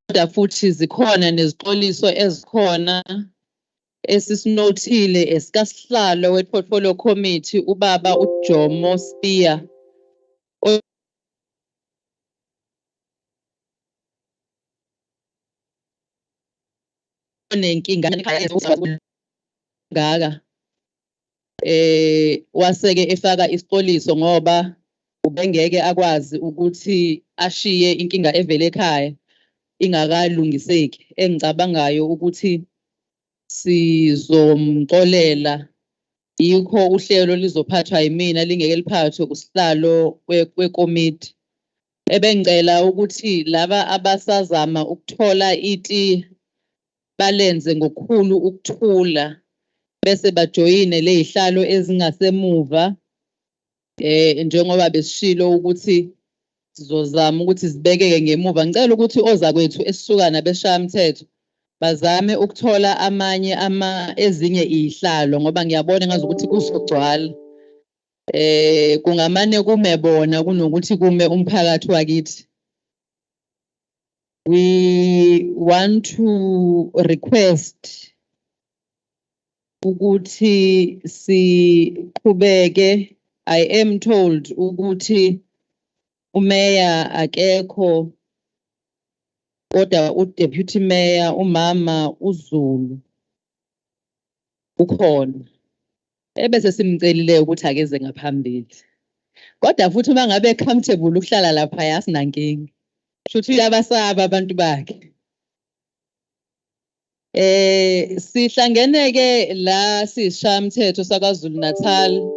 Kodwa futhi zikhona nezixoliso ezikhona esisinothile esikasihlalo we-Portfolio Committee ubaba uJomo Spear onenkinga ngaka waseke efaka isixoliso ngoba ubengeke akwazi ukuthi ashiye inkinga evele ekhaya ingakalungiseki. Engicabangayo ukuthi sizomxolela, yikho uhlelo lizophathwa yimina lingeke liphathwe usihlalo wekomiti. Ebengicela ukuthi laba abasazama ukuthola iti balenze ngokukhulu ukuthula bese bajoyine lezihlalo ezingasemuva njengoba besishilo ukuthi sizozama ukuthi sibekeke ngemuva. Ngicela ukuthi ozakwethu esisuka nabesishaya umthetho bazame ukuthola ezinye izihlalo ngoba ngiyabona ngazi ukuthi kuzogcwala. Kungamane kume bona kunokuthi kume umphakathi wakithi. We want to request ukuthi siqhubeke. I am told ukuthi umeya akekho kodwa udeputy mayor umama uZulu ukhona. Ebese simcelile ukuthi akeze ngaphambili. Kodwa futhi uma ngabe comfortable ukuhlala lapha yasinankingi. Shuthi uyabasaba abantu bakhe. Sihlangene ke la sisishaya umthetho saKwaZulu-Natal.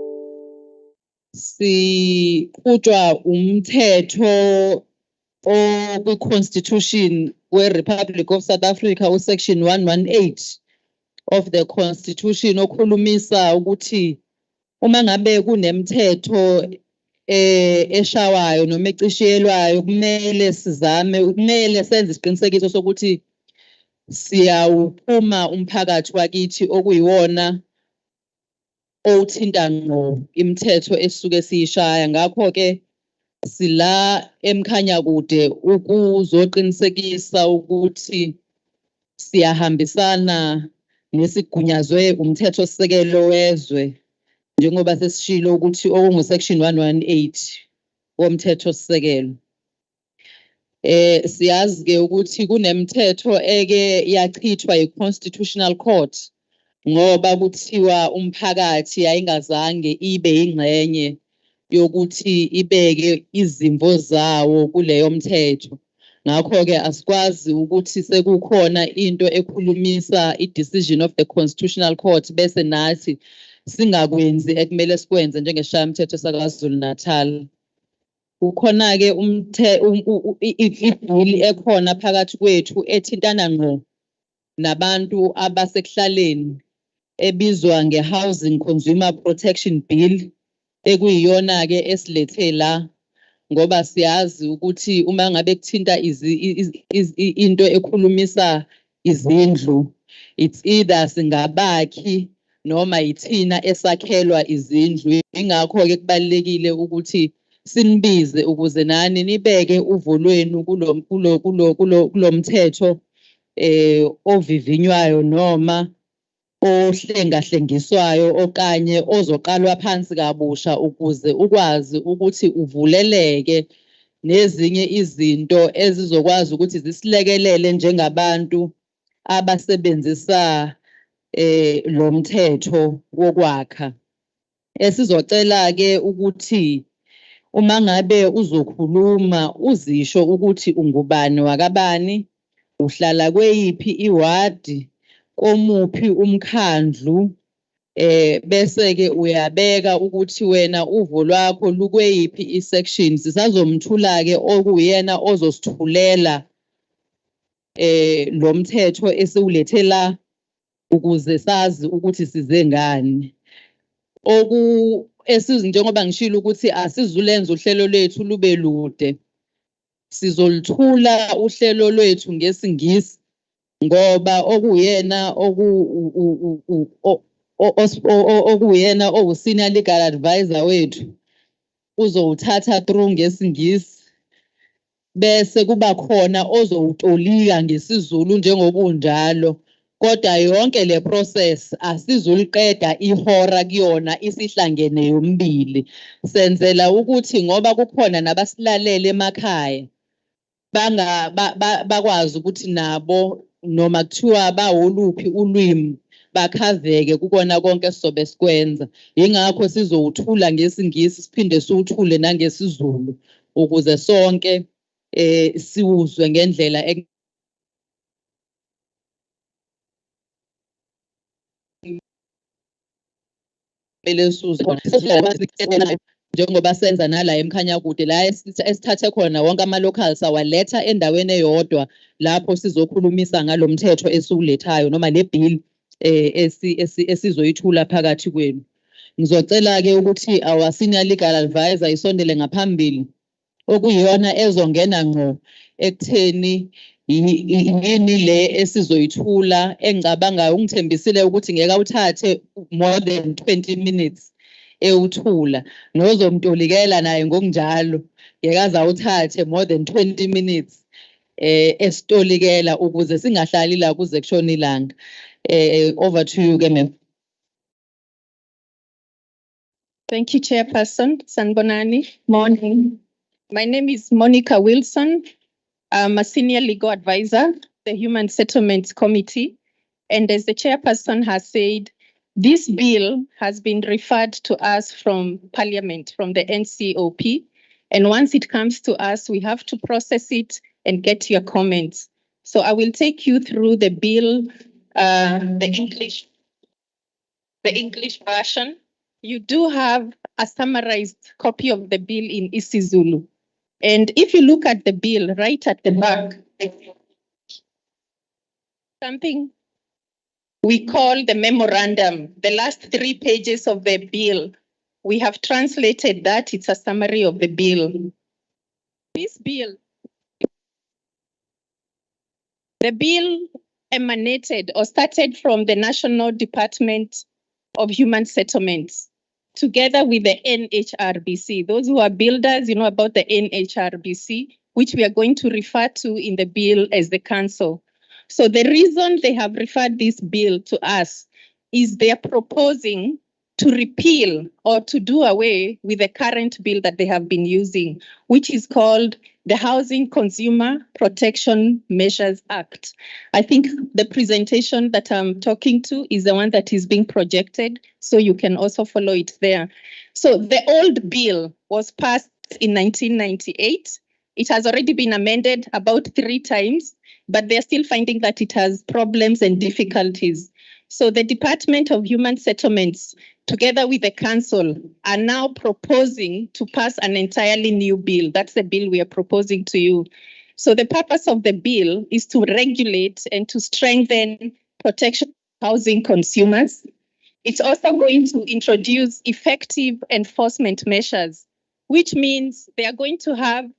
Siqhutshwa umthetho kwi-Constitution we-Republic of South Africa section 118 of the Constitution okhulumisa ukuthi uma ngabe kunemithetho eshawayo noma ecishiyelwayo kumele senze isiqinisekiso sokuthi siyawuphuma umphakathi wakithi okuyiwona othinta ngqo imithetho esuke siyishaya. Ngakho ke sila Umkhanyakude ukuzoqinisekisa ukuthi siyahambisana nesigunyazwe umthetho sisekelo wezwe njengoba sesishilo ukuthi okungu-section 118 womthetho sisekelo. Siyazi ke ukuthi kunemithetho eke yachithwa yi-Constitutional Court ngoba kuthiwa umphakathi yayingazange ibe ingxenye yokuthi ibeke izimvo zawo kuleyo mthetho. Ngakho ke asikwazi ukuthi sekukhona into ekhulumisa i-decision of the Constitutional Court bese nathi singakwenzi ekumele sikwenze njengesishaya umthetho saKwaZulu-Natal. Kukhona ke ibhili ekhona phakathi kwethu ethintana ngqo nabantu abasekuhlaleni ebizwa nge-Housing Consumer Protection Bill ekuyiyona ke esilethe la ngoba siyazi ukuthi uma ngabe kuthinta into ekhulumisa izindlu, it's either singabakhi noma yithina esakhelwa izindlu. Ingakho ke kubalekile ukuthi sinibize ukuze nani nibeke uvo lwenu kulo mthetho ovivinywayo noma ohlengahlengiswayo okanye ozoqalwa phansi kabusha ukuze ukwazi ukuthi uvuleleke nezinye izinto ezizokwazi ukuthi zisilekelele njengabantu abasebenzisa lo mthetho wokwakha. Sizocela ke ukuthi uma ngabe uzokhuluma uzisho ukuthi ungubani wakabani, uhlala kweyiphi iwadi, komuphi umkhandlu, bese ke uyabeka ukuthi wena uvo lwakho lukweyiphi isection. Sisazomthula ke okuyena ozosithulela lo mthetho esiwulethela ukuze sazi ukuthi size ngani. Njengoba ngishilo ukuthi asizulenza uhlelo lethu lube lude. Sizolithula uhlelo lwethu ngesingisi ngoba okuyena okuyena owu-senior legal advisor wethu uzowuthatha through ngesingisi bese kuba khona ozowutolika ngesiZulu njengoba unjalo. Kodwa yonke le process asizuliqeda ihora kuyona isihlangene yombili. Senzela ukuthi ngoba kukhona nabasilalela emakhaya bakwazi ukuthi nabo noma kuthiwa bawoluphi ulwimi bakhaveke kukona konke sizobe sikwenza. Yingakho sizowuthula ngesingisi siphinde siwuthule nangesiZulu ukuze sonke siwuzwe ngendlela njengoba senza nala eMkhanyakude la esithathe khona wonke ama-locals awaletha endaweni eyodwa lapho sizokhulumisa ngalo mthetho esiwulethayo noma le bill esizoyithula phakathi kwenu. Ngizocela-ke ukuthi our senior legal advisor isondele ngaphambili okuyiyona ezongena ngqo ekutheni yini le esizoyithula engicabangayo ungithembisile ukuthi ngeke awuthathe more than 20 minutes ewuthula nozomtolikela naye ngokunjalo ngeke aze awuthathe more than 20 minutes esitolikela ukuze singahlali la kuze kushona ilanga. Over to you ke ma'am. Thank you, Chairperson Sanbonani. Morning. My name is Monica Wilson. I'm a senior legal advisor, the Human Settlements Committee. And as the chairperson has said, this bill has been referred to us from Parliament, from the NCOP. And once it comes to us, we have to process it and get your comments. So I will take you through the bill, the English version. You do have a summarized copy of the bill in isiZulu. And if you look at the bill right at the back, something we call the memorandum, the last 3 pages of the bill, we have translated that. It's a summary of the bill. This bill, the bill emanated or started from the National Department of Human Settlements, together with the NHRBC. Those who are builders, you know about the NHRBC, which we are going to refer to in the bill as the council. So the reason they have referred this bill to us is they are proposing to repeal or to do away with the current bill that they have been using, which is called the Housing Consumer Protection Measures Act. I think the presentation that I'm talking to is the one that is being projected, so you can also follow it there. So the old bill was passed in 1998. It has already been amended about 3 times, but they're still finding that it has problems and difficulties. So the Department of Human Settlements, together with the council, are now proposing to pass an entirely new bill. That's the bill we are proposing to you. So the purpose of the bill is to regulate and to strengthen protection of housing consumers. It's also going to introduce effective enforcement measures, which means they are going to have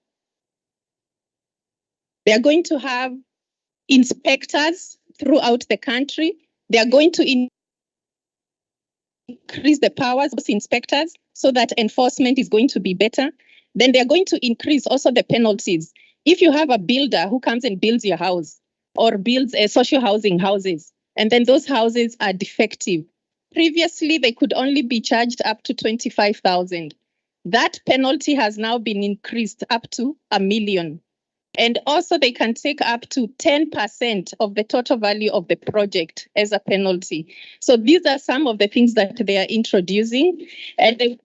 inspectors throughout the country. They are going to increase the powers of inspectors so that enforcement is going to be better. Then they're going to increase also the penalties. If you have a builder who comes and builds your house or builds a social housing houses, and then those houses are defective, previously they could only be charged up to 25,000. That penalty has now been increased up to 1 million. And also they can take up to 10% of the total value of the project as a penalty. So these are some of the things that they are introducing. And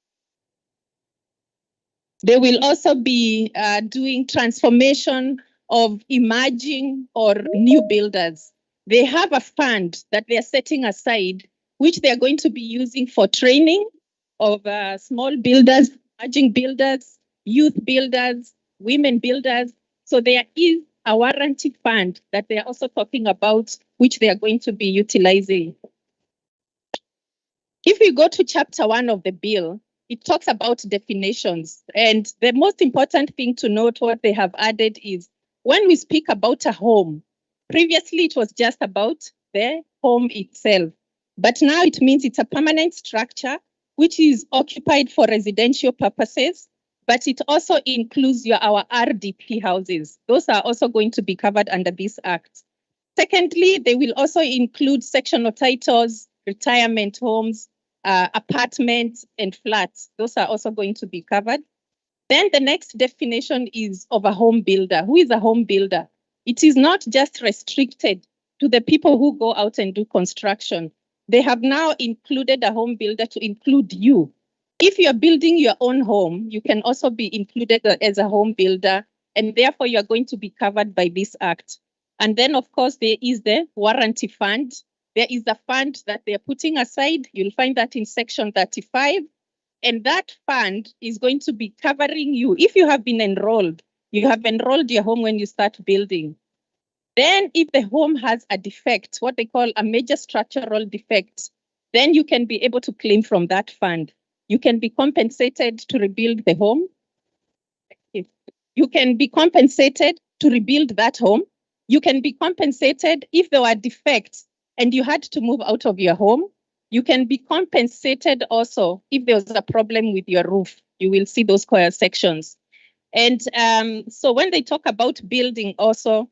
they will also be doing transformation of emerging or new builders. They have a fund that they are setting aside, which they are going to be using for training of small builders, emerging builders, youth builders, women builders. So there is a warranty fund that they are also talking about, which they are going to be utilizing. If we go to chapter 1 of the bill, it talks about definitions. And the most important thing to note what they have added is when we speak about a home, previously it was just about the home itself. But now it means it's a permanent structure which is occupied for residential purposes, but it also includes our RDP houses. Those are also going to be covered under this act. Secondly, they will also include sectional titles, retirement homes, apartments, and flats. Those are also going to be covered. Then the next definition is of a home builder. Who is a home builder? It is not just restricted to the people who go out and do construction. They have now included a home builder to include you. If you're building your own home, you can also be included as a home builder, and therefore you're going to be covered by this act. And then, of course, there is the warranty fund. There is a fund that they're putting aside. You'll find that in section 35. And that fund is going to be covering you. If you have been enrolled, you have enrolled your home when you start building. Then if the home has a defect, what they call a major structural defect, then you can be able to claim from that fund. You can be compensated to rebuild the home. You can be compensated to rebuild that home. You can be compensated if there were defects and you had to move out of your home. You can be compensated also if there was a problem with your roof. You will see those sections. And so when they talk about building also,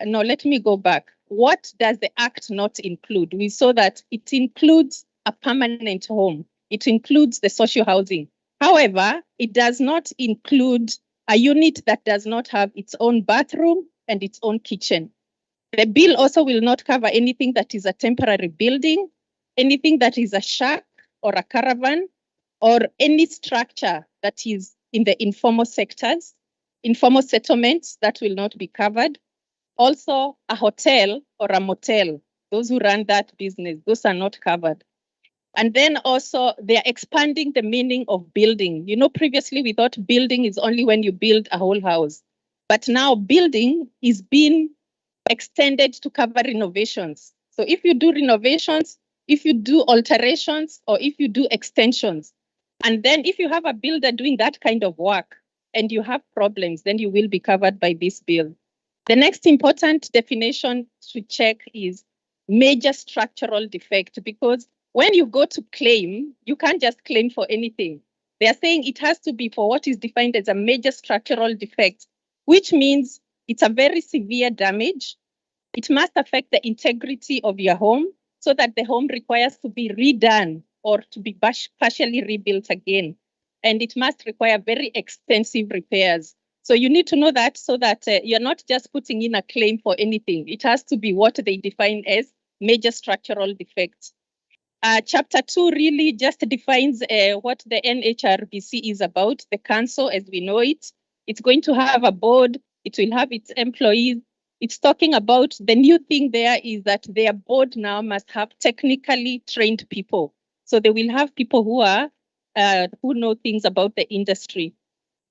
no, let me go back. What does the act not include? We saw that it includes a permanent home. It includes the social housing. However, it does not include a unit that does not have its own bathroom and its own kitchen. The bill also will not cover anything that is a temporary building, anything that is a shack or a caravan, or any structure that is in the informal sectors, informal settlements that will not be covered. Also, a hotel or a motel, those who run that business, those are not covered. And then also they're expanding the meaning of building. You know, previously we thought building is only when you build a whole house. But now building is being extended to cover renovations. So if you do renovations, if you do alterations, or if you do extensions, and then if you have a builder doing that kind of work and you have problems, then you will be covered by this bill. The next important definition to check is major structural defect, because when you go to claim, you can't just claim for anything. They are saying it has to be for what is defined as a major structural defect, which means it's a very severe damage. It must affect the integrity of your home so that the home requires to be redone or to be partially rebuilt again. And it must require very extensive repairs. So you need to know that so that you're not just putting in a claim for anything. It has to be what they define as major structural defects. Chapter 2 really just defines what the NHRBC is about, the council as we know it. It's going to have a board. It will have its employees. It's talking about the new thing there is that their board now must have technically trained people. So they will have people who are who know things about the industry.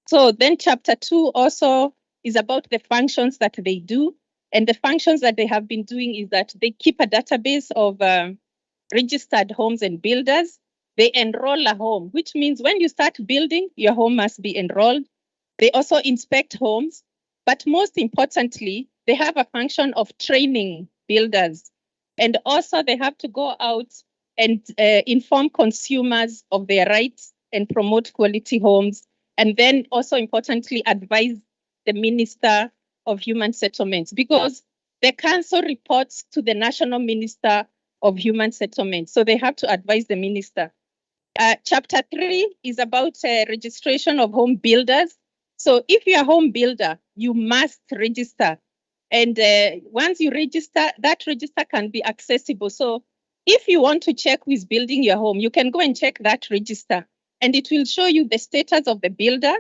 So then chapter 2 also is about the functions that they do. And the functions that they have been doing is that they keep a database of registered homes and builders. They enroll a home, which means when you start building, your home must be enrolled. They also inspect homes, but most importantly, they have a function of training builders. And also they have to go out and inform consumers of their rights and promote quality homes. And then also importantly, advise the Minister of Human Settlements, because the council reports to the National Minister of Human Settlements. So they have to advise the minister. Chapter 3 is about registration of home builders. So if you're a home builder, you must register. And once you register, that register can be accessible. So if you want to check who is building your home, you can go and check that register. And it will show you the status of the builder.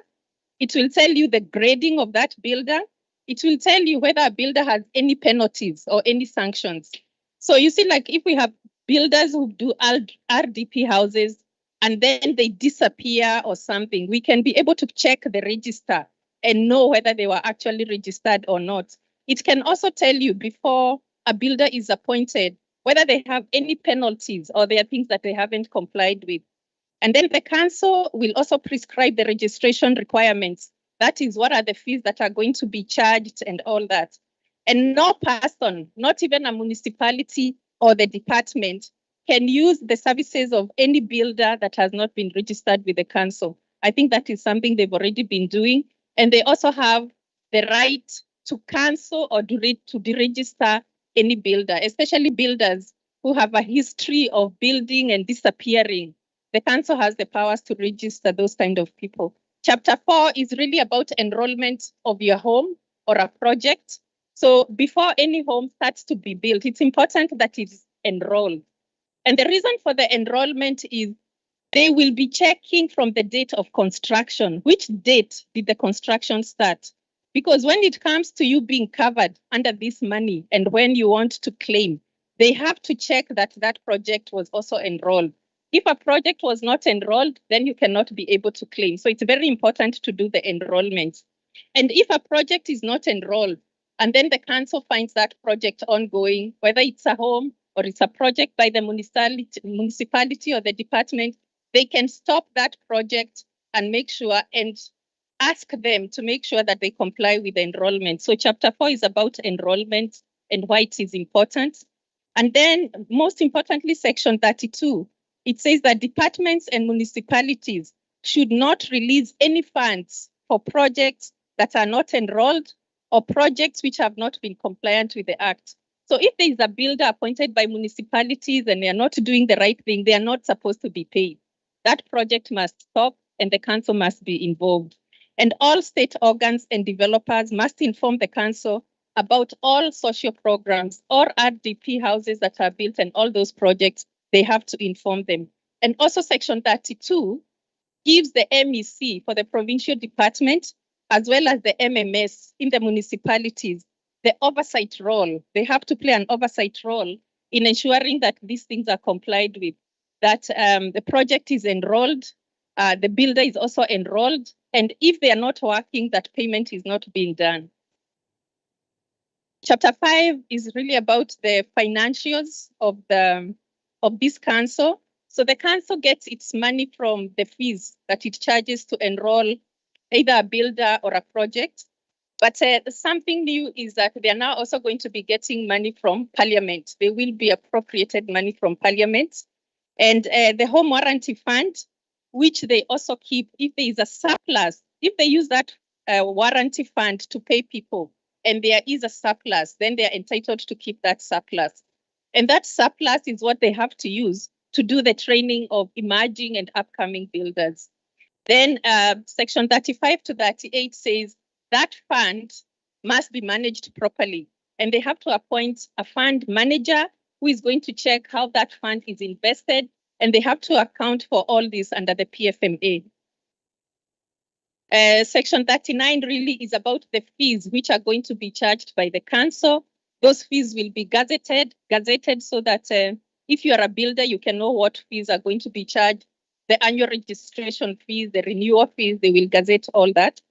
It will tell you the grading of that builder. It will tell you whether a builder has any penalties or any sanctions. So you see, like if we have builders who do RDP houses and then they disappear or something, we can be able to check the register and know whether they were actually registered or not. It can also tell you before a builder is appointed whether they have any penalties or there are things that they haven't complied with. And then the council will also prescribe the registration requirements. That is, what are the fees that are going to be charged and all that. And no person, not even a municipality or the department, can use the services of any builder that has not been registered with the council. I think that is something they've already been doing. And they also have the right to cancel or to deregister any builder, especially builders who have a history of building and disappearing. The council has the powers to register those kind of people. Chapter 4 is really about enrollment of your home or a project. So before any home starts to be built, it's important that it is enrolled. And the reason for the enrollment is they will be checking from the date of construction. Which date did the construction start? Because when it comes to you being covered under this money and when you want to claim, they have to check that that project was also enrolled. If a project was not enrolled, then you cannot be able to claim. So it's very important to do the enrollment. And if a project is not enrolled, and then the council finds that project ongoing, whether it's a home or it's a project by the municipality or the department, they can stop that project and make sure and ask them to make sure that they comply with the enrollment. So chapter 4 is about enrollment and why it is important. And then most importantly, section 32, it says that departments and municipalities should not release any funds for projects that are not enrolled or projects which have not been compliant with the Act. So if there is a builder appointed by municipalities and they are not doing the right thing, they are not supposed to be paid. That project must stop and the council must be involved. And all state organs and developers must inform the council about all social programs or RDP houses that are built and all those projects, they have to inform them. And also section 32 gives the MEC for the provincial department as well as the MMS in the municipalities the oversight role. They have to play an oversight role in ensuring that these things are complied with, that the project is enrolled, the builder is also enrolled, and if they are not working, that payment is not being done. Chapter 5 is really about the financials of this council. So the council gets its money from the fees that it charges to enroll either a builder or a project. But something new is that they are now also going to be getting money from Parliament. They will be appropriated money from Parliament. And the home warranty fund, which they also keep, if there is a surplus, if they use that warranty fund to pay people, and there is a surplus, then they are entitled to keep that surplus. And that surplus is what they have to use to do the training of emerging and upcoming builders. Then section 35 to 38 says that fund must be managed properly. And they have to appoint a fund manager who is going to check how that fund is invested. And they have to account for all this under the PFMA. Section 39 really is about the fees which are going to be charged by the council. Those fees will be gazetted so that if you are a builder, you can know what fees are going to be charged. The annual registration fees, the renewal fees, they will gazette all that.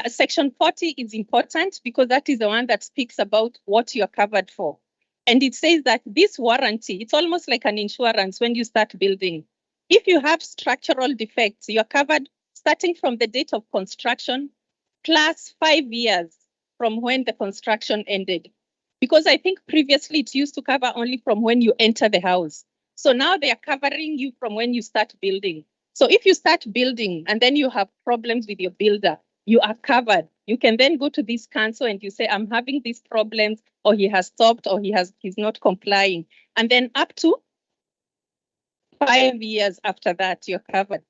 Section 40 is important because that is the one that speaks about what you're covered for. And it says that this warranty, it's almost like an insurance when you start building. If you have structural defects, you're covered starting from the date of construction plus 5 years from when the construction ended. Because I think previously it used to cover only from when you enter the house. So now they are covering you from when you start building. So if you start building and then you have problems with your builder, you are covered. You can then go to this council and you say, I'm having these problems, or he has stopped, or he's not complying. And then up to 5 years after that, you're covered.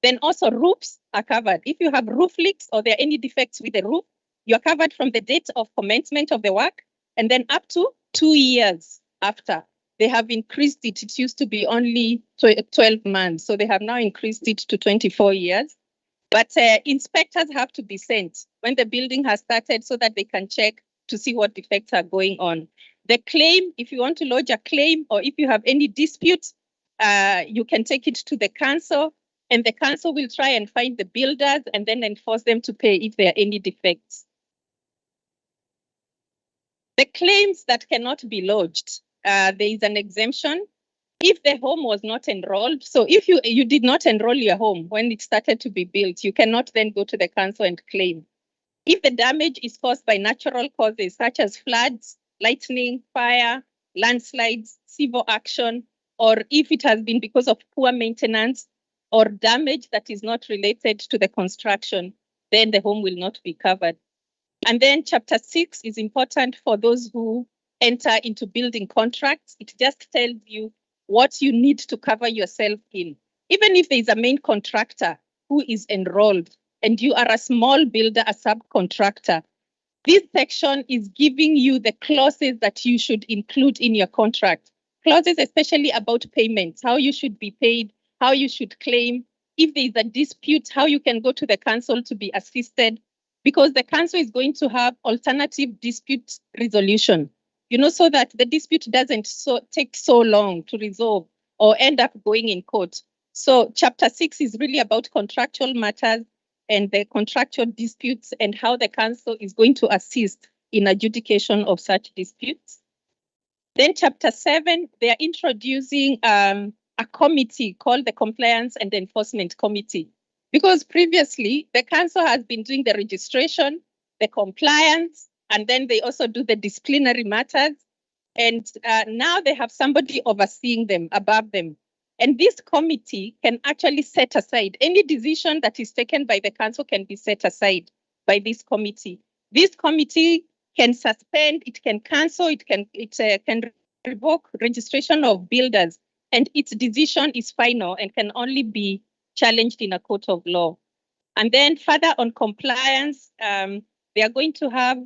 Then also roofs are covered. If you have roof leaks or there are any defects with the roof, you're covered from the date of commencement of the work and then up to 2 years after. They have increased it. It used to be only 12 months. So they have now increased it to 24 years. But inspectors have to be sent when the building has started so that they can check to see what defects are going on. The claim, if you want to lodge a claim or if you have any disputes, you can take it to the council and the council will try and find the builders and then enforce them to pay if there are any defects. The claims that cannot be lodged, there is an exemption. If the home was not enrolled, so if you did not enroll your home when it started to be built, you cannot then go to the council and claim. If the damage is caused by natural causes such as floods, lightning, fire, landslides, civil action, or if it has been because of poor maintenance or damage that is not related to the construction, then the home will not be covered. And then chapter 6 is important for those who enter into building contracts. It just tells you what you need to cover yourself in. Even if there is a main contractor who is enrolled and you are a small builder, a subcontractor, this section is giving you the clauses that you should include in your contract. Clauses especially about payments, how you should be paid, how you should claim. If there is a dispute, how you can go to the council to be assisted, because the council is going to have alternative dispute resolution, so that the dispute doesn't take so long to resolve or end up going in court. So chapter 6 is really about contractual matters and the contractual disputes and how the council is going to assist in adjudication of such disputes. Then chapter 7, they are introducing a committee called the Compliance and Enforcement Committee. Because previously, the council has been doing the registration, the compliance, and then they also do the disciplinary matters. And now they have somebody overseeing them, above them. And this committee can actually set aside any decision that is taken by the council can be set aside by this committee. This committee can suspend, it can cancel, it can revoke registration of builders, and its decision is final and can only be challenged in a court of law. And then further on compliance, they are going to have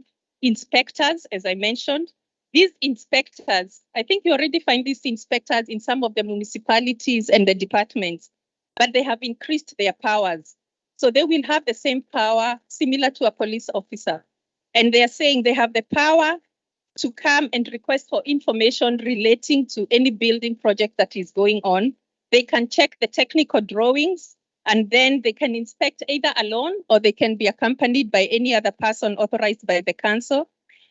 inspectors, as I mentioned. These inspectors, I think you already find these inspectors in some of the municipalities and the departments, but they have increased their powers. So they will have the same power similar to a police officer. And they are saying they have the power to come and request for information relating to any building project that is going on. They can check the technical drawings, and then they can inspect either alone or they can be accompanied by any other person authorized by the council.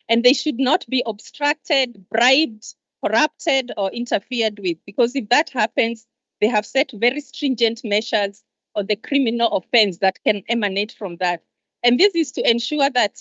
And they should not be obstructed, bribed, corrupted, or interfered with, because if that happens, they have set very stringent measures on the criminal offense that can emanate from that. And this is to ensure that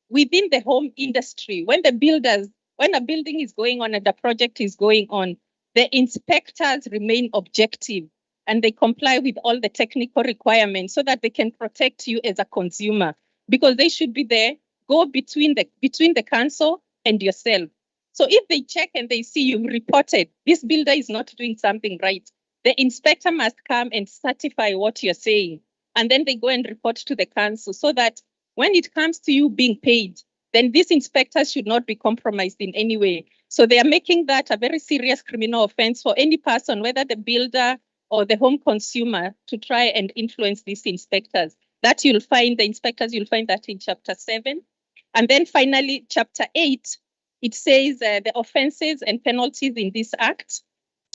within the home industry, when a building is going on and a project is going on, the inspectors remain objective and they comply with all the technical requirements so that they can protect you as a consumer, because they should be there, go between the council and yourself. So if they check and they see you've reported, this builder is not doing something right, the inspector must come and certify what you're saying. And then they go and report to the council so that when it comes to you being paid, then these inspectors should not be compromised in any way. So they are making that a very serious criminal offense for any person, whether the builder or the home consumer, to try and influence these inspectors. That you'll find, the inspectors, you'll find that in chapter 7. And then finally, chapter 8, it says the offenses and penalties in this act.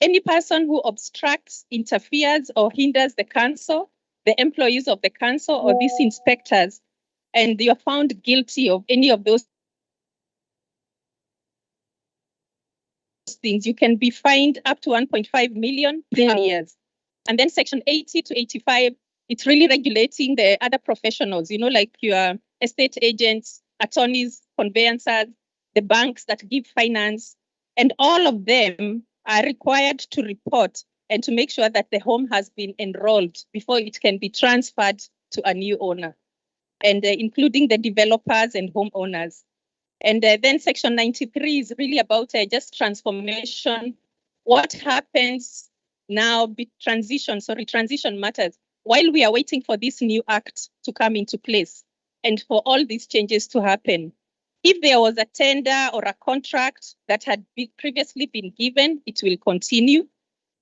Any person who obstructs, interferes, or hinders the council, the employees of the council, or these inspectors, and you're found guilty of any of those things, you can be fined up to 1.5 million years. And then section 80 to 85, it's really regulating the other professionals, like your estate agents, attorneys, conveyancers, the banks that give finance, and all of them are required to report and to make sure that the home has been enrolled before it can be transferred to a new owner, and including the developers and homeowners. And then section 93 is really about just transformation. What happens now, transition matters while we are waiting for this new act to come into place and for all these changes to happen. If there was a tender or a contract that had previously been given, it will continue.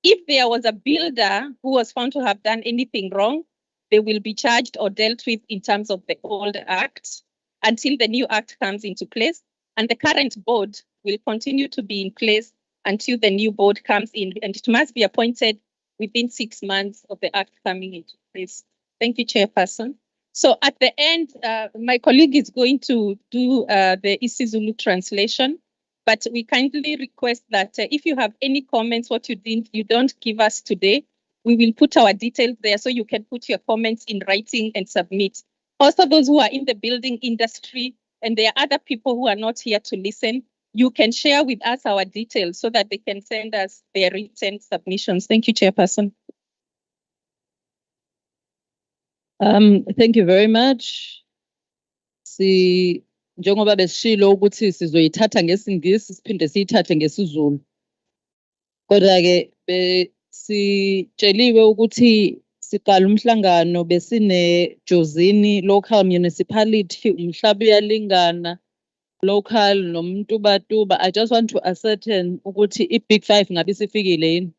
If there was a builder who was found to have done anything wrong, they will be charged or dealt with in terms of the old act until the new act comes into place. And the current board will continue to be in place until the new board comes in, and it must be appointed within 6 months of the act coming into place. Thank you, Chairperson. So at the end, my colleague is going to do the isiZulu translation. But we kindly request that if you have any comments, what you don't give us today, we will put our details there so you can put your comments in writing and submit. Also, those who are in the building industry and there are other people who are not here to listen, you can share with us our details so that they can send us their written submissions. Thank you, Chairperson. Thank you very much. Njengoba besishilo ukuthi sizoyithatha ngesingisi siphinde siyithathe ngesizulu. Kodwa-ke sitsheliwe ukuthi siqala umhlangano besine Jozini local municipality, umhlaba uyalingana local nomntubatuba. I just want to ascertain ukuthi i-Big Five ngabe sifikile yini?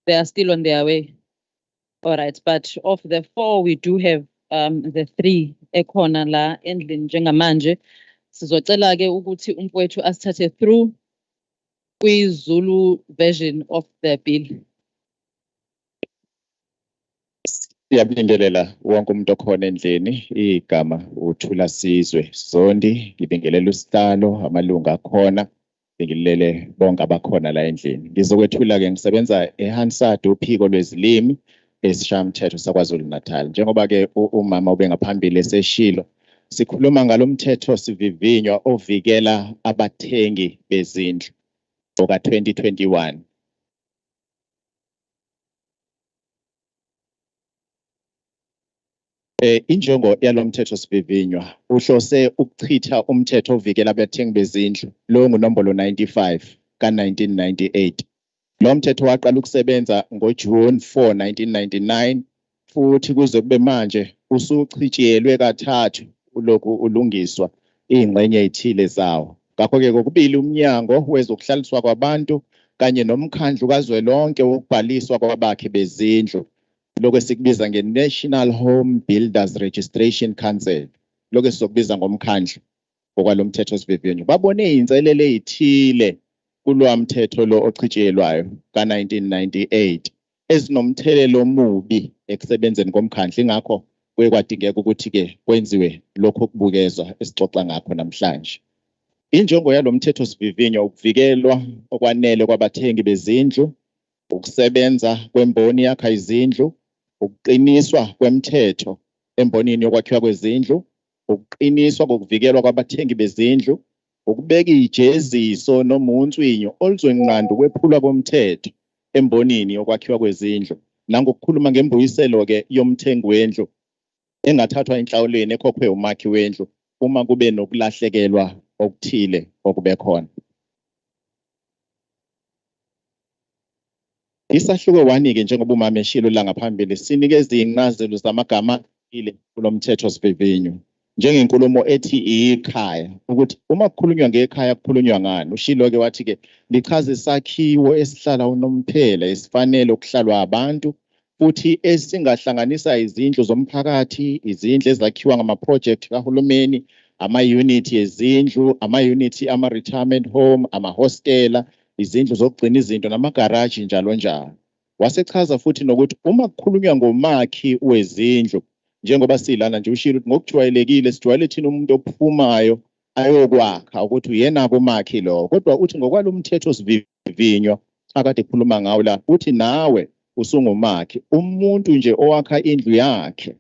They are still on their way. All right, but of the four, we do have the three ekhona la endlini njengamanje. Sizocela-ke ukuthi umfowethu asithathe through kwi-Zulu version of the bill. Siyabingelela wonke umuntu okhona endlini, igama uThula Sizwe Zondi, ngibingelela usihlalo amalunga akhona, ngibingelele bonke abakhona la endlini. Ngizokwethula-ke ngisebenza eHansard uphiko lwezilimi esishamthetho saKwaZulu-Natal. Njengoba-ke umama ubengaphambili eseshilo, sikhuluma ngalomthetho sivivinywa ovikela abathengi bezindlu oka 2021. Injongo yalomthetho sivivinywa uhlose ukuchitha umthetho ovikela abathengi bezindlu lo ngunombolo 95 ka-1998. Lo mthetho waqala ukusebenza ngoJune 4, 1999 futhi kuze kube manje usuchitshiyelwe kathathu ulokhu ulungiswa ingxenye ezithile zawo. Ngakho-ke kokubili umnyango wezokuhlaliswa kwabantu kanye nomkhandlu kazwelonke wokubhaliswa kwabakhi bezindlu lokho esikubiza nge-National Home Builders Registration Council, lokho esizokubiza ngomkhandlu okwalo mthetho sivivinywa, babone iy'nselelo ey'thile kulwa mthetho lo ochitshiyelwayo ka-1998 ezinomthelelo omubi ekusebenzeni komkhandlu. Ingakho kuye kwadingeka ukuthi-ke kwenziwe lokho okubukezwa esixoxa ngakho namhlanje. Injongo yalo mthetho sivivinywa ukuvikelwa okwanele kwabathengi bezindlu, ukusebenza kwemboni yakha izindlu, ukuqiniswa kwemthetho embonini yokwakhiwa kwezindlu, ukuqiniswa kokuvikelwa kwabathengi bezindlu, ukubeka ijeziso noma unswinyo oluzwenqandu kwephulwa komthetho embonini yokwakhiwa kwezindlu, nangokukhuluma ngembuyiselo-ke yomthengi wendlu engathathwa enhlawulweni ekhokhwe umakhi wendlu uma kube nokulahlekelwa okuthile okube khona. Isahluko 1-ke njengoba umama eshilo la ngaphambili sinikeza iy'ncazelo zamagama ile kulo mthetho sivivinywa. Njengenkulumo ethi ikhaya, ukuthi uma kukhulunywa ngekhaya kukhulunywa ngani. Ushilo-ke wathi-ke lichaza isakhiwo esihlala unomphela esifanele ukuhlalwa abantu futhi esingahlanganisa izindlu zomphakathi, izindlu ezakhiwa ngama-project kahulumeni, ama-unit yezindlu, ama-unit ama-retirement home, ama-hostela, izindlu zokugcina izinto namagaraji njalo njalo. Wasechaza futhi nokuthi uma kukhulunywa ngomakhi wezindlu, njengoba silana nje ushilo ukuthi ngokujwayelekile sijwayele thina umuntu ophumayo ayokwakha ukuthi uyena-ke umakhi lo, kodwa uthi ngokwalo mthetho sivivinywa akade kukhuluma ngawo la uthi nawe usungumakhi, umuntu nje owakha indlu yakhe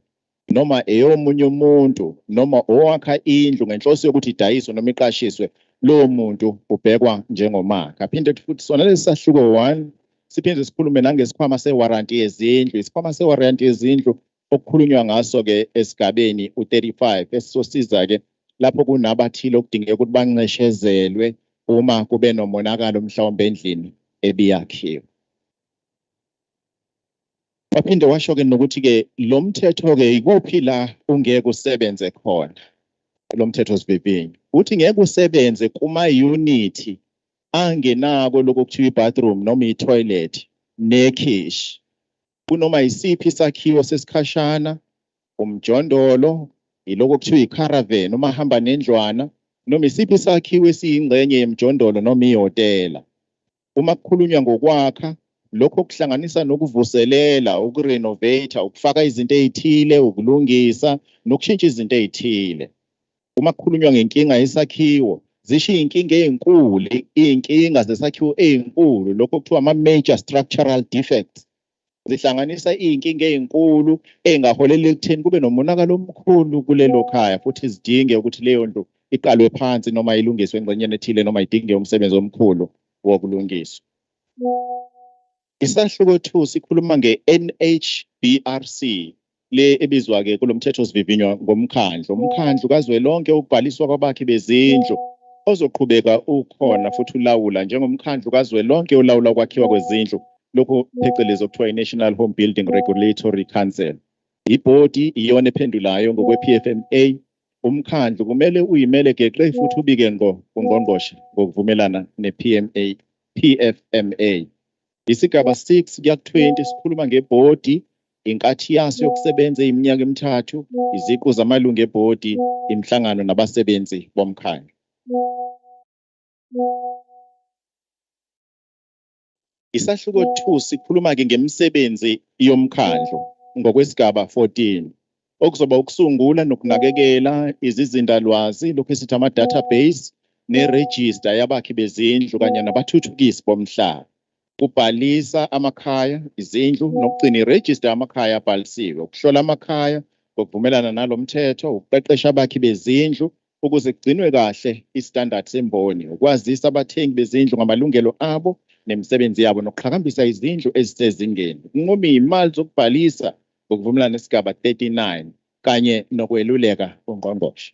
noma eyomunye umuntu noma owakha indlu ngenhloso yokuthi idayiswe noma iqashiswe, lowo muntu ubhekwa njengomakhi. Aphinde futhi sona lesi sahluko 1 siphinde sikhulume nangesikhwama sewaranti yezindlu. Isikhwama sewaranti yezindlu okukhulunywa ngaso-ke esigabeni u-35 esizosiza-ke lapho kunabathile okudingeka ukuthi banxeshezelwe uma kube nomonakalo mhlawumbe endlini ebiyakhiwe. Waphinde washo-ke nokuthi-ke lo mthetho-ke ikuphi la ungeke usebenze khona. Lo mthetho sivivinywa uthi ngeke usebenze kuma-unit angenako lokho kuthiwa i-bathroom noma i-toilet nekhishi, kunoma isiphi isakhiwo sesikhashana, umjondolo, ilokho kuthiwa i-caravan noma ahamba nendlwana, noma isiphi isakhiwo esiyingxenye yemjondolo noma ihhotela. Uma kukhulunywa ngokwakha, lokho kuhlanganisa nokuvuselela, ukurenovate, ukufaka izinto ezithile, ukulungisa, nokushintsha izinto ezithile. Uma kukhulunywa ngenkinga yesakhiwo, zisho inkinga ezinkulu, inkinga zesakhiwo ezinkulu lokho kuthiwa ama major structural defects. Zihlanganisa inkinga ezinkulu engaholela ekutheni kube nomonakalo omkhulu kulelo khaya futhi zidinge ukuthi leyo ndlu iqalwe phansi noma ilungiswe engxenyeni ethile noma idinge umsebenzi omkhulu wokulungiswa. Isahluko 2 sikhuluma nge-NHBRC le ebizwa ke kulomthetho sivivinywa ngomkhandlu. Umkhandlu kazwelonke ukubhaliswa kwabakhi bezindlu ozoqhubeka ukhona futhi ulawula njengomkhandlu kazwelonke ulawula ukwakhiwa kwezindlu lokho phecelezi okuthiwa i-National Home Building Regulatory Council. Ibhodi iyona ephendulayo ngokwe-PFMA. Umkhandlu kumele uyimele geqe futhi ubike ngongqongqoshe ngokuvumelana ne-PFMA. Isigaba 6 kuya ku-20 sikhuluma ngebhodi, inkathi yaso yokusebenza iminyaka emithathu, iziqu zamalungu ebhodi, imihlangano nabasebenzi bomkhandlu. Isahluko 2 sikhuluma ke ngemisebenzi yomkhandlu ngokwesigaba 14 okuzoba ukusungula nokunakekela izizindalwazi lokho esithi ama database neregister yabakhi bezindlu kanye nabathuthukisi bomhlaba, kubhalisa amakhaya, izindlu nokugcina iregister yamakhaya abhalisiwe, ukuhlola amakhaya ngokuvumelana nalomthetho, ukuqeqesha abakhi bezindlu ukuze kugcinwe kahle istandard semboni, ukwazisa abathengi bezindlu ngamalungelo abo nemisebenzi yabo nokuqhakambisa izindlu ezisezingeni, ukunquma imali zokubhalisa ngokuvumelana nesigaba 39 kanye nokweluleka ongqongqoshe.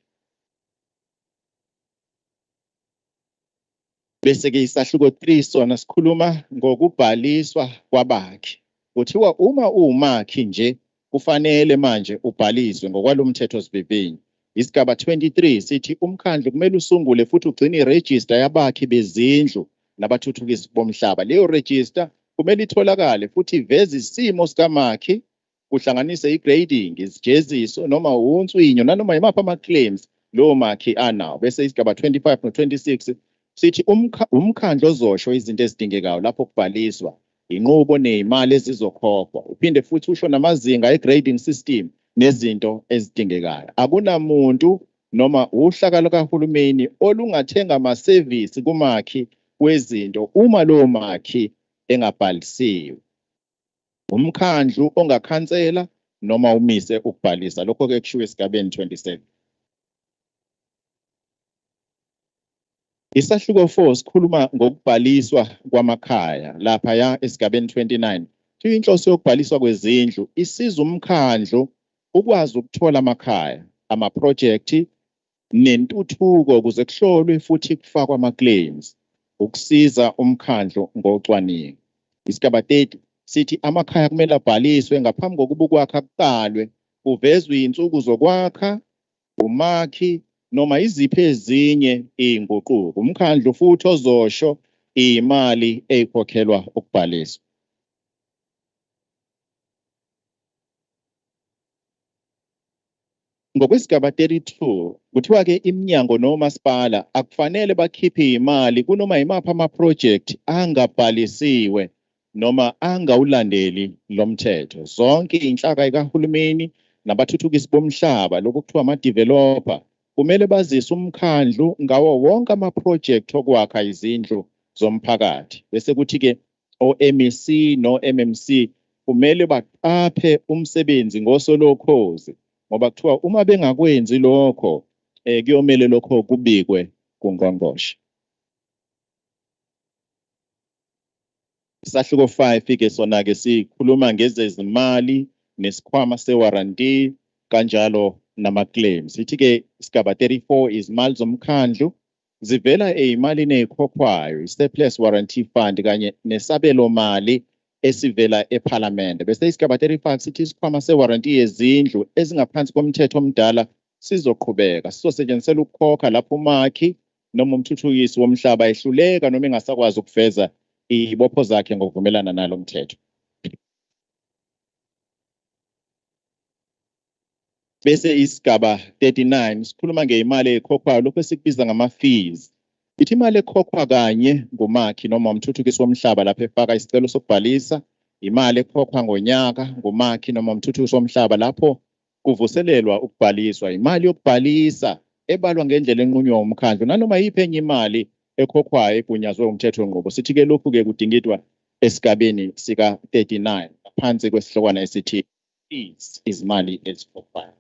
Bese ke isahluko 3 sona sikhuluma ngokubhaliswa kwabakhi. Kuthiwa uma umakhi nje kufanele manje ubhaliswe ngokwalomthetho sivivinyo. Isigaba 23 sithi umkhandlu kumele usungule futhi ugcine iregister yabakhi bezindlu nabathuthukisi bomhlaba. Leyo register kumele itholakale futhi iveze isimo sikamakhi, kuhlanganise igrading, isijeziso noma unswinyo nanoma yimaphi ama-claims lowo makhi anawo. Bese isigaba 25 no-26 sithi umkhandlu ozosho izinto ezidingekayo lapho kubhaliswa, inqubo nezimali ezizokhokhwa, uphinde futhi usho namazinga e-grading system nezinto ezidingekayo. Akunamuntu noma uhlaka lukahulumeni olungathenga amasevisi kumakhi wezinto uma lowo makhi engabhalisiwe. Umkhandlu ongakhansela noma umise ukubhalisa, lokho ke kushiwo esigabeni 27. Isahluko 4 sikhuluma ngokubhaliswa kwamakhaya lapha ya esigabeni 29. Inhloso yokubhaliswa kwezindlu isiza umkhandlu ukwazi ukuthola amakhaya, amaprojekthi nentuthuko ukuze kuhlolwe futhi kufakwe ama-claims, ukusiza umkhandlu ngocwaningo. Isigaba 30 sithi amakhaya kumele abhaliswe ngaphambi kokuba ukwakha kuqalwe, kuvezwe izinsuku zokwakha, umakhi noma iziphi ezinye izinguquko. Umkhandlu futhi ozosho imali eyikhokhelwa ukubhaliswa. Ngokwesigaba 32 kuthiwa ke iminyango nomasipala akufanele bakhiphe imali kunoma yimaphi ama-project angabhalisiwe noma angawulandeli lomthetho. Zonke inhlaka ikahulumeni nabathuthukisi bomhlaba lokho kuthiwa ama-developer kumele bazise umkhandlu ngawo wonke ama-project okwakha izindlu zomphakathi. Bese kuthi ke o-MEC no-MMC kumele baqaphe umsebenzi ngosolokhozi ngoba kuthiwa uma bengakwenzi lokho kuyomele lokho kubikwe kungqongqoshe. Isahluko 5 ke sona ke sikhuluma ngezezimali nesikhwama sewarranty kanjalo nama-claims. Sithi ke isigaba 34 izimali zomkhandlu zivela ezimalini ezikhokhwayo, i-surplus warranty fund kanye nesabelo mali esivela eParliament. Bese isigaba 35 sithi isikhwama sewarranty yezindlu ezingaphansi komthetho omdala sizoqhubeka, sizosetshenziswa ukukhokha lapho umakhi noma umthuthukisi womhlaba ehluleka noma engasakwazi ukuveza ibopho zakhe ngokuvumelana nalo mthetho. Bese isigaba 39 sikhuluma ngeimali ekhokhwayo lokho esikubiza ngama-fees. Ithi imali ekhokhwa kanye ngumakhi noma umthuthukisi womhlaba lapho efaka isicelo sokubhalisa, imali ekhokhwa ngonyaka ngumakhi noma umthuthukisi womhlaba lapho kuvuselelwa ukubhaliswa, imali yokubhalisa ebalwa ngendlela enqunywa umkhandlu nanoma yiphi enye imali ekhokhwayo egunyazwe umthetho wenqubo. Sithi ke lokhu ke kudingidwa esigabeni sika 39 phansi kwesihlokwana esithi izimali ezikhokwayo.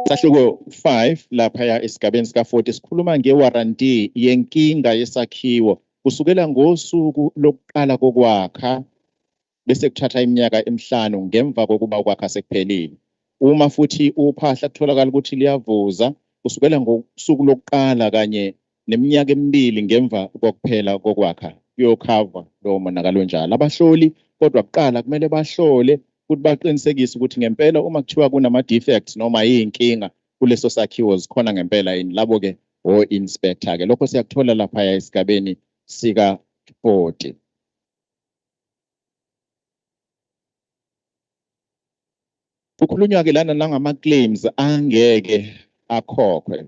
Sahluko 5 lapha esigabeni sika 40 sikhuluma ngewaranti yenkinga yesakhiwo kusukela ngosuku lokuqala kokwakha bese kuthatha iminyaka emihlanu ngemva kokuba ukwakha sekuphelile. Uma futhi uphahla kutholakala ukuthi liyavuza kusukela ngosuku lokuqala kanye neminyaka emibili ngemva kokuphela kokwakha kuyokhava lo monakalo njalo. Abahloli kodwa kuqala kumele bahlole ukuthi baqinisekise ukuthi ngempela uma kuthiwa kunama defects noma yinkinga kuleso sakhiwo zikhona ngempela yini, labo ke o inspector ke. Lokho siyakuthola lapha esigabeni sika 40. Kukhulunywa ke lana nangama claims angeke akhokhwe.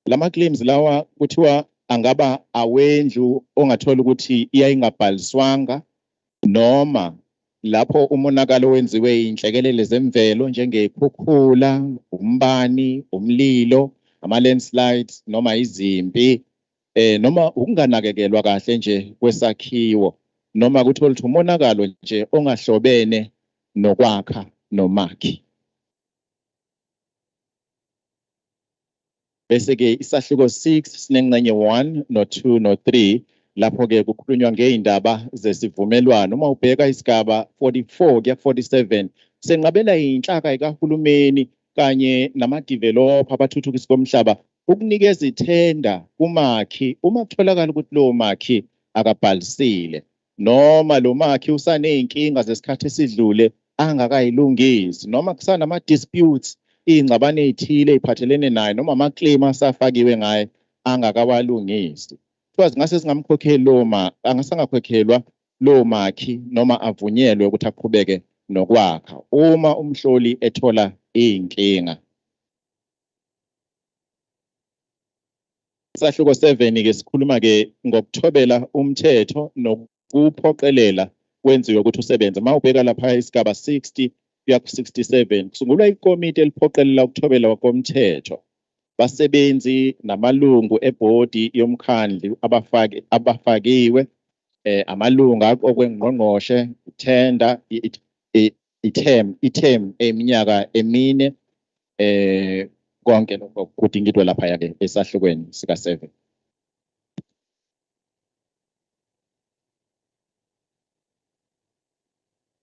Lama claims lawa kuthiwa angaba awendlu ongathola ukuthi iyayingabhaliswanga noma lapho umonakalo wenziwe inhlekelele zemvelo njengekhukhula, umbani, umlilo, ama landslides noma izimpi, noma ukunganakekelwa kahle nje kwesakhiwo, noma kuthola ukuthi umonakalo nje ongahlobene nokwakha nomakhi. Bese ke isahluko 6 sinengxenye 1 no 2 no 3 lapho ke kukhulunywa ngeindaba zesivumelwano. Uma ubheka isigaba 44 kuya 47 senqabela inhlaka ikahulumeni kanye nama developer abathuthukisi komhlaba ukunikeza ithenda kumakhi uma kutholakala ukuthi lo makhi akabhalisile noma lo makhi usaneyinkinga zesikhathi esidlule angakayilungisi noma kusanama disputes ingxabano ezithile eziphathelene naye noma ama claim asafakiwe ngaye angakawalungisi. Kuthiwa zingase singamkhokheli lo angasangakhokhelwa lo makhi noma avunyelwe ukuthi aqhubeke nokwakha uma umhloli ethola inkinga. Isahluko 7 ke sikhuluma ke ngokuthobela umthetho nokuphoqelela kwenziwe ukuthi usebenze. Uma ubheka lapha isigaba 60 kuya ku 67 kusungulwa ikomiti eliphoqelela ukuthobela komthetho. Basebenzi namalungu ebhodi yomkhandlu abafakiwe, amalunga okwengqongqoshe, tender, item eminyaka emine, konke lokho kudingidwa lapha ke esahlukweni sika 7.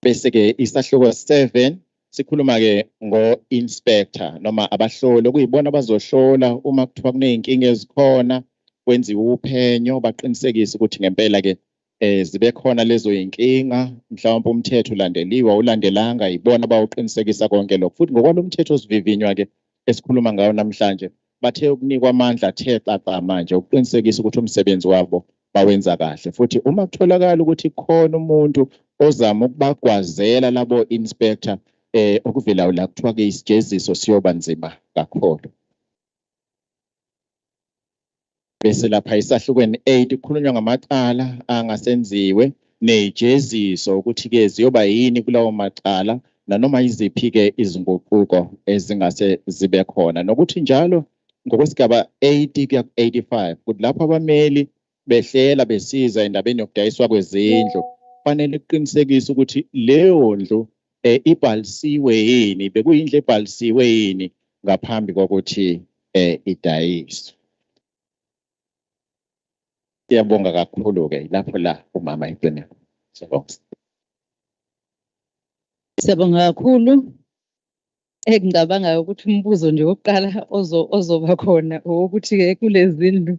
Bese ke isahluko 7 sikhuluma ke ngo-inspector noma abahloli okuyibona abazohlola uma kuthiwa kuneyinkinga ezikhona kwenziwe uphenyo baqinisekise ukuthi ngempela ke zibe khona lezo yinkinga mhlawumbe umthetho ulandeliwe ulandelanga ibona bawuqinisekisa konke lokho. Futhi ngokwalomthetho osivivinywa ke esikhuluma ngayo namhlanje bathe ukunikwa amandla athe xaxa manje ukuqinisekisa ukuthi umsebenzi wabo bawenza kahle. Futhi uma kutholakala ukuthi khona umuntu ozama ukubagwazela labo inspector okuvela la kuthiwa ke isijeziso siyoba nzima kakhulu. Bese lapha isahlukweni 8 kukhulunywa ngamacala angasenziwe nejeziso ukuthi ke ziyoba yini kulawo macala nanoma iziphi ke izinguquko ezingase zibe khona nokuthi njalo ngokwesigaba 80 kuya 85 kuthi lapho abameli behlela besiza endabeni yokudayiswa kwezindlu fanele uqinisekise ukuthi leyo ndlu ibhalisiwe yini bekuyindlu ebhalisiwe yini ngaphambi kokuthi idayiswe. Siyabonga kakhulu ke lapho la umama igcina. Siyabonga kakhulu. Engicabanga ukuthi umbuzo nje wokuqala ozoba khona ukuthi ke kulezindlu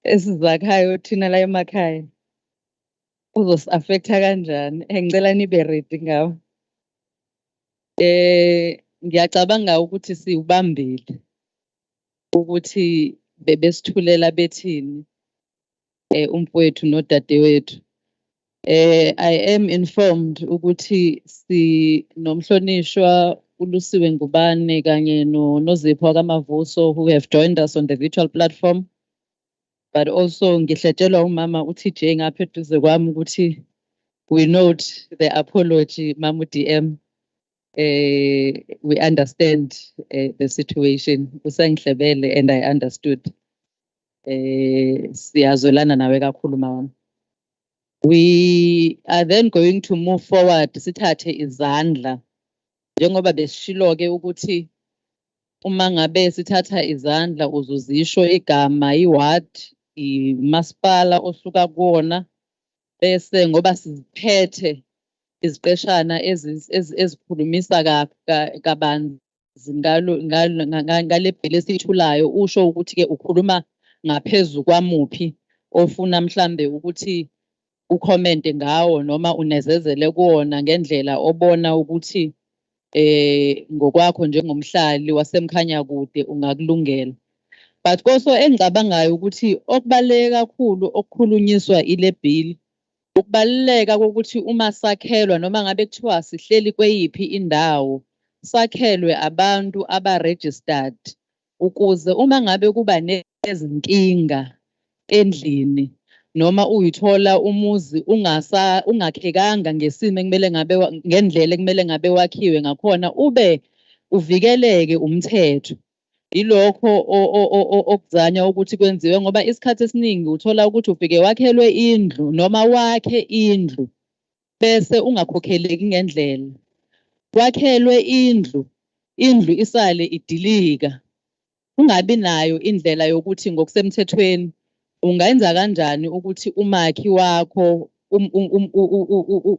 esizakhayo thina la emakhaya uzosi-affecta kanjani. Ngicela nibe ready ngawo. Ngiyacabanga ukuthi siubambile ukuthi bebesithulela bethini umfowethu nodadewethu. I am informed ukuthi sinomhlonishwa uLusiwe Ngubane kanye noZipho kaMavuso who have joined us on the virtual platform, but also ngihletshelwa umama uTJ ngapha eduze kwami ukuthi we note the apology Mamu DM we understand the situation. Usangihlebele and I understood. Siyazwelana nawe kakhulu mama. We are then going to move forward sithathe izandla njengoba besishilo ke ukuthi uma ngabe sithatha izandla uzuzisho igama iward imasipala osuka kuwona bese ngoba siziphethe iziqeshana ezikhulumisa kabanzi ngale bill esithulayo usho ukuthi ke ukhuluma ngaphezulu kwamuphi ofuna mhlambe ukuthi ucommente ngawo noma unezezele kuwona ngendlela obona ukuthi ngokwakho njengomhlali wasemkhanyakude ungakulungela. But also engicabangayo ukuthi okubaleke kakhulu okukhulunyiswa ile bill ukubaleka kokuthi uma sakhelwa noma ngabe kuthiwa sihleli kweyiphi indawo sakhelwe abantu aba-registered ukuze uma ngabe kuba nezinkinga endlini noma uyithola umuzi ungakhekanga ngesimo ekumele ngabe ngendlela ekumele ngabe wakhiwe ngakhona ube uvikeleke umthetho. Ilokho okuzanya ukuthi kwenziwe ngoba isikhathi esiningi uthola ukuthi ufike wakhelwe indlu noma wakhe indlu bese ungakhokheleki ngendlela. Wakhelwe indlu isale idilika. Ungabi nayo indlela yokuthi ngokusemthethweni ungayenza kanjani ukuthi umakhi wakho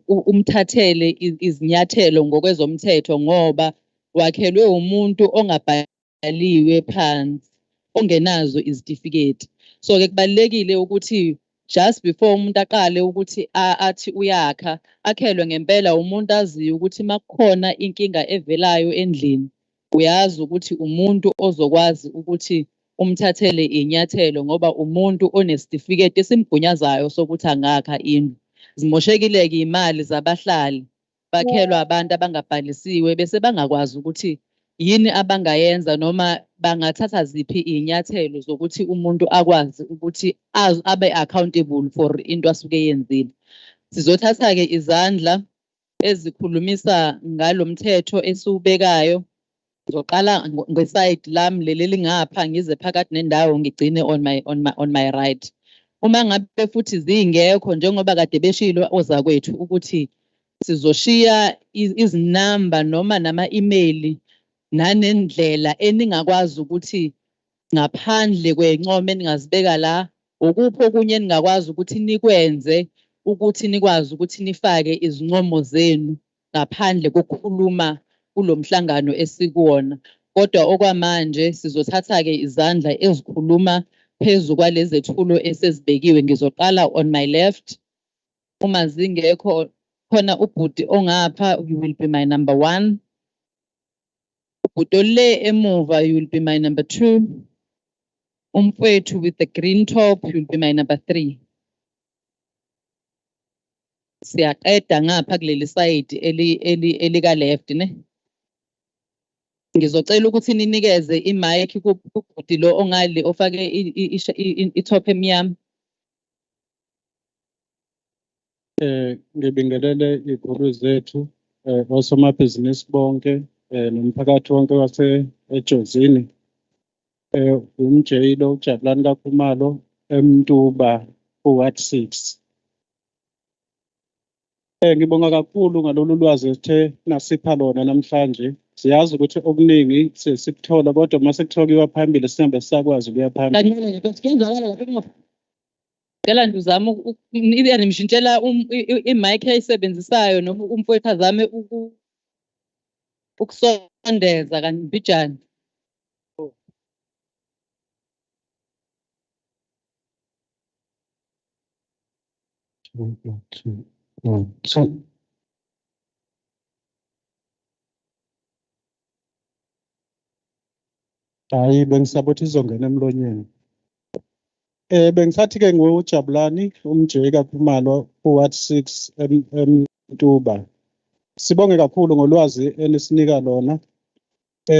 umthathele izinyathelo ngokwezomthetho ngoba wakhelwe umuntu ongabhaliwe phansi ongenazo izitifiketi. So ke kubalekile ukuthi just before umuntu aqale ukuthi athi uyakha akhelwe ngempela umuntu aziyo ukuthi makukhona inkinga evelayo endlini uyazi ukuthi umuntu ozokwazi ukuthi umthathele inyathelo ngoba umuntu onesitifiketi esimgunyazayo sokuthi angakha indlu. Zimoshekile ke imali zabahlali bakhelwa abantu abangabhalisiwe bese bangakwazi ukuthi yini abangayenza noma bangathatha ziphi inyathelo zokuthi umuntu akwazi ukuthi abe accountable for into asuke yenzile. Sizothatha ke izandla ezikhulumisa ngalomthetho esiubekayo. Ngizoqala ngeside lami leli lingapha ngize phakathi nendawo ngigcine on my right. Uma ngabe futhi zingekho njengoba kade beshilo ozakwethu ukuthi sizoshiya izinamba noma nama-email nanendlela eningakwazi ukuthi ngaphandle kwencomo eningazibeka la ukuphi okunye eningakwazi ukuthi nikwenze ukuthi nikwazi ukuthi nifake izincomo zenu ngaphandle kokukhuluma kulomhlangano esikuwona. Kodwa okwamanje sizothatha ke izandla ezikhuluma phezu kwalezi zethulo esezibekiwe. Ngizoqala on my left. Uma zingekho khona ubhuti ongapha, you will be my number 1. Ubhuti ole emuva, you will be my number 2. Umfowethu with the green top, you will be my number 3. Siyaqeda ngapha kuleli side elika left ne. Ngizocela ukuthi ninikeze imic kubhuti lo ongali ofake i-top emnyama. Ngibingelele iguru zethu osomabhizinisi bonke nomphakathi wonke wase eJozini. Umjayilo uJabulani kaKhumalo eMtuba Ward 6. Ngibonga kakhulu ngalolu lwazi ethe nasipha lona namhlanje. Siyazi ukuthi okuningi sikuthola kodwa mase kuthokiwa phambili sihambe sakwazi ukuya phambili. Kancane nje siyenzakala lapha ngicela nje uzame nimshintshela imic ayisebenzisayo noma umfowethu azame ukusondeza kanibijana. Hayi bengisaba ukuthi izongena emlonyeni. Bengisathi ke nguJabulani umjeyi kaKhumalo Ward 6 eMtuba. Sibonge kakhulu ngolwazi enisinika lona.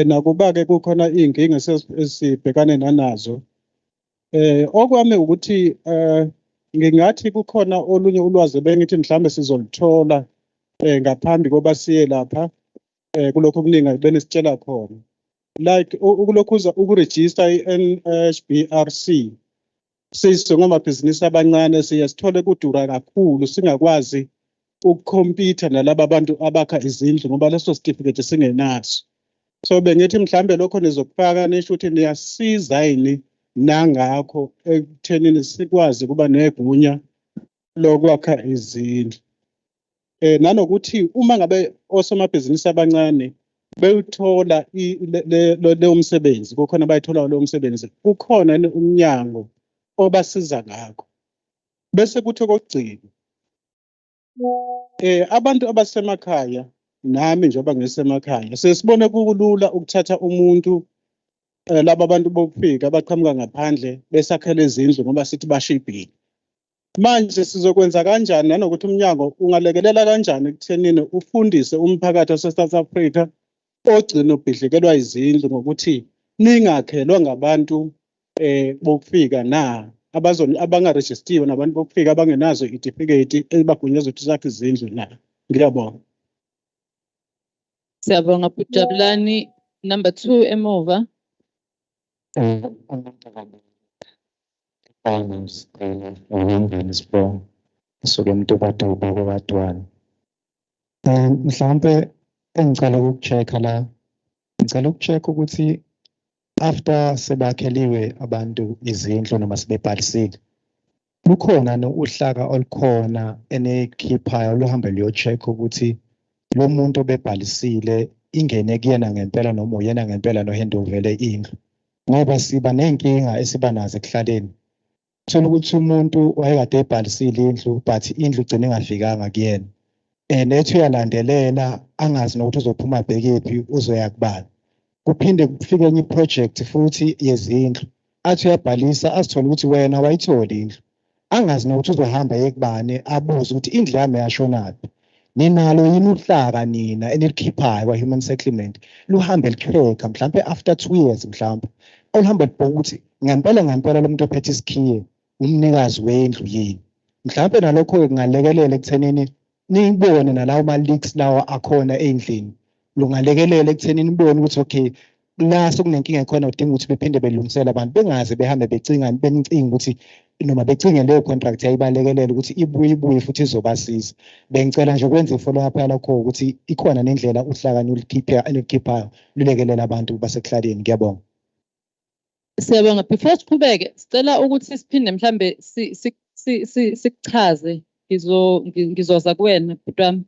Nakuba ke kukhona inkinga esibhekane nazo. Okwami ukuthi ngingathi kukhona olunye ulwazi bengithi mhlambe sizolithola ngaphambi koba siye lapha kulokho okuningi benisitshela khona. Like ukulokhuza ukuregister i-NHBRC sisongamabhizinisi abancane siye sithole kudura kakhulu singakwazi ukukhompitha nalaba abantu abakha izindlu ngoba leso certificate singenaso. So bengithi mhlambe lokho nizokufaka nisho ukuthi niyasiza yini nangakho ekuthenini sikwazi kuba negunya lokwakha izindlu. Nanokuthi uma ngabe osomabhizinisi abancane bewuthola leyo msebenzi kukhona bayithola leyo msebenzi kukhona umnyango obasiza ngakho. Bese kuthi okugcina abantu abasemakhaya nami njengoba ngisemakhaya sesibone kulula ukuthatha umuntu laba abantu bokufika abaqhamuka ngaphandle besakhele izindlu ngoba sithi bashibhile. Manje sizokwenza kanjani nanokuthi umnyango ungalekelela kanjani ekuthenini ufundise umphakathi wase-South Africa ogcina ubhidlikelwa izindlu ngokuthi ningakhelwa ngabantu bokufika na abangarejistiwe nabantu bokufika abangenazo itifiketi ebagunyazwe ukuthi sakhe izindlu na. Ngiyabonga. Siyabonga Jabulani. Number 2 emuva. Finance Sprong suke emtubatuba kwabadwana. Mhlawumbe engicela ukucheck-a la. Ngicela ukucheck ukuthi after sebakheliwe abantu izindlu noma sebebhalisile lukhona uhlaka olukhona enekhiphayo luhambe luyo-check ukuthi lo muntu obebhalisile ingene kuyena ngempela noma uyena ngempela nohandovele indlu. Ngoba siba nenkinga esiba nazo ekuhlaleni. Thola ukuthi umuntu wayekade ebhalisile indlu but indlu igcine ingafikanga kuyena. Nethu uyalandelela angazi nokuthi uzophuma bhekephi uzoya kubani. Kuphinde kufike enye project futhi yezindlu. Athi uyabhalisa azithola ukuthi wena wayitholi indlu. Angazi nokuthi uzohamba yekubani abuze ukuthi indlu yami yashonaphi. Ninalo yini uhlaka nina enilikhiphayo kwa-human settlement luhambe licheck-a mhlampe after 2 years mhlampe oluhambe libheka ukuthi ngempela lo muntu ophethe isikhiye umnikazi wendlu yini. Mhlampe nalokho kungalekelela ekuthenini nibone nalawo ma-leaks lawa akhona endlini. Lungalekelela ekuthenini nibone ukuthi okay la sokunenkinga ekhona udinga ukuthi bephinde belungisele abantu bengaze behambe becinga ukuthi noma becinge leyo contract yayibalekelela ukuthi ibuye futhi izobasiza. Bengicela nje ukwenza i-follow up yalokho ukuthi ikhona nendlela uhlaka nilikhiphayo lulekelela abantu basekuhlaleni. Ngiyabonga. Siyabonga. Before siqhubeke sicela ukuthi siphinde mhlambe sikuchaze ngizoza kuwena bhuti wami.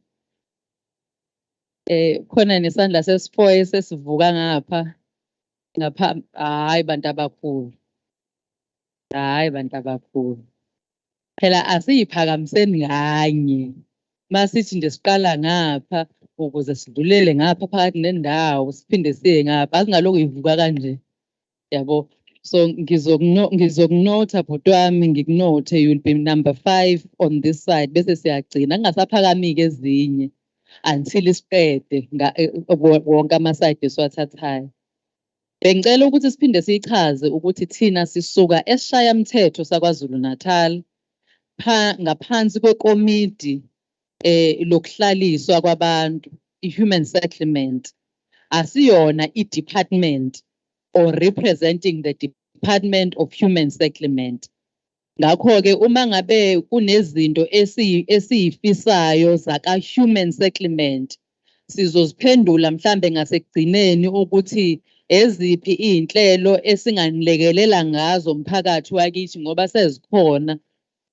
Khona nesandla sesifoye sesivuka ngapha hayi bantu abakhulu. Hayi bantu abakhulu. Phela asiyiphakamiseni kanye. Masithi nje siqala ngapha ukuze sidlulele ngapha phakathi nendawo siphinde siye ngapha asingaloku ivuka kanje. Yabo. So ngizokunotha bhuti wami ngikunote you will be number 5 on this side bese siyagcina kungasaphakamiki ezinye until isiqede wonke ama-side esiwathathayo. Bengicela ukuthi siphinde siyichaze ukuthi thina sisuka esishayamthetho saKwaZulu-Natal ngaphansi kwekomidi lokuhlaliswa kwabantu i-human settlement. Asiyona i-department or representing the Department of Human Settlement. Ngakho-ke uma ngabe kunezinto esiyifisayo zaka-human settlement sizoziphendula mhlambe ngasekugcineni ukuthi eziphi iy'nhlelo esinganilekelela ngazo umphakathi wakithi ngoba sezikhona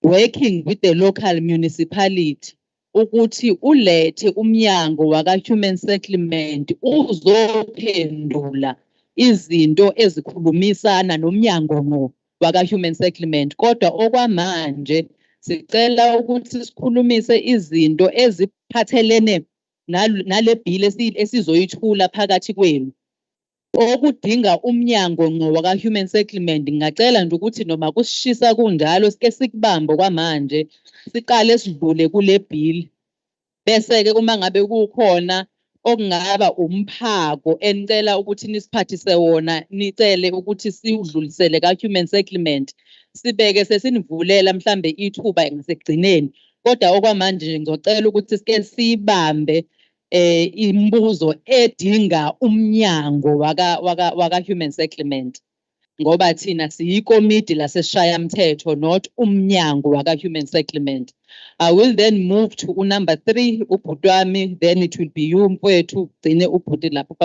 working with the local municipality ukuthi ulethe umnyango waka-human settlement uzophendula izinto ezikhulumisana nomnyango waka-human settlement. Kodwa okwamanje sicela ukuthi sikhulumise izinto eziphathelene nale bill esizoyithula phakathi kwenu. Okudinga umnyango waka-human settlement ngingacela nje ukuthi noma kusishisa kunjalo sike sikubambe kwamanje siqale sidlule kule bill. Bese-ke uma ngabe kukhona okungaba umphako enicela ukuthi nisiphathise wona nicele ukuthi siwudlulisele ka-human settlement sibeke sesinivulela mhlambe ithuba ngasekugcineni. Kodwa okwamanje ngizocela ukuthi sike sibambe imibuzo edinga umnyango waka human settlement ngoba thina siyikomidi laseshayamthetho not umnyango waka human settlement. I will then move to number 3 ubhuti wami, then it will be you mfowethu ugcine ubhuti lapho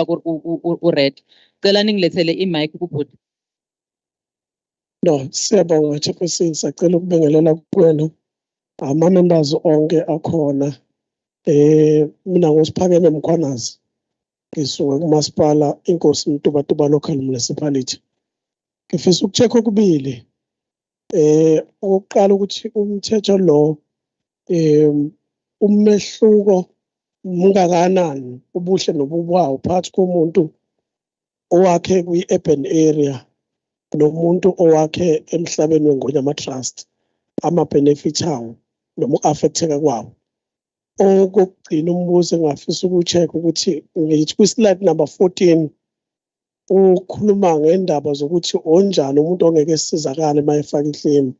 ured. Cela ningilethele imic kubhuti. No, siyabonga Chairperson, sacela ukubingelela kuwena. Ama-members onke akhona. Mina ngosiphakeme Mkhwanazi. Ngisuka kumasipala Inkosi Mtubatuba Local Municipality. Ngifisa ukucheck okubili. Okokuqala ukuthi umthetho lo umehluko mungakanani ubuhle nobubawo phakathi komuntu owakhe kwi-urban area nomuntu owakhe emhlabeni weNgonyama Trust, ama-benefit awo noma u-affecteka kwawo. Okugcina umbuzo engafisa ukucheck ukuthi ngithi kwi-slide number 14 ukhuluma ngendaba zokuthi onjani umuntu ongeke esizakale mayefaka iclaim.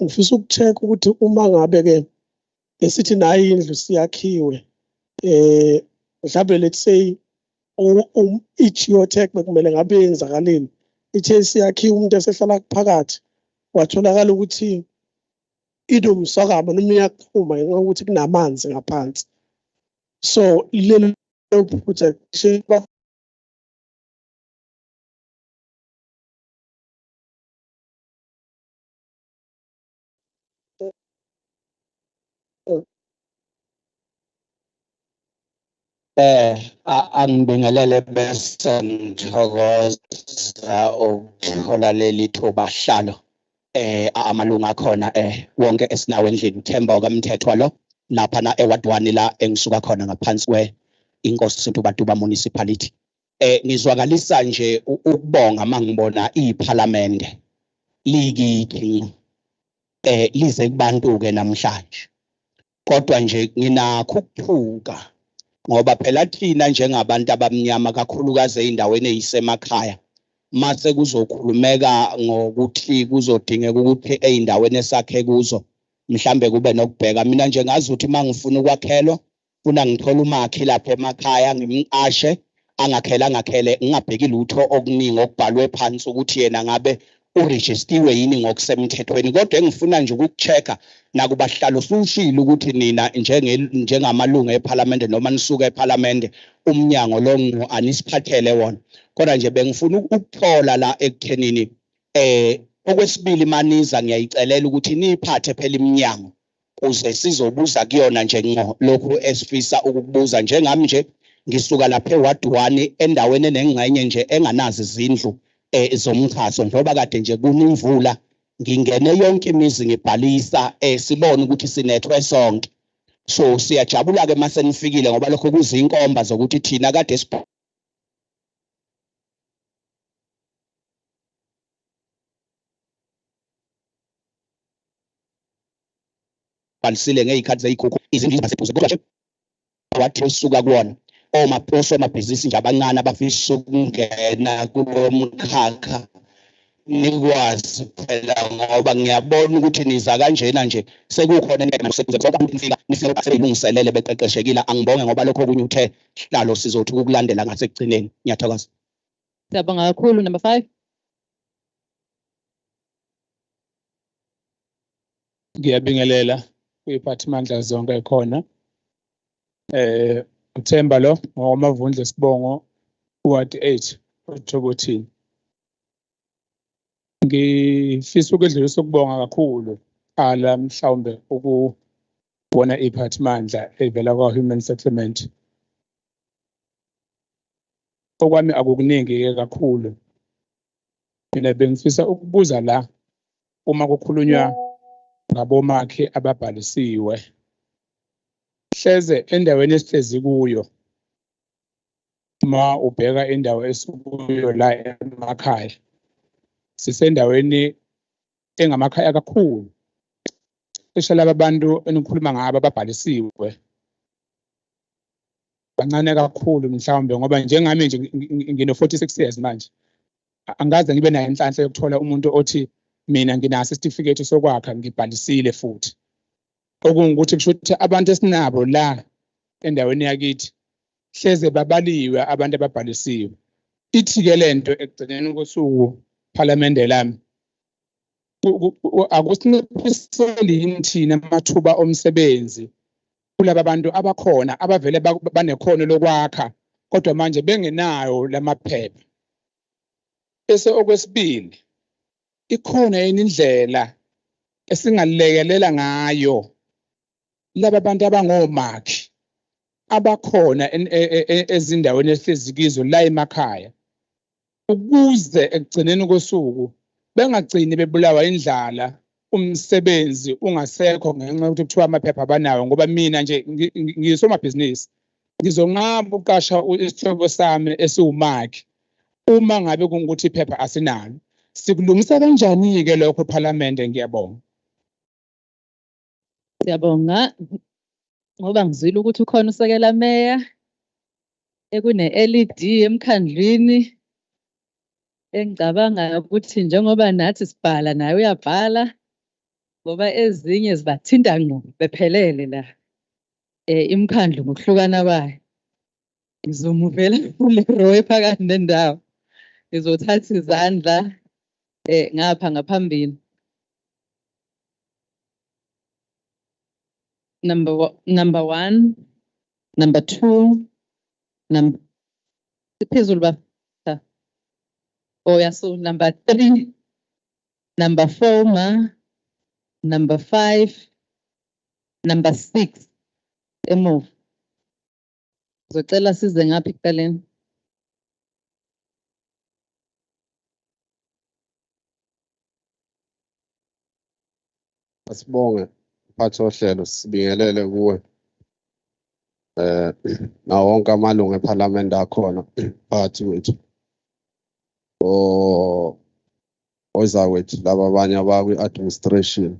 Ngifisa ukucheck ukuthi uma ngabe ke esithi nayi indlu siyakhiwe mhlawumbe let's say i-geotech bekumele ngabe yenzakaleni ithe siyakhiwa umuntu esehlala phakathi watholakala ukuthi inomswakama noma iyaqhuma ngenxa yokuthi kunamanzi ngaphansi. So lelo protection Angibingelele bese ngithokoza ukuthola leli thuba hlalo amalunga akhona wonke esinawo endlini Themba okamthetho lo lapha na eward 1 la engisuka khona ngaphansi kwe Inkosi Mtubatuba Municipality. Ngizwakalisa nje ukubonga mangibona iParliament likithi lize kubantu ke namhlanje. Kodwa nje nginakho ukuthuka ngoba phela thina njengabantu abamnyama kakhulukazi eindaweni ezisemakhaya mase kuzokhulumeka ngokuthi kuzodingeka ukuthi eindaweni esakhe kuzo mhlambe kube nokubheka. Mina nje ngazi ukuthi mangifuna ukwakhelwa funa ngithola umakhi lapha emakhaya ngimqashe angakhele ngingabheki lutho okuningi okubhalwe phansi ukuthi yena ngabe uregistiwe yini ngokusemthethweni. Kodwa engifuna nje ukuchecka nakubahlalo sushilo ukuthi nina njengamalungu eParliament noma nisuka eParliament umnyango lo anisiphathele wona. Kodwa nje bengifuna ukuthola la ekuthenini okwesibili maniza ngiyayicelela ukuthi niphathe phela iminyango kuze sizobuza kuyona nje ngo lokho esifisa ukubuza. Njengami nje ngisuka lapha eward 1 endaweni enengxenye nje enganazi izindlu zomkhaso ngoba kade nje kunemvula ngingene yonke imizi ngibhalisa sibone ukuthi sinethwe sonke. So siyajabula ke mase nifikile ngoba lokho kuzinkomba zokuthi thina kade balisile ngezikhathi zeyikhukhu izindlu zaseduze kodwa wathi usuka kuwona osomabhizinisi nje abancane abafisa ukungena kulo mkhakha nikwazi phela ngoba ngiyabona ukuthi niza kanjena nje sekukhona nekusebenza ngoba nifika sebelungiselele beqeqeshekile. Angibonge ngoba lokho okunye uthe hlalo sizothi ukulandela ngasekugcineni. Ngiyathokoza. Siyabonga kakhulu. Number 5. Ngiyabingelela kuyiphathimandla zonke ekhona. Uthemba lo ngomavundle Sibongo ward 8 uThokothini. Ngifisa ukudlulisa ukubonga kakhulu ala mhlawumbe ukubona iphathimandla evela kwa human settlement. Okwami akukuningi ke kakhulu. Mina bengifisa ukubuza la uma kukhulunywa ngabomakhe ababhalisiwe. Hleze endaweni esihlezi kuyo ma ubheka indawo esikuyo la emakhaya sisendaweni engamakhaya kakhulu especially abantu enikhuluma ngabo ababhalisiwe bancane kakhulu mhlawumbe ngoba njengami nje ngino 46 years manje angaze ngibe nayo inhlanhla yokuthola umuntu othi mina nginaso isitifiketi sokwakha ngibhalisile futhi. Okungukuthi kusho ukuthi abantu esinabo la endaweni yakithi hleze babaliwe abantu ababhalisiwe. Ithi-ke lento ekugcineni kosuku Parliament lami akusinciphiseli yini thina amathuba omsebenzi kulaba bantu abakhona abavele banekhono lokwakha kodwa manje bengenayo lamaphepha. Bese okwesibili ikhona yini indlela esingalekelela ngayo laba bantu abangomakhi abakhona ezindaweni ehlezi kizo la emakhaya ukuze ekugcineni kosuku bengagcini bebulawa indlala umsebenzi ungasekho ngenxa yokuthi kuthiwa amaphepha abanayo ngoba mina nje ngisomabhizinisi ngizonqaba uqasha isihlobo sami esiwumakhi uma ngabe kungukuthi iphepha asinalo. Sikulungisa kanjani-ke lokho eParliament? Ngiyabonga. Siyabonga ngoba ngizwile ukuthi ukhona usekela meya ekune-LED emkhandlwini engicabanga ukuthi njengoba nathi sibhala naye uyabhala ngoba ezinye zibathinta ngqo bephelele la imkhandlu ngokuhlukana kwayo. Ngizomuvela kule row ephakathi nendawo ngizothatha izandla ngapha ngaphambili. Number one, number two, phezulu baba. Oh yeah, so number three, number four, number five, number six. Emove. Ngizocela size ngapha ekuqaleni. Asibonge mphathi wohlelo, sibingelele kuwe nawo wonke amalungu eParliament akhona phakathi wethu ozakwethu laba abanye abakwi-administration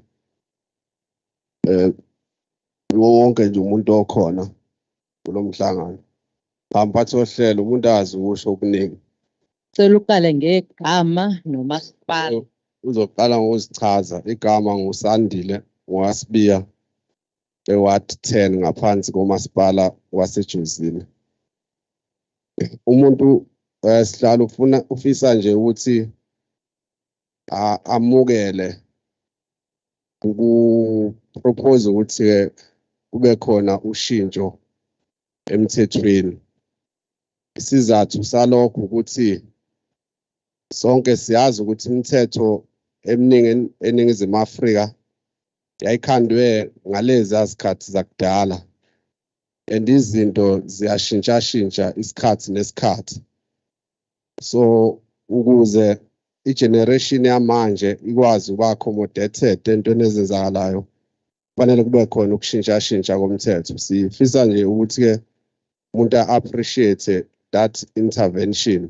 wonke nje umuntu okhona kulo mhlangano. Mphathi wohlelo, umuntu azi ukusho okuningi. Cela uqale ngegama nomasipala. Uzoqala ngokuzichaza. Igama nguSandile ngowaSibiya eWard 10 ngaphansi komasipala waseJozini. Umuntu sihlalo ufisa nje ukuthi amukele ukupropose ukuthi kube khona ushintsho emthethweni. Isizathu salokho ukuthi sonke siyazi ukuthi imithetho eminingi eNingizimu Afrika yayikhandwe ngalezi azikhathi zakudala and izinto ziyashintsha isikhathi nesikhathi. So ukuze igeneration yamanje ikwazi ukuba accommodated entweni ezenzakalayo kufanele kube khona ukushintsha komthetho. Sifisa nje ukuthi-ke umuntu appreciate that intervention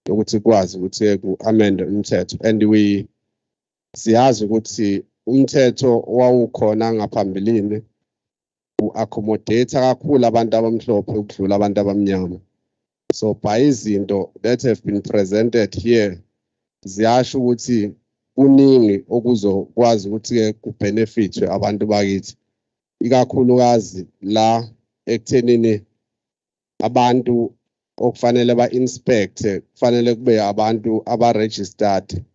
ukuthi kwazi ukuthi ku-amend umthetho and siyazi ukuthi umthetho wawukhona ngaphambilini u-accommodate kakhulu abantu abamhlophe ukudlula abantu abamnyama. So by izinto that have been presented here ziyasho ukuthi kuningi okuzokwazi ukuthi-ke kubenefitwe abantu bakithi, ikakhulukazi la ekuthenini abantu okufanele ba-inspect kufanele kube abantu aba-registered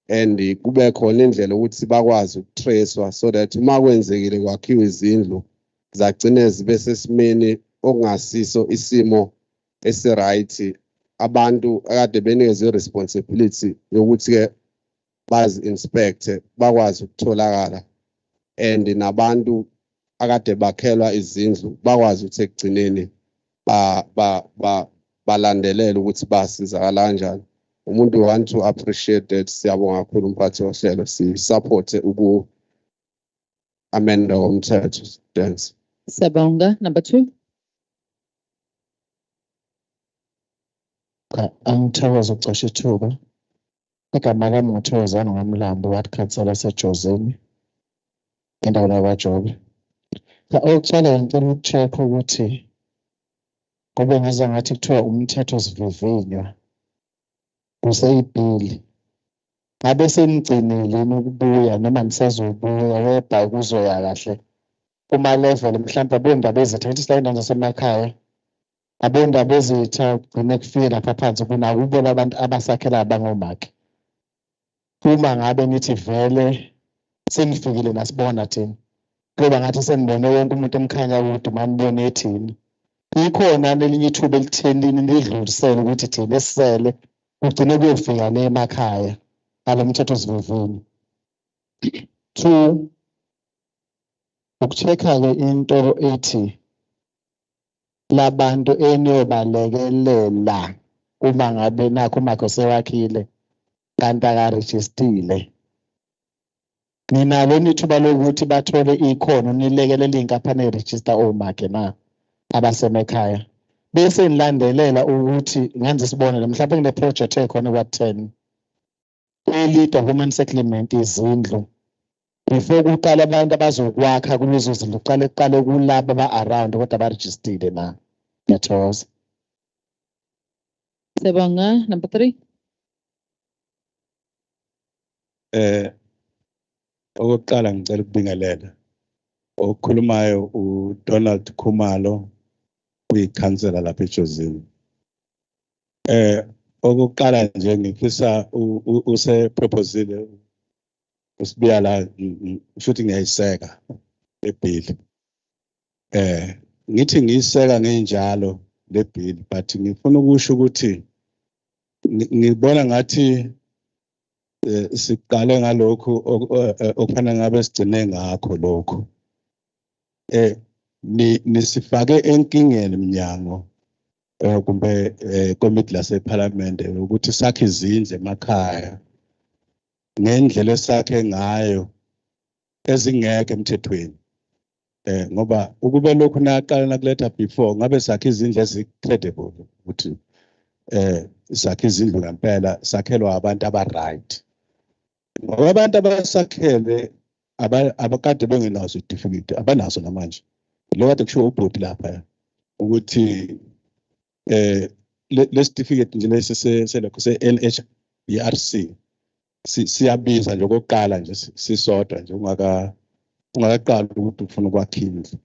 and kube khona indlela ukuthi bakwazi ukutracewa so that uma kwenzekile kwakhiwa izindlu zagcine zibe sesimeni okungasiso isimo esi-right, abantu akade benikezwe responsibility yokuthi-ke bazi-inspect bakwazi ukutholakala and nabantu akade bakhelwa izindlu bakwazi ukuthi ekugcineni balandelela ukuthi basizakala kanjani. Umuntu want to appreciate that. Siyabonga kakhulu mphathi wohlelo, si-support uku-amenda komthetho. Thanks. Siyabonga. Number two. Angithokoza ukucosha ithuba. Igama lami nguthokozana ngomlambo ward councillor waseJozini endaweni yakwaJobe. Okutshala ngicela uku-check ukuthi ngoba ngizwa ngathi kuthiwa umthetho sivivinywa kuseyibhili. Ngabe senigcinile ukubuya noma nisazobuya webha kuzoya kahle kuma level mhlawumbe bendaba ezithethe isayinda zasemakhaya abonda bezitha ugcine kufike lapha phansi kuna ubona abantu abasakhela bangomake. Uma ngabe nithi vele senifikile nasibona thina. Kuba ngathi senibone wonke umuntu emkhanya ukuthi manibone ethini. Ikhona nelinye ithuba elithenini nidlulisele ukuthi thina esisele ugcine kuyofika emakhaya alomthetho sivivinyo. 2 ukucheka-ke into ethi labantu eniyobalekelela uma ngabe nakho umakho sewakhile kanti akarejistile. Ninalo nithuba lokuthi bathole ikhono nilekelela iy'nkampani ey'rejista omakhe na abasemakhaya. Bese nilandelela ukuthi ngenze isibonelo mhlawumbe kune project ekhona kwa-10 elida human settlement izindlu. Before kuqala abantu abazokwakha kulezo zindlu kuqale kulabo aba-around kodwa abarejistile na. Ngiyathokoza. Siyabonga. Number 3. Okokuqala ngicela ukubingelela okhulumayo uDonald Khumalo uyikhansela lapha eJozini. Okokuqala nje ngifisa use-proposile usibiya la futhi ngiyayiseka le bill. Ngithi ngiyiseka ngenjalo le bill but ngifuna ukusho ukuthi ngibona ngathi siqale ngalokho okufanele ngabe sigcine ngakho lokho. Nisifake enkingeni minyango kumbe komiti laseParliament ukuthi sakhe izindlu emakhaya ngendlela esakhe ngayo ezingeke emthethweni. Ngoba ukube lokhu naqala nakuletha before ngabe sakhe izindlu ezi-credible ukuthi sakhe izindlu ngempela sakhelwa abantu aba-right. Ngoba abantu abasakhele abakade bengenazo certificate abanazo namanje. Lo kade kusho ubhodi lapha ukuthi le certificate nje lesi selokho se-NHRC siyabiza nje okokuqala nje sisodwa nje ungakaqala ukuthi ufuna ukwakha indlu.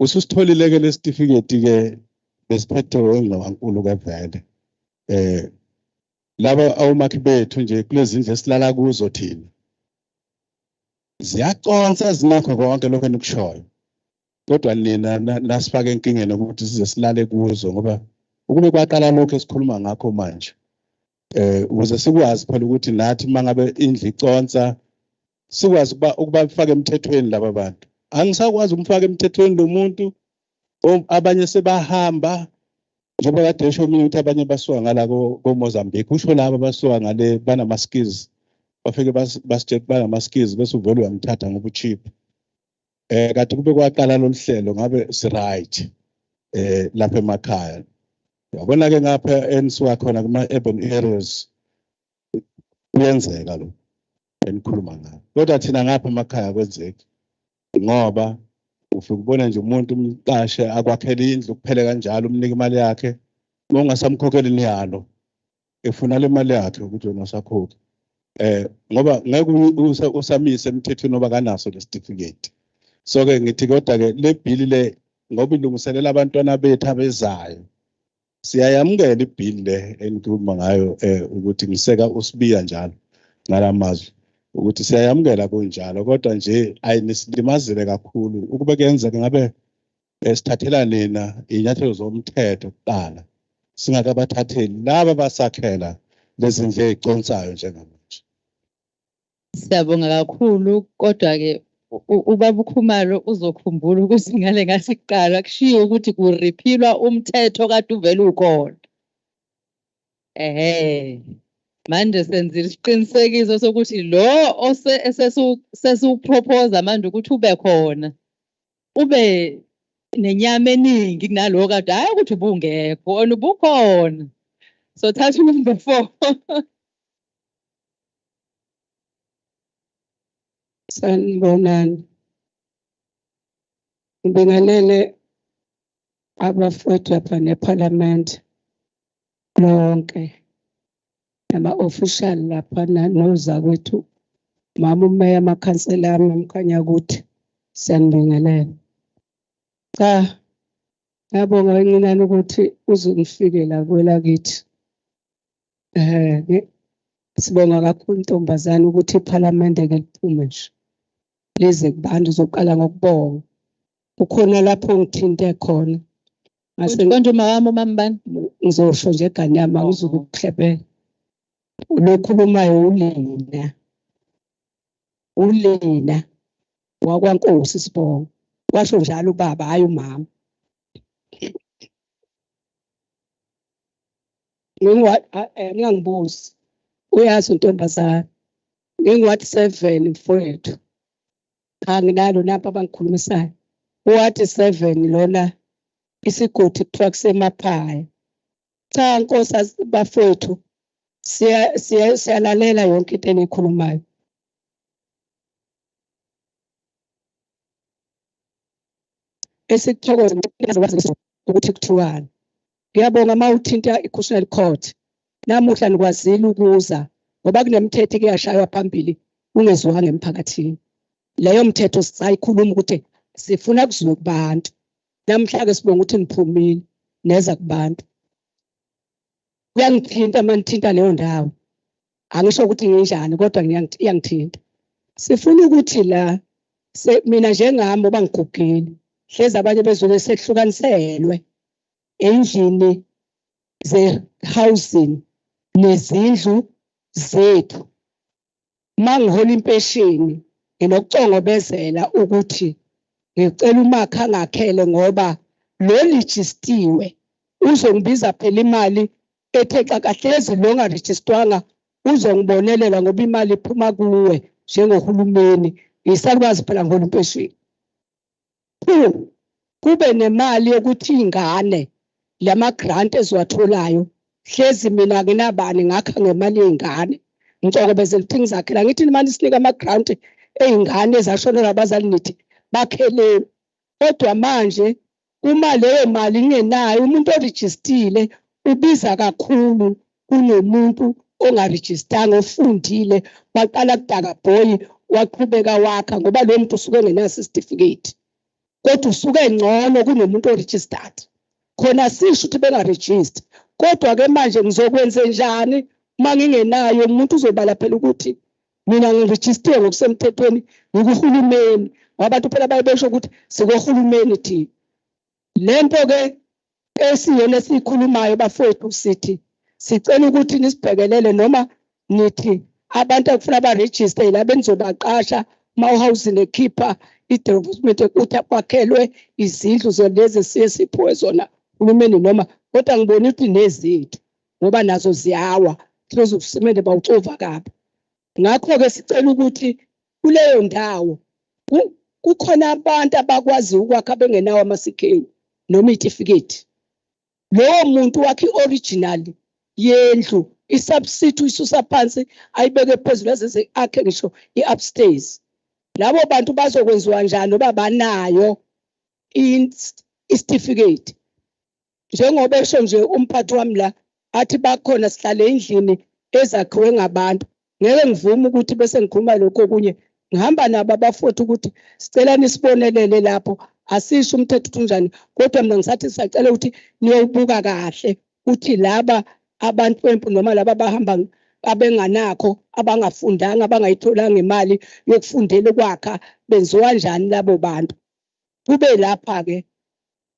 Ususitholile ke le certificate ke besiphethe ngwankulu ke vele. Laba awumakhi bethu nje kulezi ndlu esilala kuzo thina ziyaconsa zinakho konke lokho enikushoyo. Kodwa nina nasifake enkingeni ukuthi size silale kuzo ngoba ukube kwaqala lokho esikhuluma ngakho manje. Ukuze sikwazi phela ukuthi nathi mangabe indlu iconsa sikwazi ukuba bafake emthethweni laba bantu. Angisakwazi umfaka emthethweni lo muntu abanye sebahamba njengoba kade esho mina ukuthi abanye basuka ngala ko-Mozambique. Usho laba basuka ngale banama-skills bafike basitshela banama-skills bese uvele uyamthatha ngoba cheap. Kade kube kwaqala lolu hlelo ngabe si-right lapha emakhaya. Yabona ke ngapha enisuka khona kuma-urban areas kuyenzeka lo enikhuluma ngayo. Kodwa thina ngapha emakhaya kwenzeki ngoba ufike ubone nje umuntu umqashe akwakhela indlu kuphele kanjalo umnika imali yakhe ungasamkhokheli niyalo efuna le mali yakhe ukuthi wena usakhokha. Ngoba ngeke usamise emthethweni oba kanaso le certificate. So ke ngithi kodwa ke le bill le ngoba ilungiselela abantwana bethu abezayo siyayamukela ibill le engikhuluma ngayo ukuthi ngiseka usibiya njalo ngalamazwi ukuthi siyayamukela kunjalo kodwa nje ayinisimazile kakhulu ukube kuyenzeka ngabe sithathela nina inyathelo zomthetho kuqala singakabathatheli laba basakhela lezi ndlu eziconsayo njengamanje. Siyabonga kakhulu kodwa ke ubaba uKhumalo uzokhumbula ukuthi ngale ngathi kuqala kushiwo ukuthi kurepealwa umthetho kade uvela ukhona. Manje senzile isiqinisekiso sokuthi lo sesiwupropose manje ukuthi ube khona ube nenyama eningi kunalo kade hayi ukuthi ubungekho wona ubukhona. So thatha number 4. Sanibonani. Ngibingelele abafowethu lapha neParliament lonke nama-official lapha nozakwethu mama umeya amakhansela ami Umkhanyakude siyanibingelela. Cha Ngiyabonga kancinane ukuthi uzungifikela kwelakithi. Sibonga kakhulu Ntombazane ukuthi iPhalamende ke liphume nje. Lize kubantu uzoqala ngokubonga. Ukhona lapho ngithinte khona. Konje mawami umambani. Ngizosho nje egane yami awuzukuhlebela. Ulokhulumayo ulina. Ulina wakwaNkosi Sibonga. Washo njalo ubaba hayi umama. Ngingangibuzi. Uyazi uNtombazane. Ngingathi 7 mfowethu. Anginalo napha abangikhulumisayo. Uwathi 7 lona isigodi kuthiwa kusemaphaya. Cha Nkosi bafowethu siyalalela yonke into enikhulumayo. Esikuthokoza ukuthi kuthiwani. Ngiyabonga mawuthinta iConstitutional Court. Namuhla nikwazile ukuza ngoba kunemithetho eyashaywa phambili ungezwanga emphakathini. Leyo mthetho sisayikhuluma ukuthi sifuna kuzwe kubantu. Namhla ke sibonga ukuthi niphumile neza kubantu. Uyangithinta manithinta leyo ndawo. Angisho ukuthi nginjani kodwa iyangithinta. Sifuna ukuthi la mina njengami obangigugile hleze abanye bezwe sehlukanisele endlini ze housing nezindlu zethu. Mangihola impesheni nginokucongobezela ukuthi ngicela umakha angakhele ngoba lo lijistiwe uzongibiza phela imali ethe xakahlezi lo ngaregistwanga uzongibonelela ngoba imali iphuma kuwe njengohulumeni isakwazi phela ngoba impesheni. Kube nemali yokuthi ingane lama grant eziwatholayo hlezi mina nginabani ngakha ngemali yezingane ngicokobezela ukuthi ngizakhela ngithi imali sinika ama grant ezingane ezashonela abazali nithi bakhele. Kodwa manje uma leyo mali ingenayo umuntu oregistile ubiza kakhulu kunomuntu ongaregistanga ofundile waqala kudaka boy waqhubeka wakha ngoba lo muntu usuke engenaso certificate. Kodwa usuke engcono kunomuntu oregistered. Khona sisho ukuthi bengaregister. Kodwa ke manje ngizokwenza njani uma ngingenayo umuntu uzobala phela ukuthi mina ngiregister ngokusemthethweni ngikuhulumeni. Abantu phela bayibesho ukuthi sikohulumeni thi. Lento ke esiyona esikhulumayo bafowethu sithi sicela ukuthi nisibhekelele noma nithi abantu akufuna baregister la benizobaqasha mawuhousing ekhipha i-development ukuthi kwakhelwe izindlu zolezi siyesiphiwe zona uhulumeni noma kodwa ngibona ukuthi nezethu ngoba nazo ziyawa silozo kusimele bawucova kabi. Ngakho ke sicela ukuthi kuleyo ndawo kukhona abantu abakwazi ukwakha bengenawo amasikeni noma certificate. Lowo muntu wakhe original yendlu isubstitute isusa phansi ayibeke phezulu yaze akhe ngisho i-upstairs. Labo bantu bazokwenziwa njani ngoba banayo i-certificate. Njengoba esho nje umphathi wami la athi bakhona sihlale endlini ezakhiwe ngabantu. Ngeke ngivume ukuthi bese ngikhuluma lokho okunye ngihamba nabo abafowethu ukuthi sicela nisibonelele lapho. Asisho umthetho uthunjani kodwa mina ngisathi sicela ukuthi niyobuka kahle ukuthi laba abantu bempu noma laba bahamba abenganakho abangafundanga abangayitholanga imali yokufundela ukwakha benziwa kanjani labo bantu. Kube lapha ke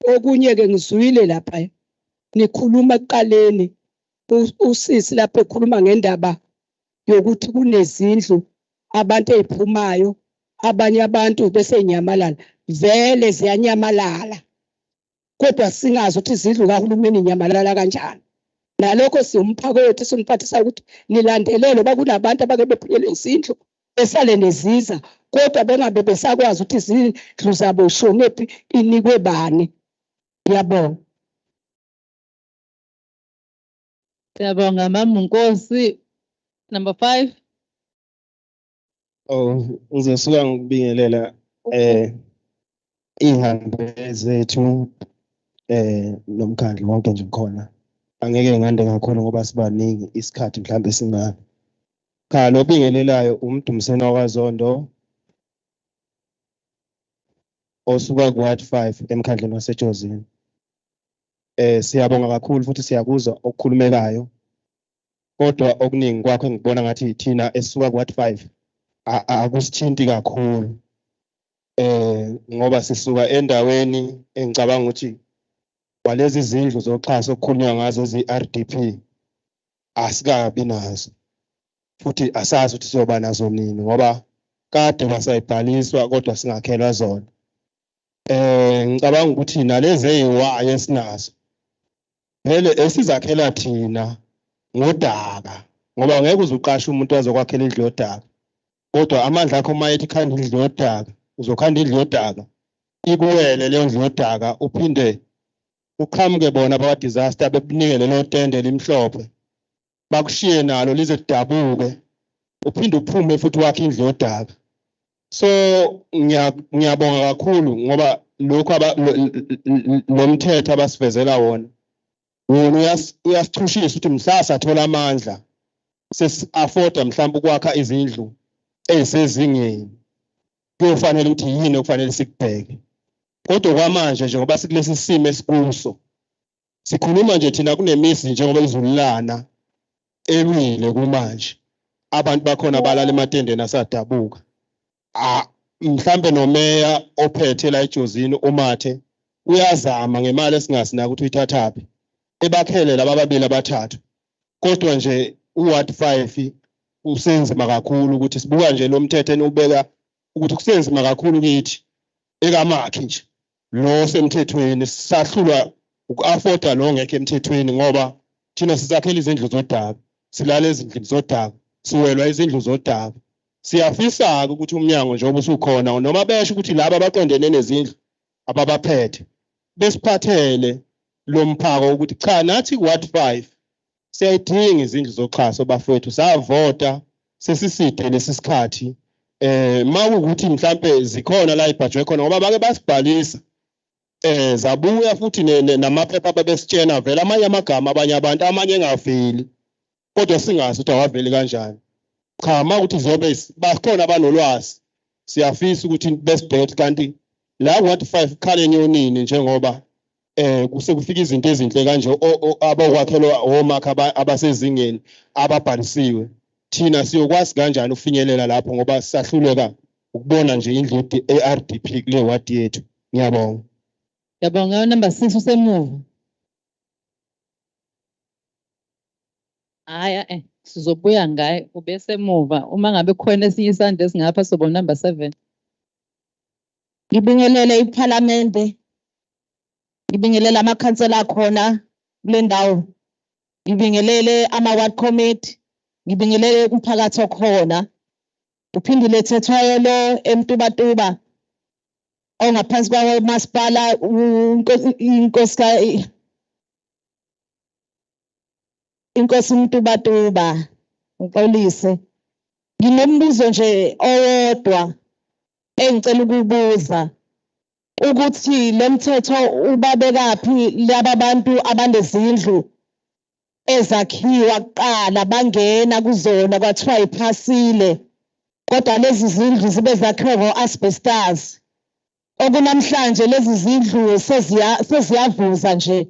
okunye ke ngizwile lapha nikhuluma ekuqaleni usisi lapha ekhuluma ngendaba yokuthi kunezindlu abantu eziphumayo abanye abantu bese nyamalala. Vele ziyanyamalala kodwa singazi ukuthi izindlu kahulumeni inyamalala kanjani. Nalokho siwumphakathi simphathisa ukuthi nilandelele ba kunabantu abake bephuyele izindlu besale neziza kodwa bengabe besakwazi ukuthi izindlu zabo shonephi inikwe bani. Yabonga. Siyabonga mama Nkosi. Number 5. Ngizosuka ngikubingelela ihambe zethu nomkhandlu wonke nje khona. Angeke ngande ngakhona ngoba sibaningi isikhathi mhlambe singana. Cha nobingelelayo uMdumiseni wakwaZondo osuka ku Ward 5 emkhandleni waseJozini. Siyabonga kakhulu futhi siyakuzwa okukhulumekayo. Kodwa okuningi kwakho ngibona ngathi thina esisuka ku-Ward 5 akusithinti kakhulu. Ngoba sisuka endaweni engicabanga ukuthi walezi zindlu zoxhaso okukhulunywa ngazo ezi-RDP asikabi nazo. Futhi asazi ukuthi siyoba nazo nini ngoba kade basayibhaliswa kodwa singakhelwa zona. Ngicabanga ukuthi nalezi eyiwayo esinazo vele esizakhela thina ngodaka ngoba ngeke uzuqasha umuntu azokwakhela indlu yodaka. Kodwa amandla akho mayethi khanda indlu yodaka uzokhanda indlu yodaka ikuwele leyo ndlu yodaka uphinde uqhamuke bona ba disaster bekunikele lelo tende limhlophe bakushiye nalo lize lidabuke uphinde uphume futhi wakhe indlu yodaka. So ngiyabonga kakhulu ngoba lokho lo mthetho abasivezela wona uyasichushisa ukuthi mhlasa athola amandla sesi-afforda mhlawumbe ukwakha izindlu ezisezingeni kuyofanele ukuthi yini okufanele sikubheke. Kodwa kwamanje njengoba sikulesi simo esikuso sikhuluma nje thina kunemisi njengoba izulu lana ewile kumanje abantu bakhona balala ematendeni asadabuka. Mhlambe nomeya ophethe la eJozini uMathe uyazama ngemali esingasinaka ukuthi uyithathaphi ebakhele laba babili abathathu. Kodwa nje uWard 5 usenzima kakhulu ukuthi sibuka nje lo mthetho enubeka ukuthi kusenzima kakhulu kithi ekamakhi nje lo semthethweni sahlulwa uku-afforda lo ngeke emthethweni ngoba thina sizakhela izindlu zodaka silale ezindlini zodaka siwelwa izindlu zodaka. Siyafisa ukuthi umnyango njengoba usukhona noma besho ukuthi laba abaqondene nezindlu ababaphethe besiphathele lo mphako ukuthi cha nathi ku-Ward 5 siyayidinga izindlu zoxhaso bafowethu savota sesiside lesi sikhathi. Makuwukuthi mhlambe zikhona la ibhajwe khona ngoba bake basibhalisa zabuya futhi namaphepha ababesitshena vele amanye amagama abanye abantu amanye engaveli kodwa singazi ukuthi awaveli kanjani. Cha makuthi zobe bakhona abanolwazi siyafisa ukuthi besibheke kanti la ku-Ward 5 khale enyonini njengoba kusekufika izinto ezinhle kanje abakwakhelwa omakha abasezingeni ababhalisiwe. Thina siyokwazi kanjani ufinyelela lapho ngoba sisahluleka ukubona nje indlu e-RDP kule ward yethu. Ngiyabonga. Ngiyabonga number 6 usemuva. Haya sizobuya ngaye ubese emuva uma ngabe khona esinye isandla esingapha sobo number 7. Ngibingelele iParliament. Ngibingelele amakhansela khona kule ndawo. Ngibingelele ama-ward committee. Ngibingelele umphakathi okhona. Uphindile thethwayo lo eMtubatuba ongaphansi kwamasipala inkosi Mtubatuba uxolise. Nginombuzo nje owodwa engicela ukubuza ukuthi lo mthetho ubabekaphi laba bantu abanezindlu ezakhiwa kuqala bangena kuzona kwathiwa iphasile kodwa lezi zindlu zibe zakhiwe ngo-asbestos. Okunamhlanje lezi zindlu seziyavuza nje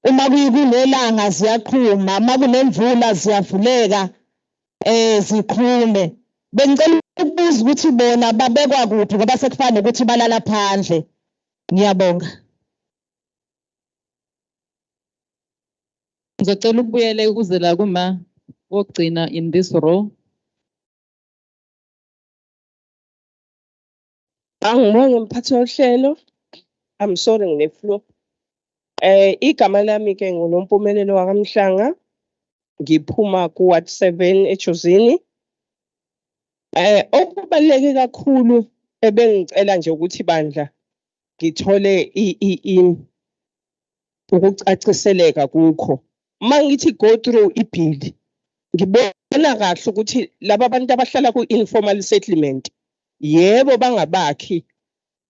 uma kunelanga ziyaqhuma uma kunemvula ziyavuleka ziqhume. Bengicela ukubuza ukuthi bona babekwa kuphi ngoba sekufanele ukuthi balala phandle. Ngiyabonga. Ngizocela ukubuyele ukuze la kuma wokugcina in this row. Angibonge mphathi wohlelo. I'm sorry ngine-floor. Igama lami ke nguNompumelelo wakamhlanga. Ngiphuma ku-Ward 7 eJozini. Okubaluleke kakhulu ebengicela nje ukuthi bandla ngithole ukucaciseleka kukho. Mangithi go through ibill ngibona kahle ukuthi laba bantu abahlala ku-informal settlement yebo bangabakhi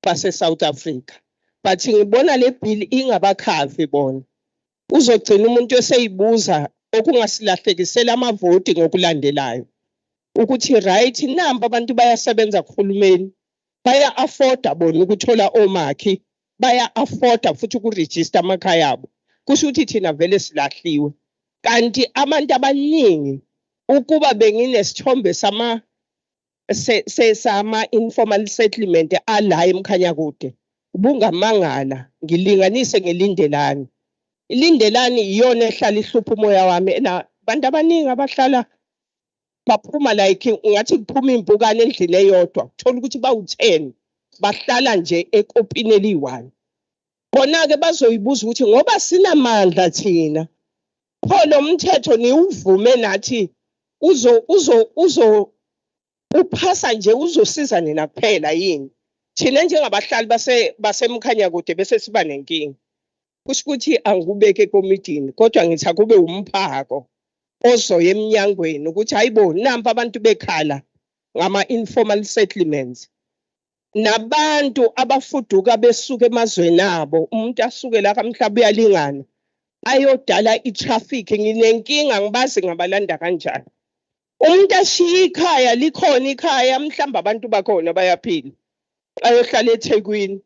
base South Africa but ngibona le bill ingabakhavi bona. Uzogcina umuntu eseyibuza okungasilahlekisela amavoti ngokulandelayo ukuthi right namba abantu bayasebenza kuhulumeni baya afforda bona ukuthola omakhi baya afforda futhi ukuregister amakhaya abo kusho ukuthi thina vele silahliwe. Kanti abantu abaningi ukuba benginesithombe sama informal settlement ala eMkhanyakude ubungamangala ngilinganise ngelindelani. Ilindelani iyona ehlala ihlupha umoya wami na abantu abaningi abahlala baphuma like ngathi kuphuma impukane endlini eyodwa uthola ukuthi bawu10 bahlala nje ekopini eli1. Bona ke bazoyibuza ukuthi ngoba sinamandla thina pho lo mthetho niuvume nathi uzo uphasa nje uzosiza nina kuphela yini. Thina njengabahlali baseMkhanyakude bese siba nenkinga. Kusho ukuthi angikubeke ekomidini kodwa ngithi akube umphako ozoya eminyangweni ukuthi hayibo nampa abantu bekhala ngama informal settlements. Nabantu abafuduka besuka emazweni abo umuntu asuke la kaMhlaba uyalingana ayodala itraffic nginenkinga ngibazi ngabalanda kanjani. Umuntu ashiya ikhaya likhona ikhaya mhlamba abantu bakhona bayaphila ayohlala eThekwini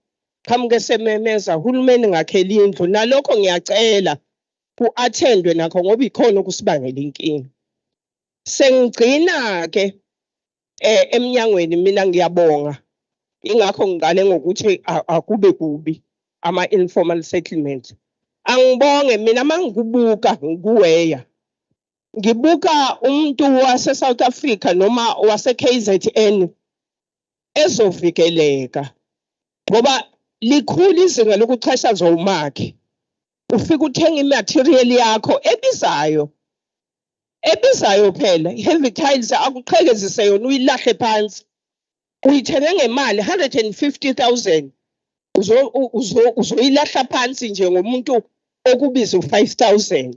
qhamuke sememeza uhulumeni ngakhela indlu nalokho ngiyacela ku-attendwe nakho ngoba ikhona ukusibangela inkinga. Sengigcina ke eminyangweni mina ngiyabonga ingakho ngingale ngokuthi akube kubi ama informal settlement. Angibonge mina mangikubuka ngikuweya ngibuka umuntu wase South Africa noma wase KZN ezovikeleka ngoba likhulu izinga lokuxhashazwa umakhe. Ufika uthenga imaterial yakho ebizayo phela heavy tiles akuqhekezise yona uyilahle phansi uyithenge ngemali 150,000 uzoyilahla phansi nje ngomuntu okubiza u5,000.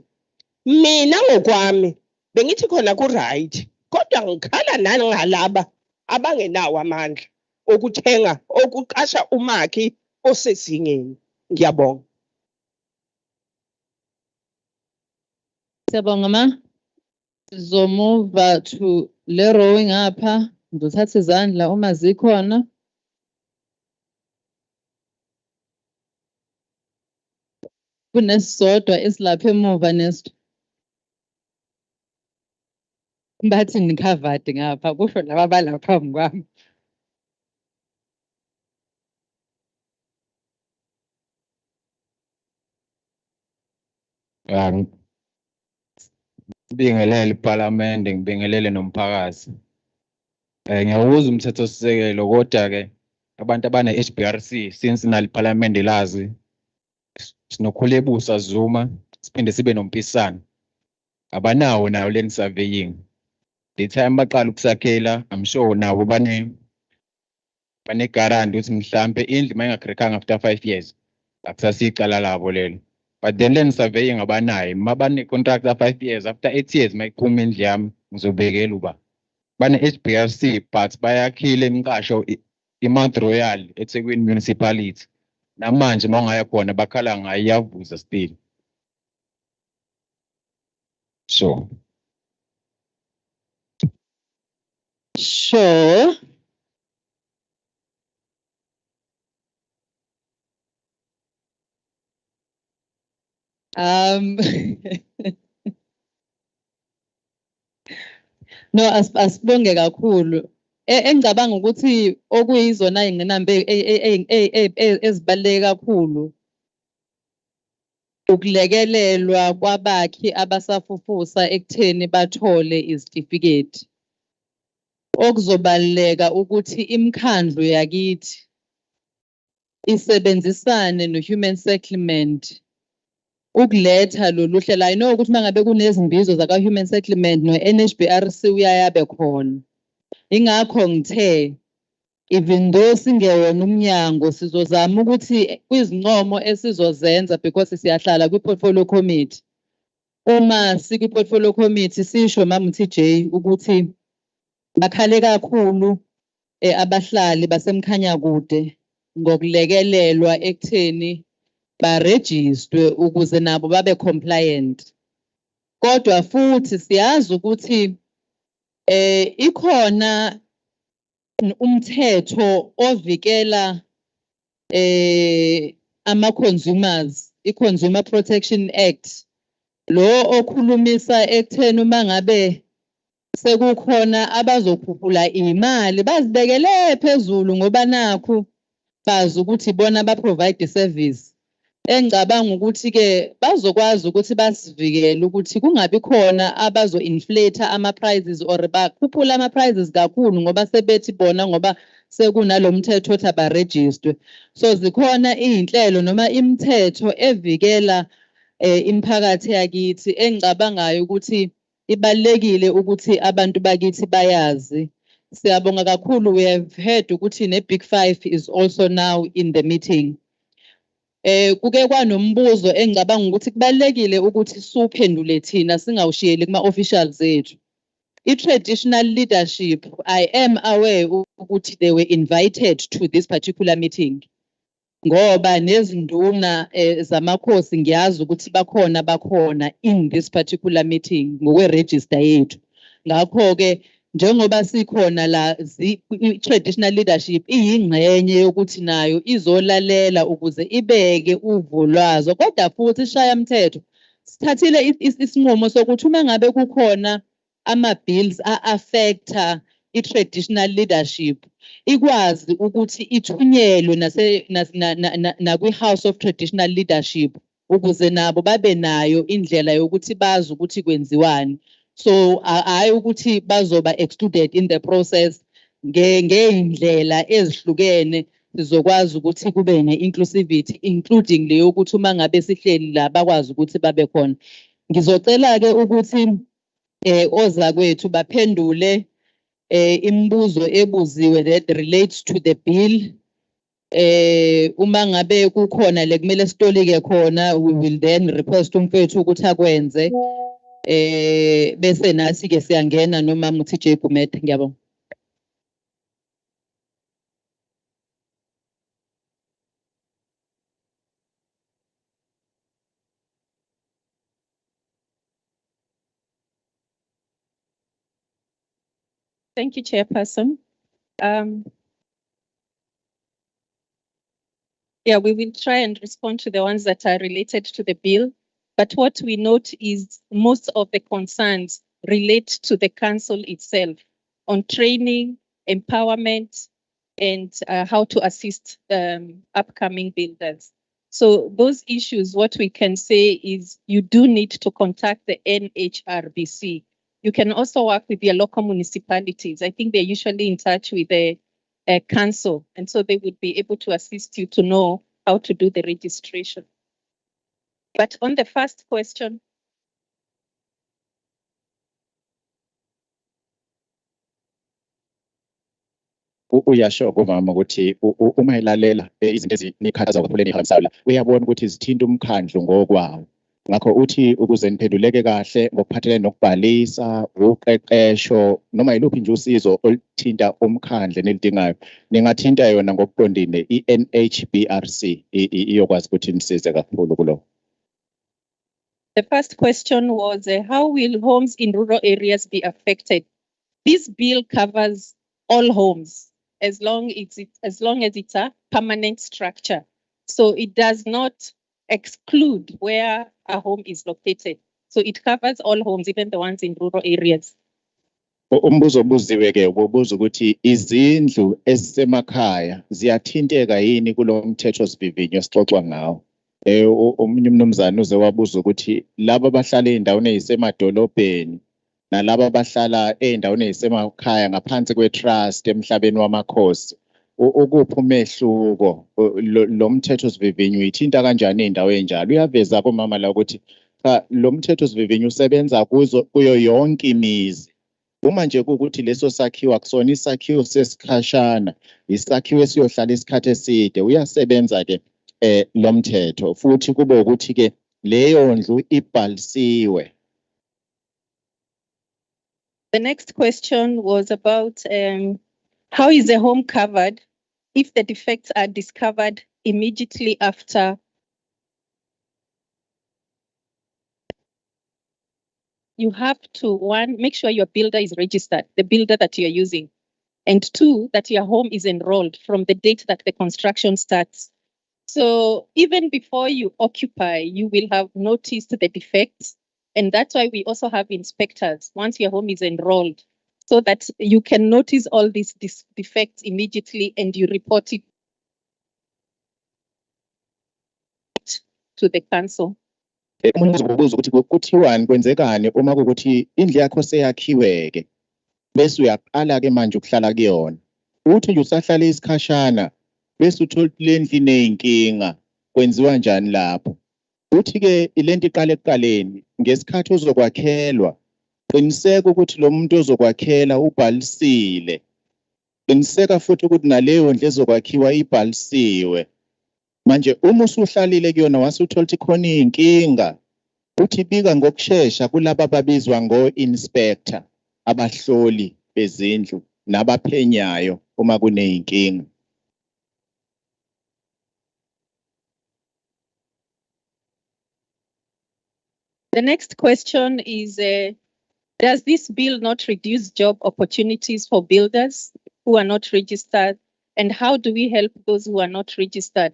Mina ngokwami bengithi khona ku right kodwa ngikhala nani ngalaba abangenawo amandla okuthenga okuqasha umakhi osezingeni. Ngiyabonga. Siyabonga ma. Sizomova to Leroy ngapha ngizothatha izandla uma zikhona. Kunesisodwa esilapha emuva nesto. Bathi nikhavadi ngapha kusho laba balapha phambi kwami. Ngibingelele iParliament ngibingelele nomphakathi. Ngiyawuza umthetho sisekelo kodwa ke abantu abane HBRC since nali iParliament lazi sinokhulebusa Zuma siphinde sibe nompisana. Abanawo nayo leni surveying. The time baqala ukusakhela I'm sure nawo bane guarantee ukuthi mhlambe indlu mayingakrekhanga after 5 years akusasicala labo lelo. But then leni surveying abanayo mabane contract 5 years after 8 years mayiphuma indlu yami ngizobekela uba bane HBRC but bayakhile imqasho iMount Royal eThekwini municipality namanje mawungaya khona bakhala ngayo iyavuza still. So Sure. No, asibonge kakhulu. Engicabanga ukuthi okuyizona ingenambe ezibaleke kakhulu ukulekelelwa kwabakhi abasafufusa ekutheni bathole izitifiketi. Okuzobaleka ukuthi imikhandlu yakithi isebenzisane no-human settlement ukuletha lolu hlelo. I know ukuthi mangabe kunezimbizo zaka human settlement no NHBRC uyayabe khona. Ingakho ngithe even though singewona umnyango sizozama ukuthi kwizincomo esizozenza because siyahlala kwi-portfolio committee. Uma sikwi-portfolio committee sisho mama TJ ukuthi bakhale kakhulu abahlali baseMkhanyakude ngokulekelelwa ekutheni barejistwe ukuze nabo babe compliant. Kodwa futhi siyazi ukuthi ikhona umthetho ovikela ama consumers i-Consumer Protection Act lo okhulumisa ekutheni uma ngabe sekukhona abazokhuphula imali bazibekele phezulu ngoba nakhu bazi ukuthi bona ba-provide i-service. Engicabanga ukuthi-ke bazokwazi ukuthi basivikele ukuthi kungabi khona abazo-inflate ama-prices or bakhuphula ama-prices kakhulu ngoba sebethi bona ngoba sekunalo mthetho othi abarejistwe. So zikhona iy'nhlelo noma imithetho evikela imiphakathi yakithi engicabangayo ukuthi ibalekile ukuthi abantu bakithi bayazi. Siyabonga kakhulu, we have heard ukuthi ne-Big Five is also now in the meeting. Kuke kwanombuzo engicabanga ukuthi kubalekile ukuthi suphendule thina singawushiyeli kuma-officials ethu. I-traditional leadership, I am aware ukuthi they were invited to this particular meeting. Ngoba nezinduna zamakhosi ngiyazi ukuthi bakhona in this particular meeting ngokwe-register yethu. Ngakho-ke njengoba sikhona la i-traditional leadership iyingxenye yokuthi nayo izolalela ukuze ibeke uvo lwazo. Kodwa futhi ishayamthetho sithathile isinqumo sokuthi uma ngabe kukhona ama-bills a-affecta i-traditional leadership ikwazi ukuthi ithunyelwe nakwi-House of Traditional Leadership ukuze nabo babe nayo indlela yokuthi bazi ukuthi kwenziwani. So hayi ukuthi bazoba excluded in the process ngey'ndlela ezihlukene sizokwazi ukuthi kube ne-inclusivity including leyo ukuthi uma ngabe sihleli la bakwazi ukuthi babe khona. Ngizocela-ke ukuthi ozakwethu baphendule imibuzo ebuziwe that relates to the bill. Uma ngabe kukhona le kumele sitolike khona, we will then request umfethu ukuthi akwenze. Bese nathi-ke siyangena noma uTJ Gumede. Ngiyabonga. Thank you, Chairperson. Yeah, we will try and respond to the ones that are related to the bill. But what we note is most of the concerns relate to the council itself on training, empowerment, and how to assist upcoming builders. So those issues, what we can say is you do need to contact the NHRBC. You can also work with your local municipalities. I think they're usually in touch with the council, and so they would be able to assist you to know how to do the registration. But on the first question, uyasho kumama ukuthi uma elalela izinto ezinikhathaza kakhulu enihambisayo la uyabona ukuthi zithinta umkhandlu ngokwawo. Ngakho uthi ukuze niphenduleke kahle ngokuphathelene nokubhalisa, uqeqesho noma yiluphi nje usizo oluthinta umkhandlu nelidingayo ningathinta yona ngokuqondile i-NHBRC iyokwazi ukuthi nisize kakhulu kulo. the first question was how will homes in rural areas be affected? This bill covers all homes as long as it's a permanent structure. So it does not exclude where a home is located. So it covers all homes, even the ones in rural areas. Umbuzo obuziwe-ke ubuza ukuthi izindlu ezisemakhaya ziyathinteka yini kulo mthethosivivinyo esixoxwa ngawo. Omunye umnumzane uze wabuza ukuthi laba abahlala ey'ndaweni ey'semadolobheni nalaba abahlala ey'ndaweni ey'semakhaya ngaphansi kwe-trust emhlabeni wamakhosi ukuphi umehluko lo mthethosivivinyo uyithinta kanjani iy'ndawo ey'njalo? Uyaveza komama la ukuthi cha lo mthethosivivinyo usebenza kuyo yonke imizi. Uma nje kukuthi leso sakhiwo akusona isakhiwo sesikhashana, isakhiwo esiyohlala isikhathi eside, uyasebenza-ke lo mthetho futhi kube ukuthi-ke leyo ndlu ibhalisiwe. The next question was about how is a home covered if the defects are discovered immediately after you have to, one, make sure your builder is registered, the builder that you're using. And two, that your home is enrolled from the date that the construction starts. So even before you occupy, you will have noticed the defects. And that's why we also have inspectors once your home is enrolled, so that you can notice all these defects immediately and you report it to the council. Umuntu uzokubuza ukuthi kuthiwani kwenzekani uma kukuthi indlu yakho seyakhiwe-ke bese uyaqala ke manje ukuhlala kuyona. Uthi nje usahlala isikhashana bese uthola ukuthi le ndlu iney'nkinga, kwenziwa njani lapho? Uthi-ke ilento iqala ekuqaleni ngesikhathi uzokwakhelwa, qiniseka ukuthi lo muntu ozokwakhela ubhalisile. Qiniseka futhi ukuthi naleyo ndlu ezokwakhiwa ibhalisiwe. Manje uma usuhlalile kuyona wasuthola ukuthi khona iy'nkinga, uthi bika ngokushesha kulabo ababizwa ngo-inspector, abahloli bezindlu nabaphenyayo uma kuney'nkinga. The next question is, does this bill not reduce job opportunities for builders who are not registered? And how do we help those who are not registered?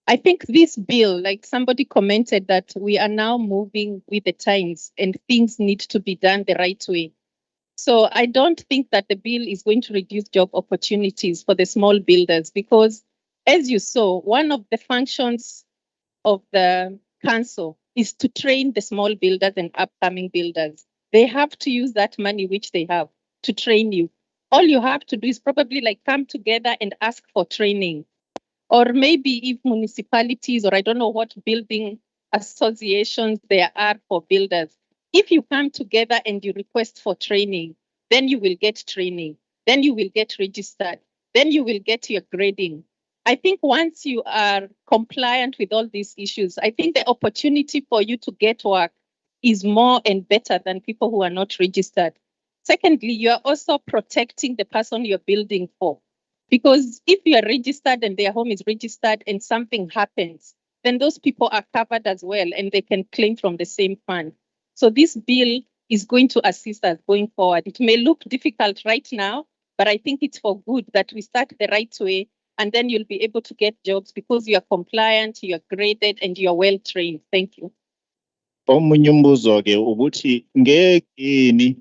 I think this bill, like somebody commented, that we are now moving with the times and things need to be done the right way. So I don't think that the bill is going to reduce job opportunities for the small builders, because as you saw, one of the functions of the council is to train the small builders and upcoming builders. They have to use that money which they have to train you. All you have to do is probably like come together and ask for training. Or maybe if municipalities, or I don't know what building associations there are for builders, if you come together and you request for training, then you will get training, then you will get registered, then you will get your grading. I think once you are compliant with all these issues, I think the opportunity for you to get work is more and better than people who are not registered. Secondly, you are also protecting the person you're building for. Because if you are registered and their home is registered and something happens, then those people are covered as well and they can claim from the same fund. So this bill is going to assist us going forward. It may look difficult right now, but I think it's for good that we start the right way, and then you'll be able to get jobs because you are compliant, you are graded, and you are well trained. Thank you. Omunye umbuzo-ke ukuthi ngeke yini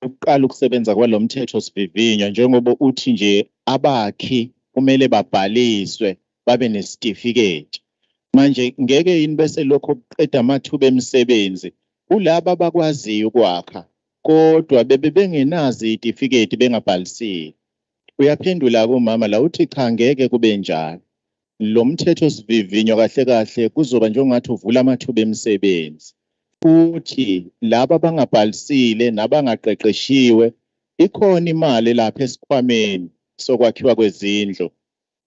uqala ukusebenza kwalo mthetho sivivinywa njengoba uthi nje abakhi kumele babhaliswe babe nesitifiketi. Manje ngeke yini bese lokho kuqeda amathuba emisebenzi kulabo abakwaziyo ukwakha kodwa bengenazo izitifiketi bengabhalisile? Uyaphendula kumama la uthi cha ngeke kube njalo. Lo mthetho sivivinywa kahle kahle kuzoba njengathi uvula amathuba emisebenzi. Futhi laba abangabhalisile nabangaqeqeshiwe ikhona imali lapha esikhwameni sokwakhiwa kwezindlu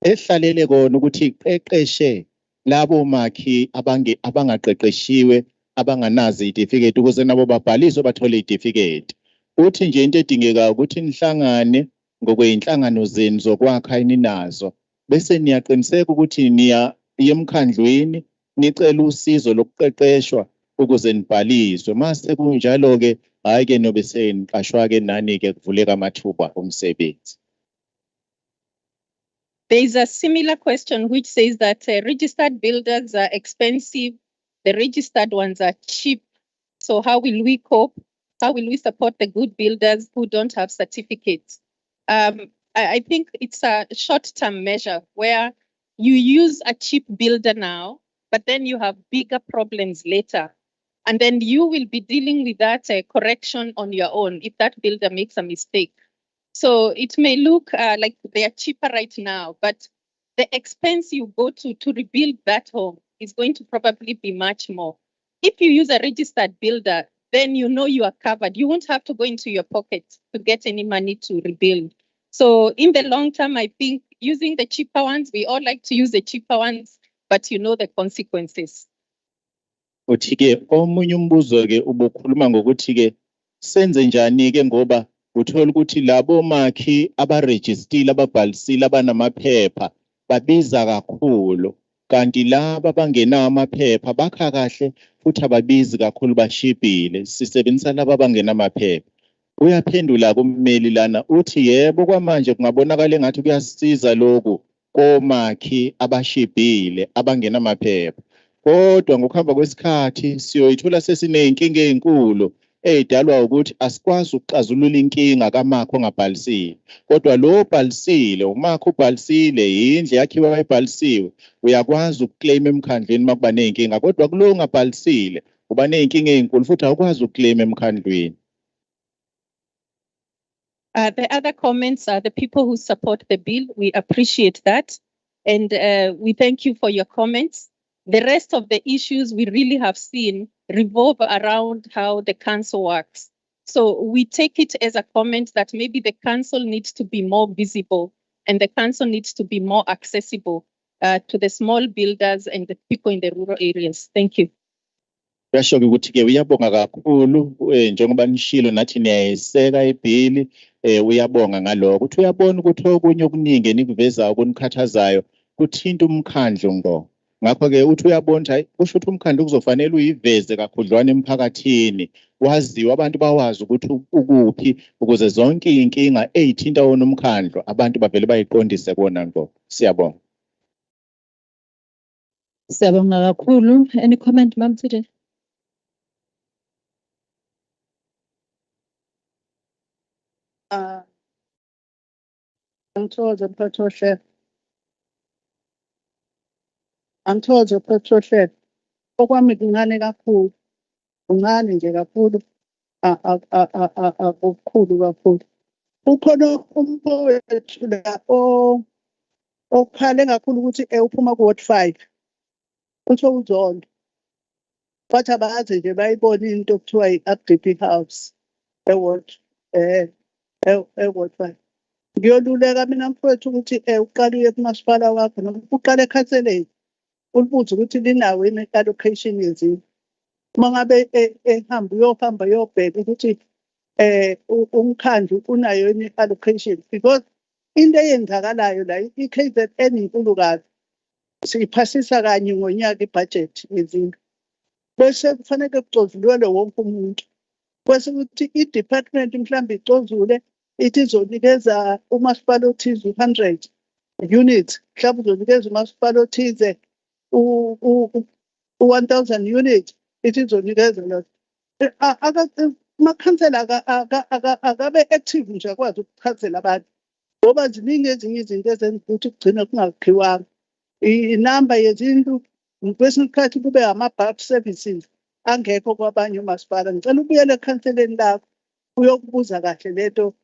ehlalele kona ukuthi iqeqeshe labo makhi abangaqeqeshiwe abanganazo izitifiketi ukuze nabo babhaliswe bathole izitifiketi. Uthi nje into edingekayo ukuthi nihlangane ngokweinhlangano zenu zokwakha eninazo bese niyaqiniseka ukuthi niya emkhandlwini nicela usizo lokuqeqeshwa ukuze nibhaliswe. Mase kunjalo-ke hayi-ke nobe seniqashwa-ke nani-ke kuvuleka amathuba omsebenzi. There is a similar question which says that registered builders are expensive, the registered ones are cheap. So how will we cope? How will we support the good builders who don't have certificates? I think it's a short-term measure where you use a cheap builder now, but then you have bigger problems later. And then you will be dealing with that correction on your own if that builder makes a mistake. So it may look like they are cheaper right now, but the expense you go to rebuild that home is going to probably be much more. If you use a registered builder, then you know you are covered. You won't have to go into your pocket to get any money to rebuild. So in the long term, I think using the cheaper ones, we all like to use the cheaper ones, but you know the consequences. Uthi-ke omunye umbuzo-ke ubukhuluma ngokuthi-ke senze njani-ke ngoba uthola ukuthi labo makhi abarejistile ababhalisile abanamaphepha babiza kakhulu kanti laba abangenawo amaphepha bakha kahle futhi ababizi kakhulu bashibhile. Sisebenzisa laba abangenamaphepha. Uyaphendula kummeli lana uthi yebo kwamanje kungabonakala engathi kuyasisiza lokhu komakhi abashibhile abangenamaphepha. Kodwa ngokuhamba kwesikhathi siyoyithola sesiney'nkinga ey'nkulu ey'dalwa ukuthi asikwazi ukuxazulula inkinga kamakhi ongabhalisile. Kodwa lo obhalisile, umakhi ubhalisile, yindlu yakhiwe ayibhalisiwe, uyakwazi ukuclaim emkhandlwini uma kuba ney'nkinga. Kodwa kulo ongabhalisile uba ney'nkinga ey'nkulu futhi awukwazi ukuclaim emkhandlwini. The other comments are the people who support the bill. We appreciate that. And we thank you for your comments. The rest of the issues we really have seen revolve around how the council works. So we take it as a comment that maybe the council needs to be more visible and the council needs to be more accessible to the small builders and the people in the rural areas. Thank you. Kuyasho-ke ukuthi-ke uyabonga kakhulu njengoba nishilo nathi niyayiseka ibhili uyabonga ngalokho ukuthi uyabona ukuthi okunye okuningi enikuvezayo okunikhathazayo kuthinta umkhandlu ngqo. Ngakho-ke uthi uyabona ukuthi hayi kusho ukuthi umkhandlu kuzofanele uyiveze kakhudlwana emphakathini waziwe abantu bawazi ukuthi ukuphi ukuze zonke iy'nkinga ey'thinta wona umkhandlu abantu bavele bayiqondise kona ngqo. Siyabonga. Siyabonga kakhulu. Any comment, Ma'am Tide? Angithokoze mphathi wohlelo. Angithokoze mphathi wohlelo. Okwami kuncane kakhulu. Kuncane nje kakhulu. Okukhulu kakhulu. Ukhona umfowethu la okhale kakhulu ukuthi uphuma ku-Ward 5. Kuthiwa uZondo. Bathi abazi nje bayibona into okuthiwa i-update house e-Ward 5. Ngiyoluleka mina mfowethu ukuthi uqale uye kumasipala wakho noma uqale ekhanseleni. Ulibuze ukuthi linawo yini allocation yezindlu. Uma ngabe uhamba uyobheka ukuthi umkhandlu unayo yini allocation, because into eyenzakalayo la i-KZN inkulu kabi. Siyiphasisa kanye ngonyaka ibudget yezindlu. Bese kufanele kuxazululwe wonke umuntu. Bese ukuthi i-department mhlawumbe icozule ithi izonikeza umasipala othize 100 units, mhlawumbe uzonikeza umasipala othize 1000 units, ithi izonikeza lokho. Amakhansela akabe active nje akwazi ukukhansela abantu. Ngoba ziningi ezinye izinto ezenza ukuthi kugcine kungakhiwanga. Inamba yezindlu kwesinye isikhathi kube ama-bulk services angekho kwabanye umasipala. Ngicela ubuyele ekhanseleni lakho uyokubuza kahle lento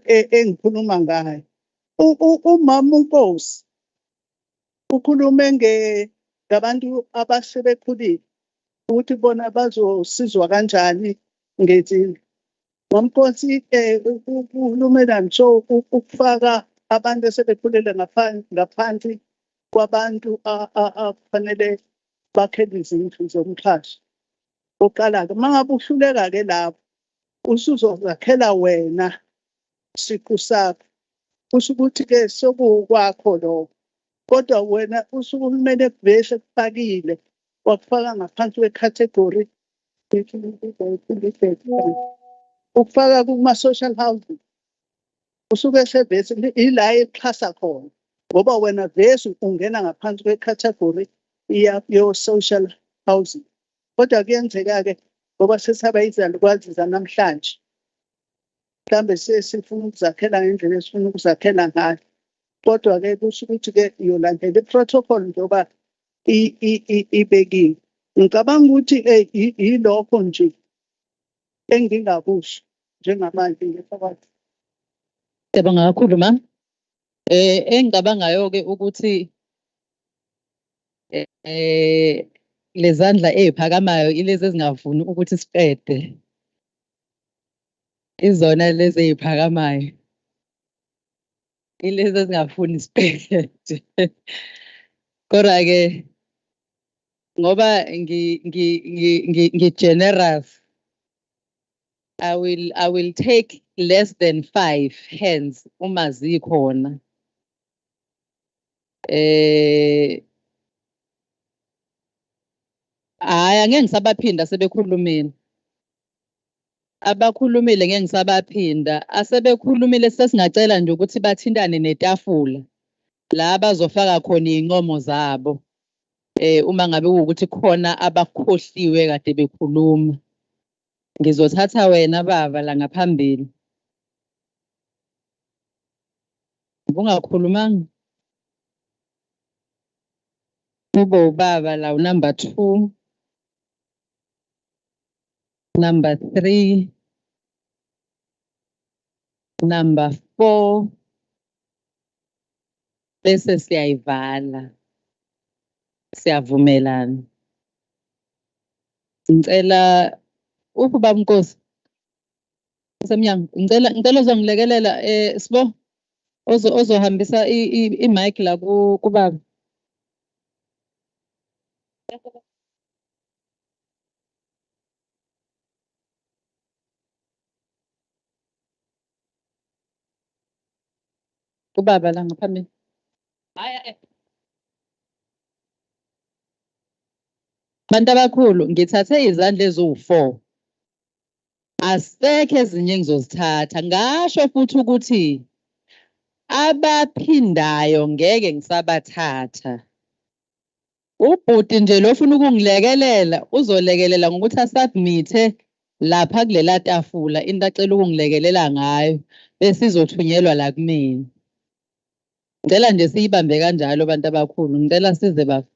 engikhuluma ngayo. Umama uNkosi ukhulume ngabantu abasebekhulile ukuthi bona bazosizwa kanjani ngezindlu. Mamnkosi ukhulume ngisho ukufaka abantu asebekhulele ngaphansi kwabantu akufanele bakhele izindlu zomxhashi. Oqala-ke uma ngabe uhluleka-ke lapho usuzozakhela wena siqu sakho. Kusho ukuthi-ke sokukwakho lokho. Kodwa wena usuke uhulumeni ekuvese ekufakile wakufaka ngaphansi kwekhathegori ukufaka kuma-social housing. Usuke sevese ila exhasa khona ngoba wena vese ungena ngaphansi kwekhathegori yo-social housing. Kodwa kuyenzeka-ke ngoba sesaba izalukwazi zanamhlanje. Mhlambe sesifuna ukuzakhela ngendlela esifuna ukuzakhela ngayo. Kodwa-ke kusho ukuthi-ke iyolandela i-protocol njengoba ibekiwe. Ngicabanga ukuthi yilokho nje engingakusho njengamanje ngefakazi. Siyabonga kakhulu ma. Engicabangayo-ke ukuthi lezandla eziphakamayo ilezi ezingavuni ukuthi siqede. Izona lezi eziphakamayo. Ilezi ezingafuni siqede. Kodwa-ke ngoba ngi-generous, I will take less than 5 hands uma zikhona. Hayi angeke ngisabaphinda sebekhulumile. Abakhulumile ngeke ngisabaphinda. Asebekhulumile sesingacela nje ukuthi bathintane netafula. la bazofaka khona iy'ncomo zabo uma ngabe kuwukuthi khona abakhohliwe kade bekhuluma. Ngizothatha wena baba la ngaphambili. Ungakhulumanga. Kube ubaba la number 2, number 3, number 4. Bese siyayivala. Siyavumelana. Ngicela ubaba Nkosi. Semnyango, ngicela uzongilekelela Sibo ozohambisa i-mic la kubaba. Ubaba la ngaphambili. Bantu abakhulu, ngithathe izandla eziwu4. Asekho ezinye engizozithatha. Ngasho futhi ukuthi abaphindayo ngeke ngisabathatha. Ubhuti nje lo ufuna ukungilekelela, uzolekelela ngokuthi asubmithe lapha kulela tafula into acela ukungilekelela ngayo bese izothunyelwa la kumina. Ngicela nje siyibambe kanjalo bantu abakhulu. Ngicela size baba.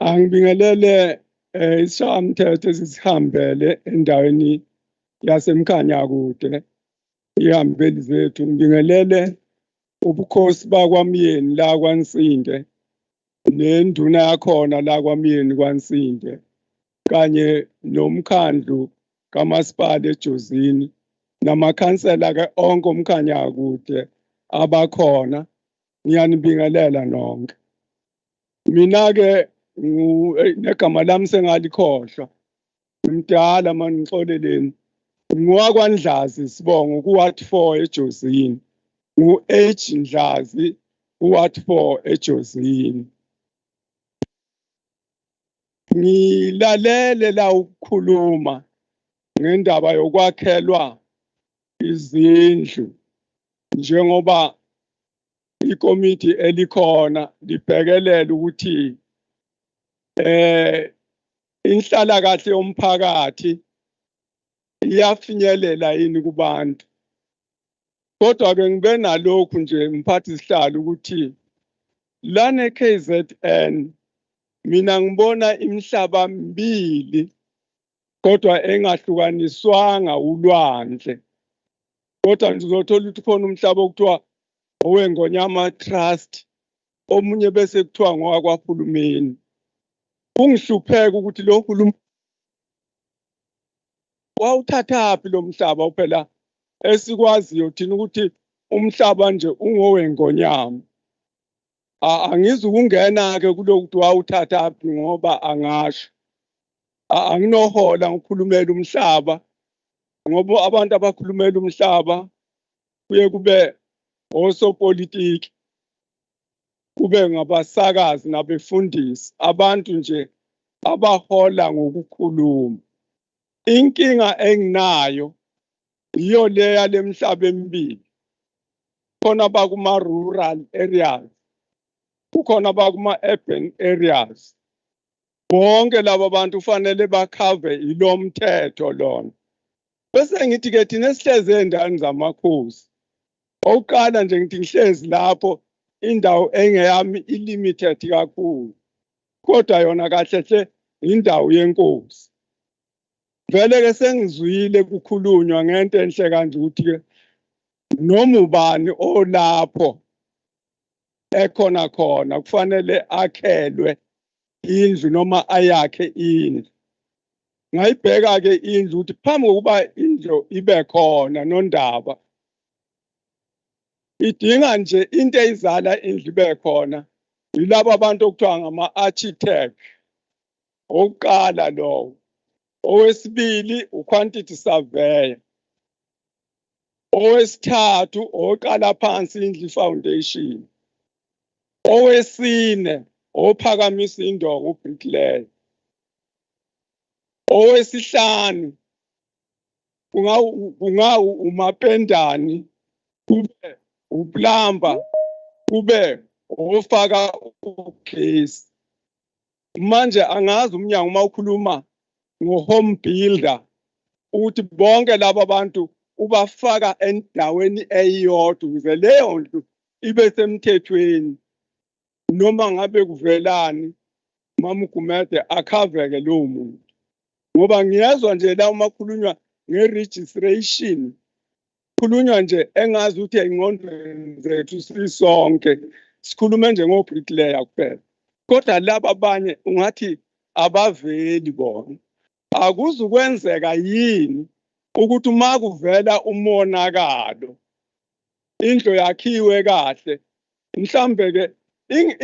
Angibingelele ishamthetho esisihambele endaweni yasemkhanyakude ihambeli zethu. Ngibingelele ubukhosi bakwaMyeni la kwaNsinde nenduna yakhona la kwaMyeni kwaNsinde kanye nomkhandlu kamasipala eJozini namakhansela ke onke Umkhanyakude abakhona. Ngiyanibingelela nonke. Mina ke negama lami sengalikhohlwa. Ngimdala manje ngixoleleni. NgiwakwaNdlazi Sibongo ku-Ward 4 eJozini. Ngu-H Ndlazi ku-Ward 4 eJozini. Ngilalele la ukukhuluma ngendaba yokwakhelwa izindlu njengoba ikomiti elikhona libhekelela ukuthi inhlalakahle yomphakathi iyafinyelela yini kubantu. Kodwa ke ngibe nalokhu nje mphathi sihlalo ukuthi lana KZN mina ngibona imihlaba mbili kodwa engahlukaniswanga ulwandle. Kodwa ngizothola ukuthi khona umhlaba okuthiwa oweNgonyama Trust omunye bese kuthiwa ngowakwaHulumeni. Kungihlupheka ukuthi lo hulumeni wawuthathaphi lo mhlaba phela esikwaziyo thina ukuthi umhlaba nje ungoweNgonyama. Angizi ukungena ke kulokuthi wawuthathaphi ngoba angasho. Anginohola ngokukhulumela umhlaba ngoba abantu abakhulumela umhlaba kuye kube osopolitiki kube ngabasakazi nabefundisi abantu nje abahola ngokukhuluma. Inkinga enginayo iyo leya lemhlaba emibili. Khona bakuma rural areas, kukhona bakuma urban areas. Bonke laba bantu kufanele bakhave ilo mthetho lona. Bese ngithi ke thina esihleze endaweni zamakhosi. Oqala nje ngithi ngihlezi lapho indawo engeyami ilimited kakhulu. Kodwa yona kahle hle indawo yenkosi. Vele ke sengizwile kukhulunywa ngento enhle kanje ukuthi ke noma ubani olapho ekhona khona kufanele akhelwe indlu noma ayakhe indlu. Ngayibheka ke indlu ukuthi phambi kokuba indlu ibe khona nondaba idinga nje into eyizala indlu ibe khona yilabo abantu okuthiwa ngama-architect. Oqala lowo. Owesibili uquantity surveyor. Owesithathu oqala phansi indlu foundation. Owesine ophakamisa indongo ubricklayer. Owesihlanu umapendani, kube uplamba, kube ofaka ugesi. Manje angazi umnyango uma ukhuluma ngo-home builder ukuthi bonke laba bantu ubafaka endaweni eyodwa ukuze leyo ndlu ibe semthethweni, noma ngabe kuvelani mamugumede akhaveke lowo muntu. Ngoba ngiyezwa nje la uma khulunywa nge-registration, khulunywa nje engazi ukuthi engqondweni zethu sisonke sikhulume nje ngo-bricklayer kuphela, kodwa laba abanye ungathi abaveli bona. Akuzukwenzeka yini ukuthi uma kuvela umonakalo indlu yakhiwe kahle, mhlambe ke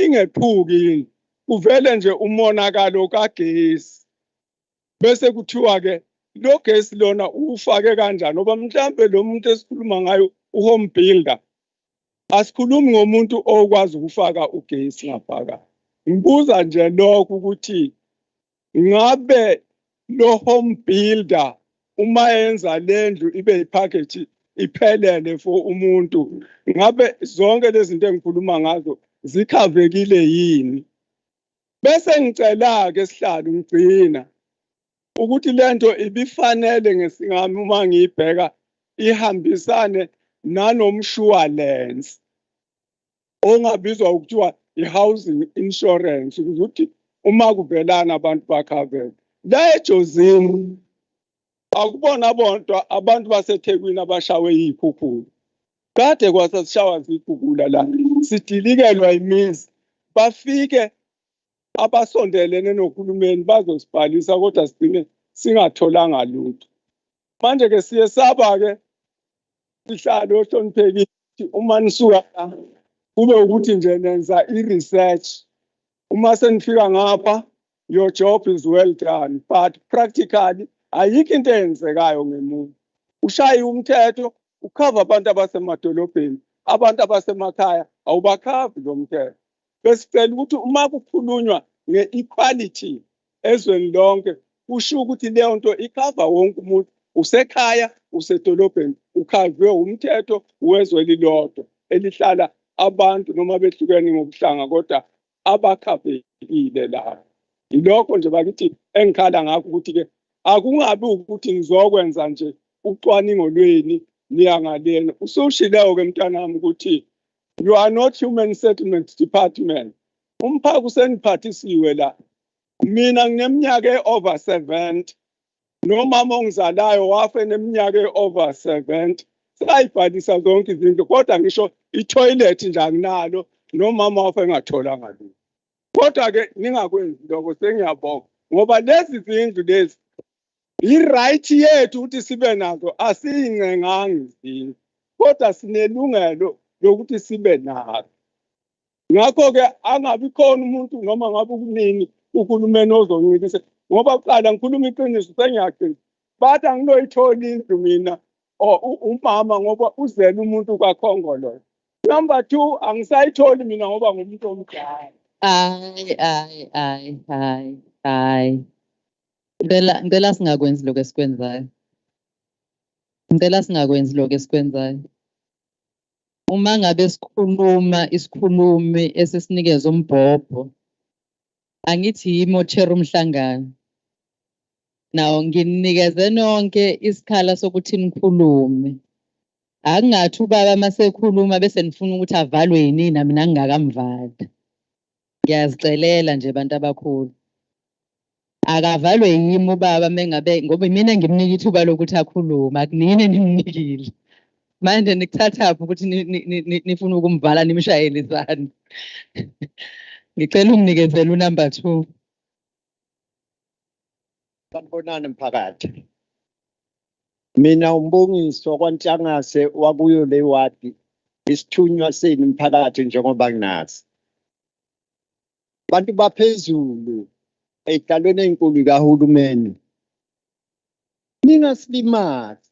ingephuki kuvele nje umonakalo kagesi, bese kuthiwa ke lo gesi lona ufake kanjani? Ngoba mhlambe lo muntu esikhuluma ngayo u-home builder asikhulumi ngomuntu okwazi ukufaka ugesi ngaphakathi. Ngibuza nje lokho ukuthi ngabe lo home builder uma yenza lendlu ibe ipackage iphelele for umuntu, ngabe zonke lezi zinto engikhuluma ngazo zikhavekile yini? Bese ngicela ke sihlalo ngigcina ukuthi lento ibifanele ngesingami uma ngiyibheka ihambisane nanomshwalense ongabizwa ukuthiwa i-housing insurance, ukuthi uma kuvelana abantu bakhaveke. La eJozini akubona abantu baseThekwini abashawe yikhukhula. Kade kwasasishawa zikhukhula la, sidilikelwa imizi, bafike abasondelene nohulumeni bazosibhalisa kodwa sigcine singatholanga lutho. Manje ke siye saba ke sihlalo ohloniphekile uma nisuka la kube ukuthi nje nenza i-research. Uma senifika ngapha, your job is well done, but practically ayikho into eyenzekayo ngemuva. Ushaye umthetho ukhava abantu abasemadolobheni, abantu abasemakhaya awubakhavi lo mthetho. Besicela ukuthi uma kukhulunywa nge-equality ezweni lonke, kusho ukuthi leyo nto ikhava wonke umuntu, usekhaya usedolobheni, ukhaviwe umthetho wezwe lilodwa elihlala abantu noma behlukene ngokuhlanga kodwa abakhavekile la. Ilokho nje bakithi engikhala ngakho ukuthi ke akungabi ukuthi ngizokwenza nje ucwaningo lweni niyangalena. Usushileyo ke mntanami ukuthi you are not human settlement department. Umphako useniphathisiwe la. Mina ngineminyaka e-over 70. Nomama ongizalayo wafe neminyaka e-over 70. Sayibhalisa zonke izinto kodwa ngisho i-toilet nje anginalo, nomama wafe engatholanga lutho. Kodwa ke ningakwenzi lokho, sengiyabonga ngoba lezi zindlu lezi i-right yethu ukuthi sibe nazo, asiyingcenganga izindlu kodwa sinelungelo lokuthi sibe nazo. Ngakho ke angabi khona umuntu noma ngabe kunini uhulumeni ozonginikisa, ngoba kuqala ngikhuluma iqiniso sengiyaqina, bathi anginoyithola indlu mina umama ngoba uzele umuntu kakhongololo. Number 2, angisayitholi mina ngoba ngumuntu omdala. Hayi. Ngicela singakwenzi lokho esikwenzayo. Uma ngabe sikhuluma isikhulumi esisinikeza umbhobho, angithi yimo chair umhlangano. Nawo nginikeze nonke isikhala sokuthi nikhulume. Akungathi ubaba masekhuluma bese nifuna ukuthi avalwe yini nami nangingakamvala. Ngiyazicelela nje abantu abakhulu. Akavalwe yimi ubaba mengabe ngoba mina ngimnika ithuba lokuthi akhulume, akunini nimnikile. Manje nikuthathaphi ukuthi nifuna ukumvala nimshayele izandla. Ngicela unginikezele unumber 2. Sanibonani mphakathi. Mina umbongiso kwaNtshangase wakuyo le wadi, isithunywa senu mphakathi njengoba nginazi. Bantu baphezulu ey'hlalweni ey'nkulu kahulumeni, ningasilimazi,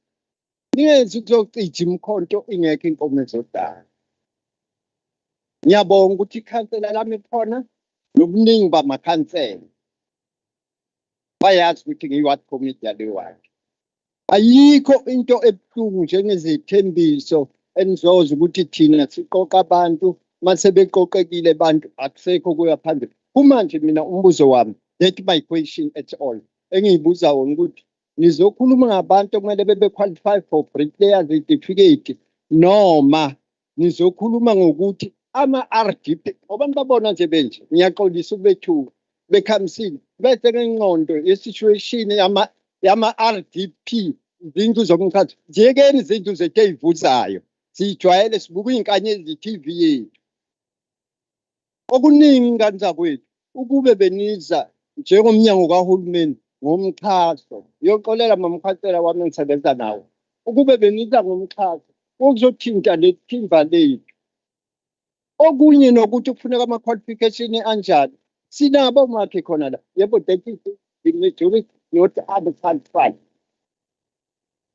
ningenzi ukuzocija imkhonto ingekho inkomo ezodala. Ngiyabonga ukuthi ikhansela lami khona nobuningi bamakhansela bayazi ukuthi ngiyi-ward committee yale wadi. Ayikho into ebuhlungu njengezithembiso enizoza ukuthi thina siqoqa abantu mase beqoqekile abantu akusekho kuya phambili. Kumanje mina umbuzo wami, that my question at all. Engiyibuza wona ukuthi nizokhuluma ngabantu okumele bebe qualify for bricklayer certificate noma nizokhuluma ngokuthi ama-RDP abantu babona nje benje ngiyaxolisa ukubethuka bekhamisile bese ngengqondo ye-situation yama-RDP izindlu zomkhathi njekeni izindlu zethu ey'vuzayo siyijwayele sibuka iy'nkanyezi TV yethu okuningi ngani zakwethu ukube beniza njengomnyango kahulumeni ngomxhaso yoxolela mamkhansela wami engisebenza nawo ukube beniza ngomxhaso okuzothinta lethimba lethu okunye nokuthi kufuneka ama-qualification anjani sinabo makhe khona la yebo that is the majority not unqualified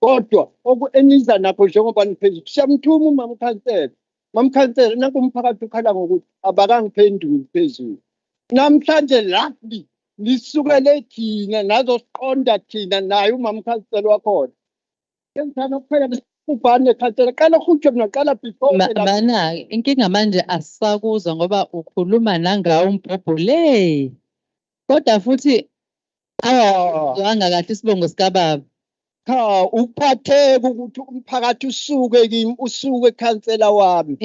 kodwa eniza nakho njengoba niphezulu siyamthuma mamkhansela nakumphakathi ukhala ngokuthi abakangiphenduli phezulu namhlanje lathi lisukele thina nazosiqonda thina naye umamkhansela wakhona ngithanda kuphela ubhane khansela qala khutshwe mina qala before Mana inkinga manje asisakuzwa ngoba ukhuluma nangawo umbhobho le kodwa futhi awanga kahle isibongo sikababa cha ukuphatheka ukuthi umphakathi usuke kimi usuke ekhansela wami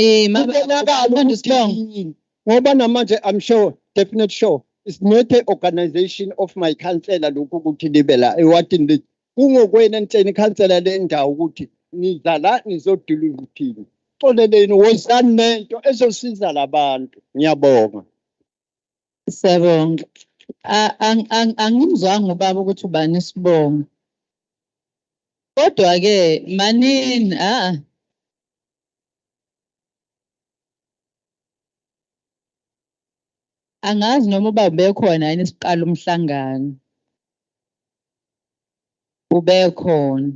ngoba namanje I'm sure definitely sure it's not an organization of my councillor lokhu ukuthi libe la ewatini lethu kungokwena nitshena ikhansela lendawo ukuthi niza la nizodiliva uthini xoleleni wozani nento ezosiza labantu ngiyabonga siyabonga angimzwanga ubaba ukuthi ubani isibongo kodwa ke manini angazi noma uba ubekhona yini isiqala umhlangano ubekhona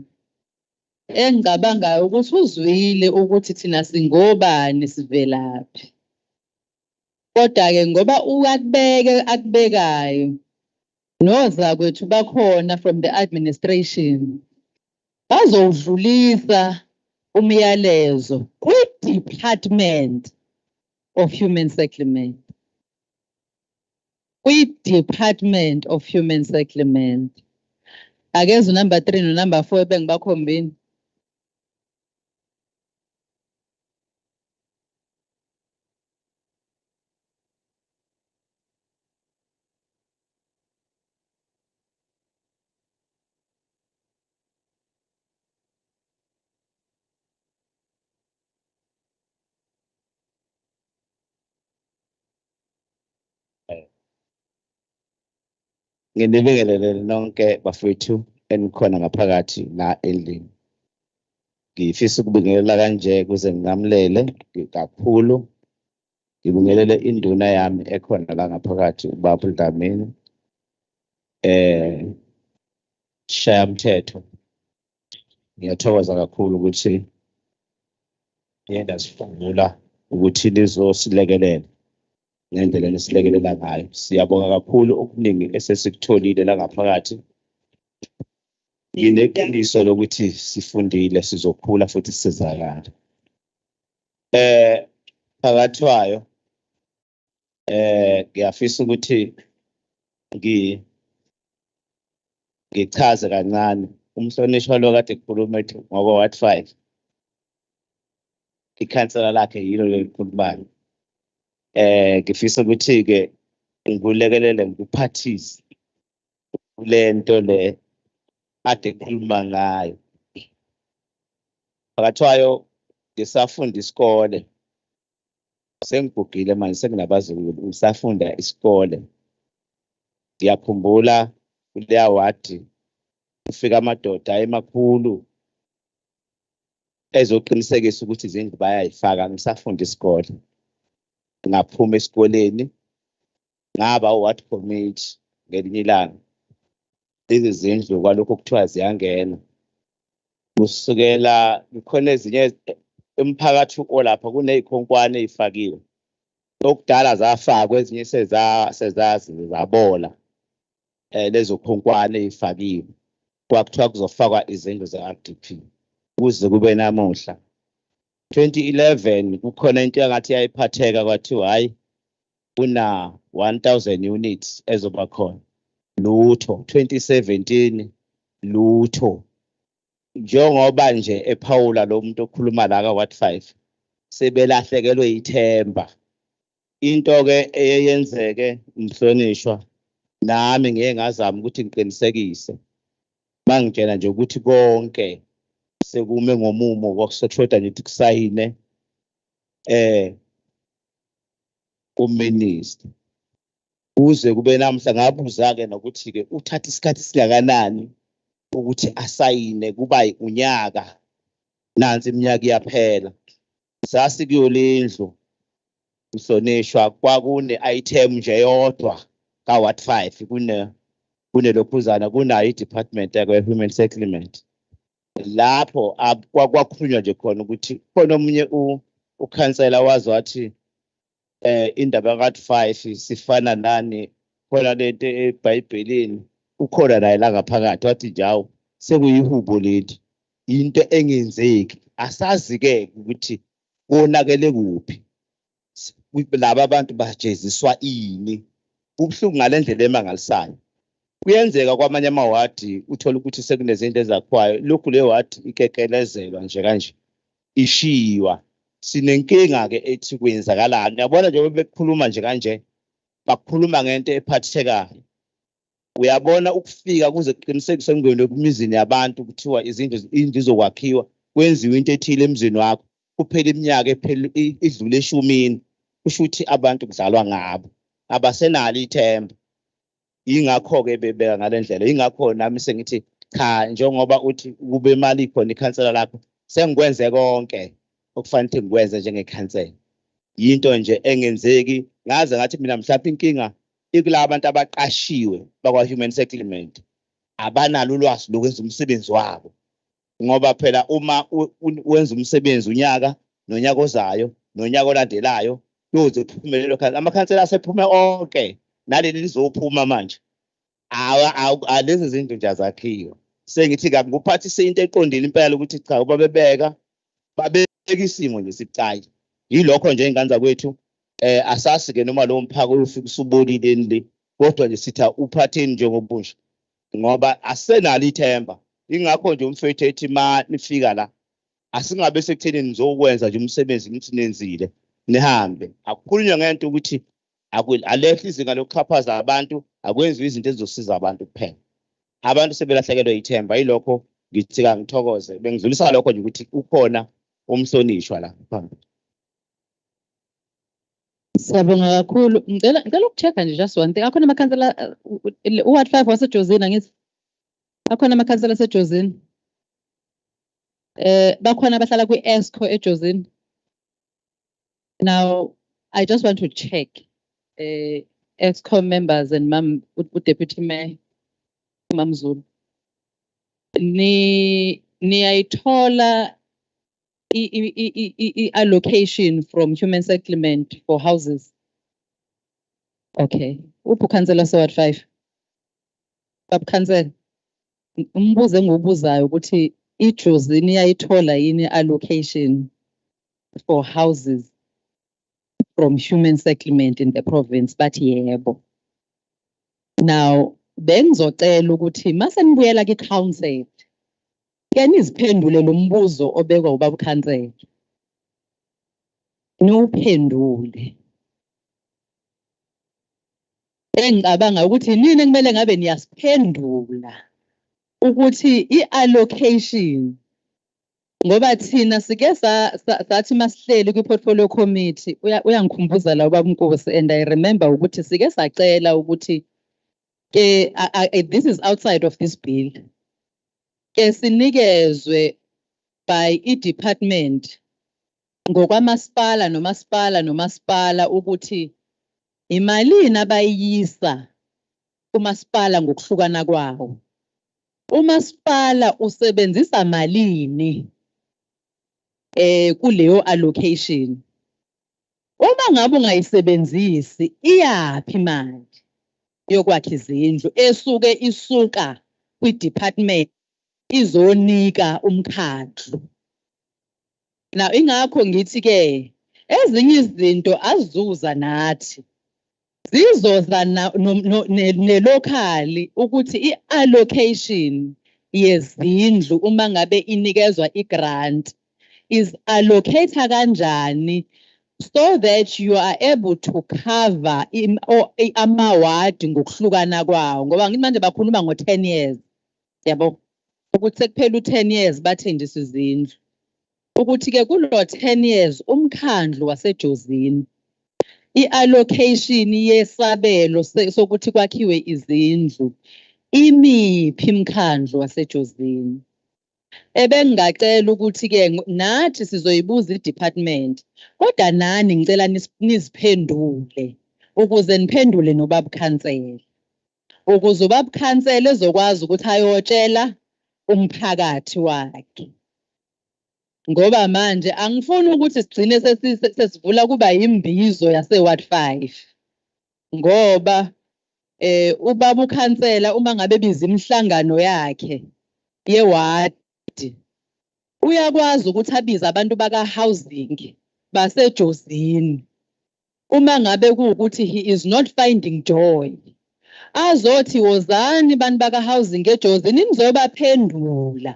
engicabangayo ukuthi uzwile ukuthi thina singobani sivelaphi kodwa-ke ngoba akubekayo nozakwethu bakhona from the administration bazowudlulisa umyalezo kwi-Department of Human Settlement kwi-Department of Human Settlement akeza number 3 no number 4 ebengibakhombini Nginibekelele nonke bafethu enikhona ngaphakathi la endlini. Ngifisa ukubingelela kanje kuze ngingamlele kakhulu. Ngibingelele induna yami ekhona la ngaphakathi ubaba uDlamini. Shaya mthetho. Ngiyathokoza kakhulu ukuthi yenda sifungula ukuthi lizosilekelela. Ngendlela lesilekelela ngayo. Siyabonga kakhulu okuningi esesikutholile la ngaphakathi. Ngineqiniso lokuthi sifundile sizokhula futhi sisizakala. Phakathi kwayo ngiyafisa ukuthi ngichaze kancane umhlonishwa lo kade ekhuluma ethi ngoba Ward 5 ikhansela lakhe yilo lelikhulumayo. Ngifisa ukuthi ke ngikulekelele ngikuphathise kulento le ade ekhuluma ngayo. Phakathi kwayo ngisafunda isikole. Sengigugile manje senginabazukulu ngisafunda isikole. Ngiyakhumbula kuleya ward kufika amadoda emakhulu ezoqinisekisa ukuthi izindlu bayayifaka ngisafunda isikole. Ngaphuma esikoleni ngaba uward committee ngelinye ilanga. Lezi zindlu kwalokho kuthiwa ziyangena. Kusukela kukhona ezinye emphakathi olapha kunezikhonkwane ezifakiwe. Okudala zafakwa ezinye sezazi zabola. Lezo khonkwane ezifakiwe. kwakuthiwa kuzofakwa izindlu ze-RDP kuze kube namuhla. 2011 kukhona into engathi yayiphatheka kwathiwa hayi kuna 1000 units ezoba khona. Lutho 2017 lutho. Njengoba nje ePaula lo muntu okhuluma la ka Ward 5 sebelahlekelwe ithemba. Into ke eyenzeke umhlonishwa nami ngeke ngazama ukuthi ngiqinisekise. Mangitshela nje ukuthi konke sekume ngomumo wokushoda nje kusayine uminister. Uze kube namhla ngabuza ke nokuthi ke uthatha isikhathi singakanani ukuthi asayine kuba unyaka nansi iminyaka iyaphela. Sasi kuyolindlu uhlonishwa kwakune item nje yodwa ka Ward 5 kunelokhuzana kunayo idepartment yakwe human settlement. Lapho kwakhulunywa nje khona ukuthi khona omunye ukhansela wazi wathi indaba ka 5 sifana nani khona lento eBhayibhelini ukhona naye la ngaphakathi wathi njawo sekuyihubo leti into engenzeki asazi ke ukuthi konakele kuphi laba abantu bajeziswa ini ubhlungu ngalendlela emangalisayo. Kuyenzeka kwamanye amawadi uthola ukuthi sekunezinto ezakwayo lokhu le wadi ikekelezelwa nje kanje ishiwa. Sinenkinga ke ethi kwenzakalani. Uyabona nje bekukhuluma nje kanje bakukhuluma ngento ephathekayo. Uyabona ukufika kuze kuqinisekiswe ngene kumizini yabantu kuthiwa izindlu zokwakhiwa kwenziwe into ethile emzini wakho kuphela iminyaka idlule 10 kusho ukuthi abantu kudlalwa ngabo abasenalo ithemba. Ingakho ke bebeka ngalendlela. Ingakho nami sengithi cha njengoba uthi kube imali ikhona ikhansela lakho sengikwenze konke okufanele ukuthi ngikwenze njengekhansela. Yinto nje engenzeki ngaze ngathi mina mhlawumbe inkinga ikulabo abantu abaqashiwe bakwa human settlement abanalo ulwazi lokwenza umsebenzi wabo. Ngoba phela uma wenza umsebenzi unyaka nonyaka ozayo nonyaka olandelayo yoze kuphumelelo khansela amakhansela asephuma onke naleli lizophuma manje lezi zinto nje azakhiwa. Sengithi kabi kuphathise into eqondile impela ukuthi cha babebeka isimo nje sicayi. Yilokho nje ingane kwethu asasi ke noma lo mphako ufika usubolile le kodwa nje sitha uphatheni njengobusha ngoba asenalo ithemba. Ingakho nje umfethu ethi ma nifika la asingabe sekutheni nizokwenza nje umsebenzi nithi nenzile nihambe. Akukhulunywa ngento ukuthi alehla izinga lokuxhaphaza abantu akwenziwe izinto ezizosiza abantu kuphela. Abantu sebelahlekelwe ithemba. Yilokho ngithi ngithokoze bengidlulisa lokho nje ukuthi ukhona umhlonishwa la phambili. Siyabonga kakhulu. Ngicela ukuchecka nje just one thing. Akhona amakhansela uWard 5 waseJozini angithi? Akhona amakhansela aseJozini? Bakhona abahlala kwi-ESCO eJozini. Now I just want to check ESCO members and Deputy Mayor Mamzulu. Niyayithola allocation from human settlement for houses. Okay. Upukhansela Ward 5. Babukhansela. Umbuzo engiwubuzayo ukuthi iJozini iyayithola yini allocation for houses from human settlement in the province, but yebo. Now, bengizocela ukuthi mase nibuyela ku-council ke niziphendule lo mbuzo obekwa ubaba ukhansela. Niwuphendule. Engicabanga ukuthi nini kumele ngabe niyasiphendula ukuthi i-allocation ngoba thina sike sathi masihleli kwi-portfolio committee uyangikhumbuza la ubaba uNkosi and I remember ukuthi sike sacela ukuthi this is outside of this bill ke sinikezwe by i-department ngokwamasipala nomasipala ukuthi imalini abayisa kumasipala ngokuhlukana kwawo. Umasipala usebenzisa malini kuleyo allocation. Uma ngabe ungayisebenzisi iyaphi imali yokwakha izindlu isuka kwi-department izonika umkhandlu. Now ingakho ngithi ke ezinye izinto azizuza nathi zizoza nelocally ukuthi i-allocation yezindlu uma ngabe inikezwa i-grant is allocator kanjani so that you are able to cover amawadi ngokuhlukana kwawo ngoba ngithi manje bakhuluma ngo-10 years yabo ukuthi sekuphela u-10 years bathenjiswa izindlu ukuthi ke kulo 10 years umkhandlu waseJozini i-allocation yesabelo sokuthi kwakhiwe izindlu imiphi imkhandlu waseJozini ebengacela ukuthi ke nathi sizoyibuza i-department kodwa nani ngicela nisiphendule ukuze niphendule nobaba khansela ukuze ubaba khansela ezokwazi ukuthi ayotshela umphakathi wakhe ngoba manje angifuni ukuthi sigcine sesivula kuba imbizo yase Ward 5 ngoba ubaba ukhansela uma ngabe biza imhlangano yakhe yeward uyakwazi ukuthi abize abantu baka housing baseJozini uma ngabe kuukuthi he is not finding joy azothi wozani bantu baka housing eJozini nizobaphendula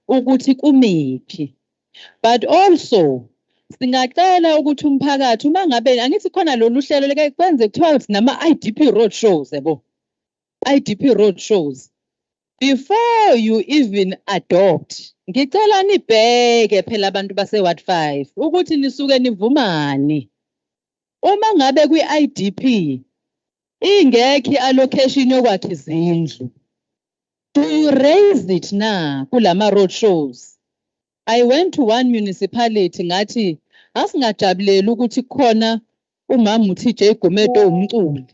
ukuthi kumiphi but also singacela ukuthi umphakathi uma ngabe angithi khona lolu hlelo leke kwenze kuthiwa nama IDP road shows yabo IDP road shows before you even adopt ngicela nibheke phela abantu base Ward 5 ukuthi nisuke nivumani uma ngabe kwi-IDP ingekho allocation yokwakha izindlu do you raise it na kulama road shows I went to one municipality ngathi asingajabulela ukuthi khona umama uthi J Gomedo umculi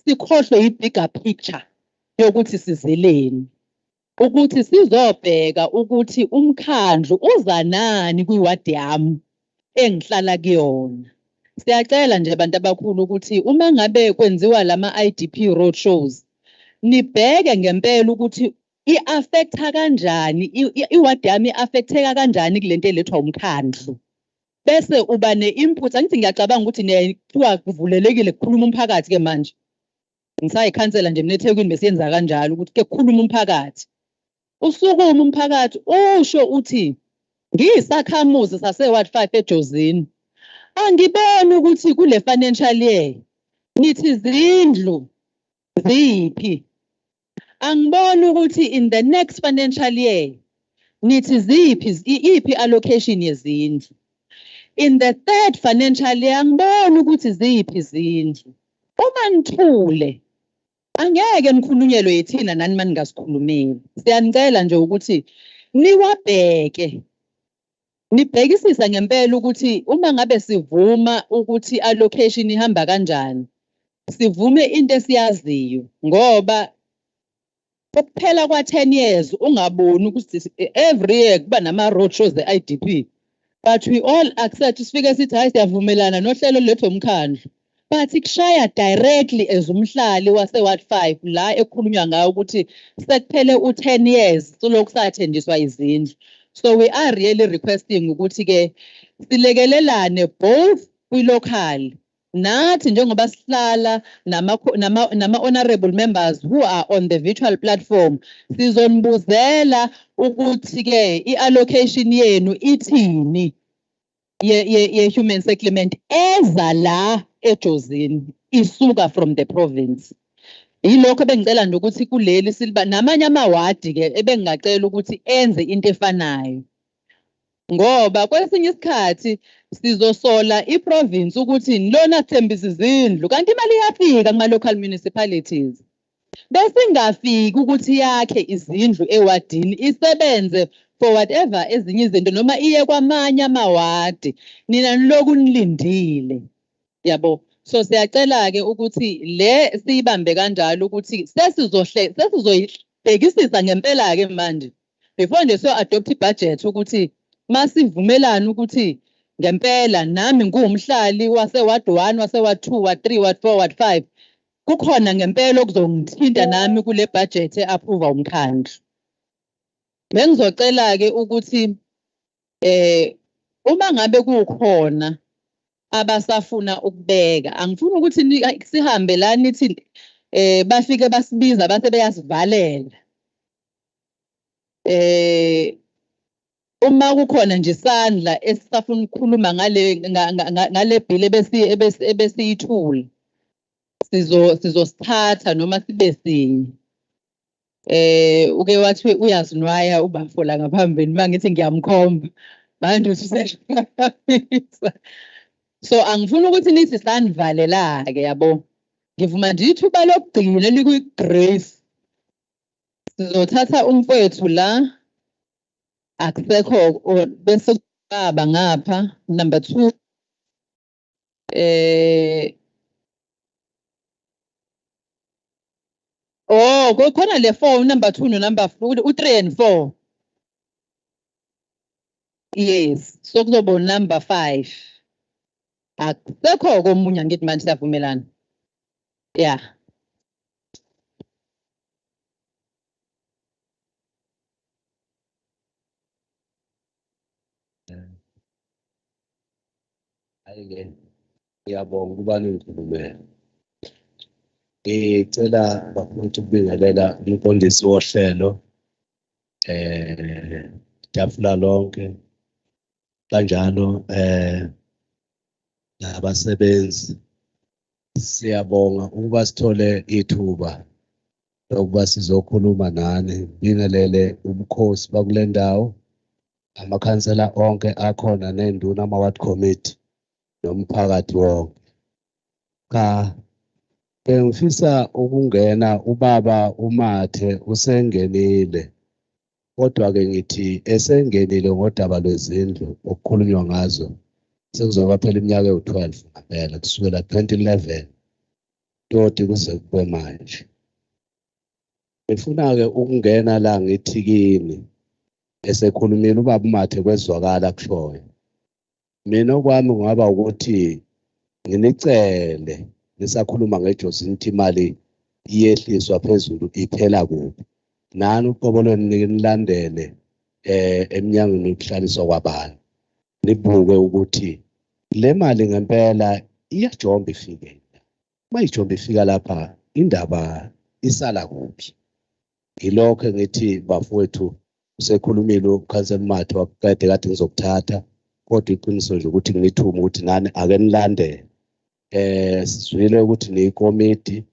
sikhohlwe i-bigger picture yokuthi sizeleni ukuthi sizobheka ukuthi umkhandlu uza nani kwiwadi yami engihlala kuyona siyacela nje abantu abakhulu ukuthi uma ngabe kwenziwa lama IDP road shows nibheke ngempela ukuthi i-affecta kanjani iwadi yami affecteka kanjani kulento elethwa umkhandlu bese uba ne-input angithi ngiyacabanga ukuthi nethiwa kuvulelekile kukhuluma umphakathi ke manje ngisayikhansela nje mnethekwini besiyenza kanjalo ukuthi ke kukhuluma umphakathi usukuma umphakathi usho uthi ngiyisakhamuzi sase Ward 5 eJozini angiboni ukuthi kule financial year nithi izindlu ziphi angiboni ukuthi in the next financial year nithi iphi allocation yezindlu in the third financial year angiboni ukuthi ziphi izindlu uma nithule angeke nikhulunyelwe yithina nani maningasikhulumeli siyanicela nje ukuthi niwabheke nibhekisisa ngempela ukuthi uma ngabe sivuma ukuthi allocation ihamba kanjani sivume into esiyaziyo ngoba kuphela kwa 10 years ungaboni ukuthi every year kuba nama road shows ze-IDP but we all accept sifike sithi hayi siyavumelana nohlelo lethu omkhandlu but kushaya directly as umhlali wase Ward 5 la ekhulunywa ngayo ukuthi sekuphele u10 years solokhu sathendiswa izindlu so we are really requesting ukuthi ke silekelelane both kwi-local nathi njengoba sihlala nama honorable members who are on the virtual platform sizonibuzela ukuthi ke i-allocation yenu ithini ye-human settlement eza la eJozini isuka from the province yilokho bengicela nje ukuthi kuleli siliba namanye amawadi ke ebengingacela ukuthi enze into efanayo ngoba kwesinye isikhathi sizosola iprovince ukuthi nilona thembisa izindlu kanti imali iyafika kuma local municipalities bese ingafiki ukuthi yakhe izindlu ewadini isebenze for whatever ezinye izinto noma iye kwamanye amawadi nina niloku nilindile yabo so siyacela ke ukuthi le siyibambe kanjalo ukuthi sesizoyibhekisisa ngempela ke manje before nje so adopt ibudget ukuthi masivumelana ukuthi ngempela nami nguwumhlali wase Ward 1 wase Ward 2 Ward 3 Ward 4 Ward 5 kukhona ngempela okuzongithinta nami kule budget eapprove umkhandlu Bengizocela ke ukuthi uma ngabe kukhona abasafuna ukubeka, angifuni ukuthi sihambe la nithi bafike basibiza base beyasivalela. Uma kukhona nje isandla esisafuna ukukhuluma ngale bill ebesiyithula, sizosithatha noma sibe sinye. Uke wathi uyazinwaya ubafola ngaphambili mangithi ngiyamkhomba manje useshayisa. So angifuni ukuthi nithi sanivalela ke yabo. Ngivuma nje ithuba lokugcina liku-grace. Sizothatha umfowethu la akusekho bese baba ngapha number 2 kukhona le 4 number 2 no number 4 u3 and 4. Yes, so kuzoba number 5. Akusekho komunye angithi manje siyavumelana. Yeah. Ayike ngiyabonga ukuba ningikhulumele. Ngicela bafuna ukubingelela umqondisi wohlelo tafula lonke kanjalo nabasebenzi. Siyabonga ukuba sithole ithuba lokuba sizokhuluma nani, bingelele ubukhosi bakule ndawo, amakhansela onke akhona nenduna ama-ward committee nomphakathi wonke. Bengifisa ukungena ubaba uMathe usengenile, kodwa-ke ngithi esengenile ngodaba lwezindlu okukhulunywa ngazo sekuzoba phela iminyaka ewu-12 ngampela kusukela 2011 toti kuze kube manje. Ngifuna-ke ukungena la ngithikini esekhulumile ubaba uMathe kwezwakala kushoyo. Mina okwami kungaba ukuthi nginicele nisakhuluma ngeJozini imali iyehliswa phezulu iphela kuphi. Nani uqobo lwenu nilandele eminyangweni yokuhlaliswa kwabantu. Nibuke ukuthi le mali ngempela iyajomba ifike. Uma ijomba ifika lapha indaba isala kuphi. Ilokho ngithi bafowethu usekhulumile ukhansela Mathe wakade kade ngizokuthatha, kodwa iqiniso nje ukuthi ngithuma ukuthi nani ake nilandele. Sizwile ukuthi niyikomiti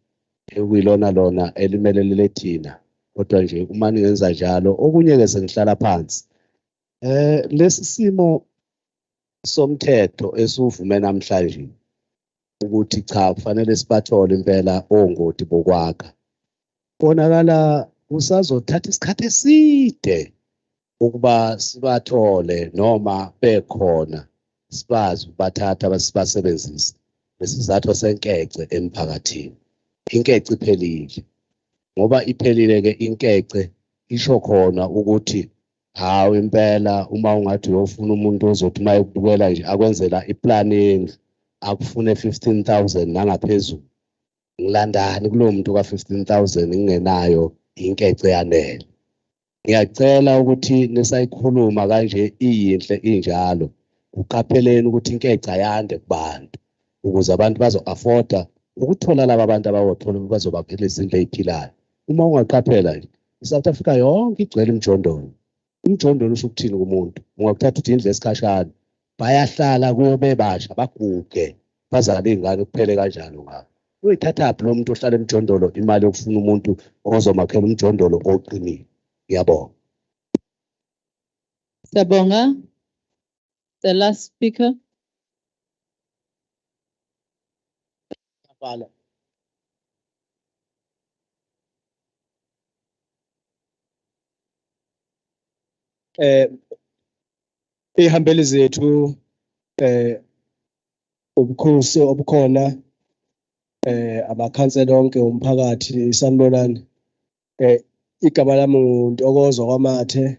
ekuyilona lona elimelelele thina, kodwa nje uma ningenza njalo okunye-ke sengihlala phansi. Lesi simo somthetho esivume namhlanje ukuthi cha kufanele sibathole impela ongoti bokwakha. Bonakala usazothatha isikhathi eside ukuba sibathole noma bekhona sibazi ukubathatha basibasebenzise. Nesizathu senkece emphakathini. Inkece iphelile. Ngoba iphelile-ke inkece isho khona ukuthi hawu impela uma ungathi uyofuna umuntu ozothi uma ekubukela nje akwenzela iplanning akufune 15,000 nangaphezulu. Ngilandani kulowo muntu ka-15,000 ngingenayo inkece yanele. Ngiyacela ukuthi nisayikhuluma kanje iyinhle injalo. Uqapheleni ukuthi inkece ayande kubantu ukuze abantu bazo-afforda ukuthola laba abantu abawothola bazobaphila izindlu ey'philayo. Uma ungaqaphela nje iSouth Africa yonke igcwele imjondolo. Imjondolo usho ukuthini kumuntu? Ungakuthatha uthi indlu esikhashana bayahlala kuyo bebasha baguge bazale iy'ngane kuphele kanjalo ngabo. Uyithathaphi lo muntu ohlala emjondolo imali yokufuna umuntu ozomakhela umjondolo oqinile. Ngiyabonga. Siyabonga. The last speaker. Ihambeli zethu ubukhosi obukhona amakhansela onke umphakathi sanibonani. Igama lami nguNtokozo kwaMathe,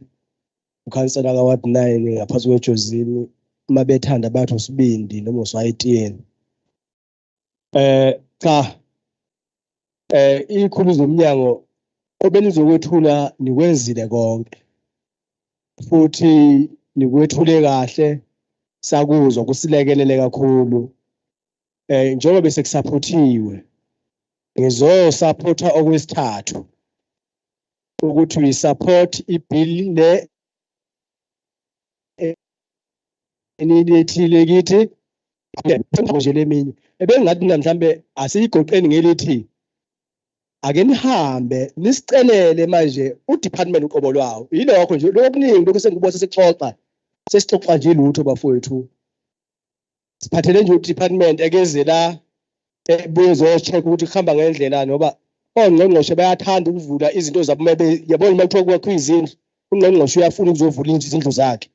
ukhansela ka-Ward 9 ngaphansi kweJozini. Uma bethanda bathi usibindi noma uswayitiyeni. Cha ikhulu zomnyango obenizokwethula nikwenzile konke. futhi nikwethule kahle sakuzwa kusilekelele kakhulu. Njengoba bese kusupportiwe ngizosupporta okwesithathu ukuthi we support ibill le enilethile kithi nje leminye ebengathi mina mhlambe asiyigoqeni ngelithi ake nihambe nisicelele manje udepartment uqobo lwawo yilokho nje lokuningi lokho sengibona sesixoxa nje lutho bafowethu siphathele nje udepartment ekeze la ebuye zo-check ukuthi kuhamba ngendlela ngoba ongqongqoshe bayathanda ukuvula izinto zabo yabona uma kuthiwa kwakho izindlu ungqongqoshe uyafuna ukuzovula izindlu zakhe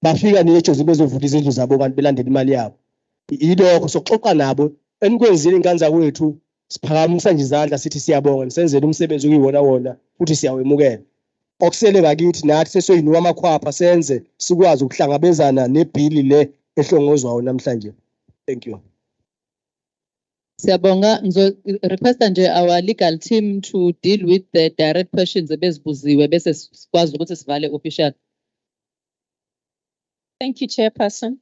bafika neJozini bezovula izindlu zabo kanti belandela imali yabo yilokho sokuxoxa nabo enikwenzile ingane zakwethu siphakamisa nje izandla sithi siyabonga nisenzele umsebenzi okuyiwona wona futhi siyawemukela okusele bakithi nathi sesoyinuka amakhwapha senze sikwazi ukuhlangabezana nebhili le ehlongozwayo namhlanje. Thank you. Siyabonga, requesta nje our legal team to deal with the direct questions ebezibuziwe bese sikwazi ukuthi sivale official. Thank you, Chairperson.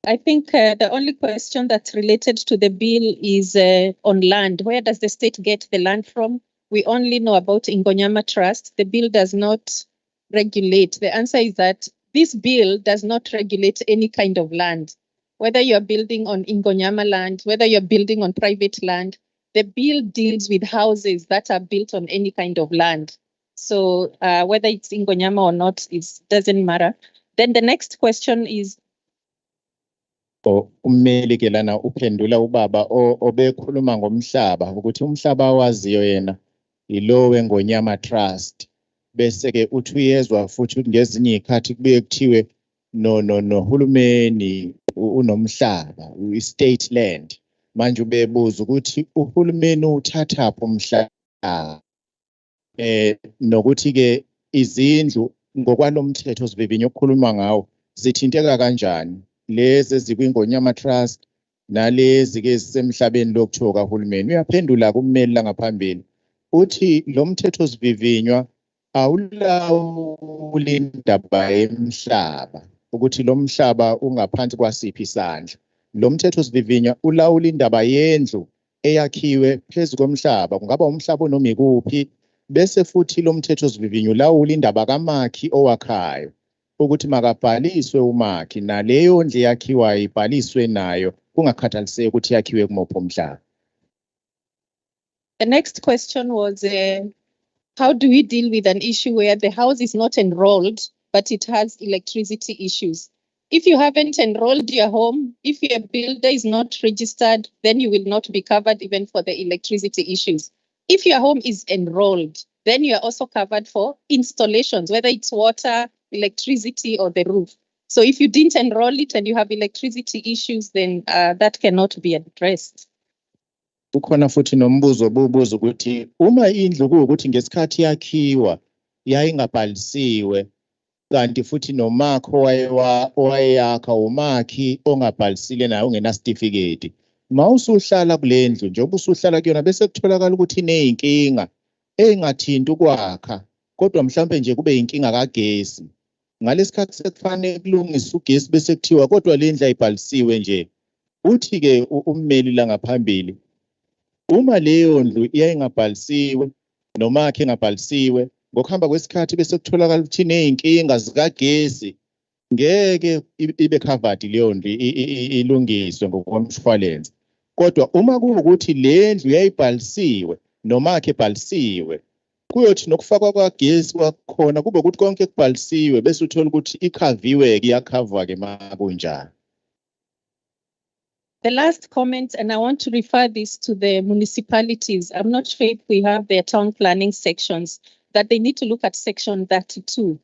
I think the only question that's related to the bill is on land. Where does the state get the land from? We only know about Umkhanyakude Trust. The bill does not regulate. The answer is that this bill does not regulate any kind of land. Whether you're building on Umkhanyakude land, whether you're building on private land, the bill deals with houses that are built on any kind of land. So whether it's Umkhanyakude or not, it doesn't matter. Then the next question is, ummeli ke lana uphendula ubaba obekhuluma ngomhlaba ukuthi umhlaba waziyo yena ilo weNgonyama Trust bese ke uthi uyezwa futhi ngezinye izikhathi kubuye kuthiwe no hulumeni unomhlaba state land manje ubebuza ukuthi uhulumeni uthatha pho umhlaba nokuthi ke izindlu ngokwalomthetho sivivinyo okukhuluma ngawo zithinteka kanjani lezi ezikwingonyama trust nalezi ke zisemhlabeni lokuthiwa kahulumeni uyaphendula kummeli la ngaphambili uthi lo mthetho sivivinywa awulawuli indaba yemhlaba ukuthi lo mhlaba ungaphansi kwasiphi isandla lo mthetho sivivinywa ulawula indaba yendlu eyakhiwe phezu komhlaba kungaba umhlaba noma ikuphi bese futhi lo mthetho sivivinywa ulawula indaba kamakhi owakhayo ukuthi makabhaliswe umakhi naleyo ndlu yakhiwayo ibhaliswe nayo kungakhathaliseki ukuthi yakhiwe kumuphi umhlaba. the next question was, how do we deal with an issue where the house is not enrolled, but it has electricity issues? If you haven't enrolled your home, if your builder is not registered, then you will not be covered even for the electricity issues. If your home is enrolled, then you are also covered for installations, whether it's water, electricity, or the roof. So if you didn't enroll it and you have electricity issues, then that cannot be addressed. Ukhona futhi nombuzo obubuza ukuthi uma indlu kuwukuthi ngesikhathi yakhiwa yayingabhalisiwe kanti futhi nomakho owayeyakha umakhi ongabhalisile naye ongena certificate mawusuhlala kule ndlu njengoba usuhlala kuyona bese kutholakala ukuthi ineyinkinga engathinta ukwakha kodwa mhlawumbe nje kube inkinga kagesi ngalesikhathi sekufanele kulungisa ugesi bese kuthiwa kodwa le ndlu ayibhalisiwe nje uthi ke ummeli la ngaphambili uma leyo ndlu iyayingabhalisiwe nomakhe engabhalisiwe ngokuhamba kwesikhathi bese kutholakala ukuthi ineyinkinga zikagesi ngeke ibe covered leyo ndlu ilungiswe ngokomshwalense kodwa uma kuwukuthi le ndlu yayibhalisiwe nomakhe ebhalisiwe kuyothi nokufakwa kwagesi kwakhona kube ukuthi konke kubhalisiwe bese uthola ukuthi ikhaviwe ke yakhavwa ke makunjani. The last comment, and I want to refer this to the municipalities. I'm not sure if we have their town planning sections, that they need to look at section 32,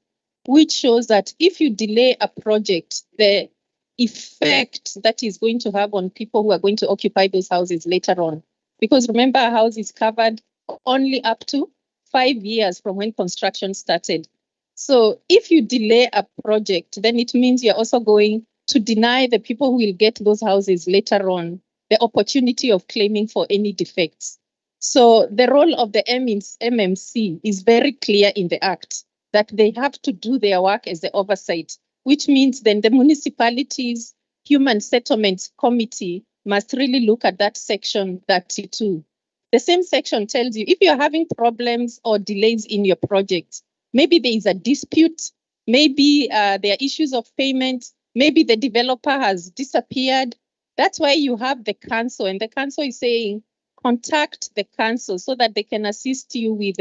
which shows that if you delay a project, the effect that is going to have on people who are going to occupy those houses later on. Because remember, a house is covered only up to 5 years from when construction started. So if you delay a project, then it means you're also going to deny the people who will get those houses later on the opportunity of claiming for any defects. So the role of the MMC is very clear in the Act, that they have to do their work as the oversight, which means then the municipalities Human Settlements Committee must really look at that section 32. The same section tells you if you're having problems or delays in your project, maybe there is a dispute, maybe there are issues of payment, maybe the developer has disappeared. That's why you have the council, and the council is saying, contact the council so that they can assist you with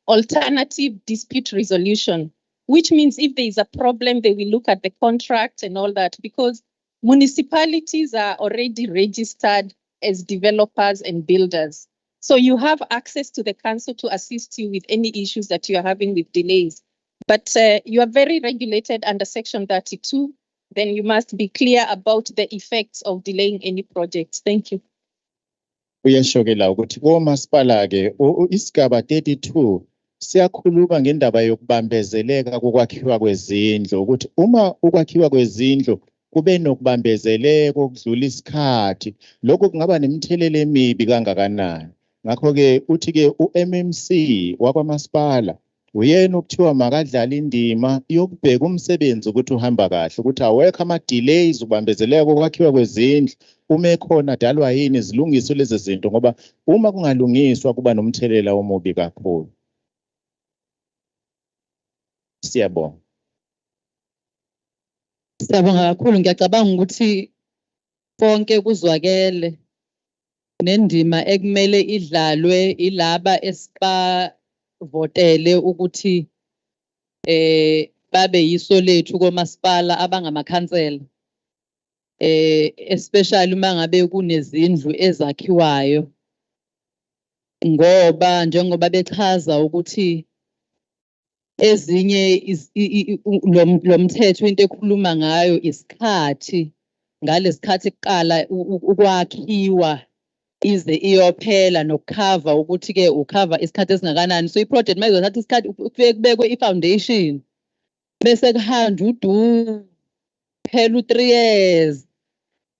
alternative dispute resolution, which means if there is a problem, they will look at the contract and all that, because municipalities are already registered as developers and builders. So you have access to the council to assist you with any issues that you are having with delays. But you are very regulated under Section 32. Then you must be clear about the effects of delaying any projects. Thank you. Uyashokela ukuthi komasipala ke isigaba 32 siyakhuluma ngendaba yokubambezeleka kokwakhiwa kwezindlu ukuthi uma ukwakhiwa kwezindlu kube nokubambezeleka okudlula isikhathi lokho kungaba nemthelelo emibi kangakanani. Ngakho ke uthi ke uMMC wakwamasipala uyena ukuthiwa makadlala indima yokubheka umsebenzi ukuthi uhamba kahle, ukuthi awekho ama delays ubambezeleka kokwakhiwa kwezindlu, uma ekhona dalwa yini izilungiso lezi zinto, ngoba uma kungalungiswa kuba nomthelela omubi kakhulu. Siyabonga. Siyabonga kakhulu, ngiyacabanga ukuthi konke kuzwakele nendima ekumele idlalwe ilaba esibavotele ukuthi babe yiso lethu komasipala abangamakhansela, especially uma ngabe kunezindlu ezakhiwayo, ngoba njengoba bechaza ukuthi ezinye lo mthetho into ekhuluma ngayo isikhathi, ngalesikhathi kuqala ukwakhiwa ize iyophela nokukhava ukuthi ke ukhava isikhathi esingakanani. So iproject mayizothatha isikhathi kufike kubekwe ifoundation bese kuhanjwa udu phela u3 years.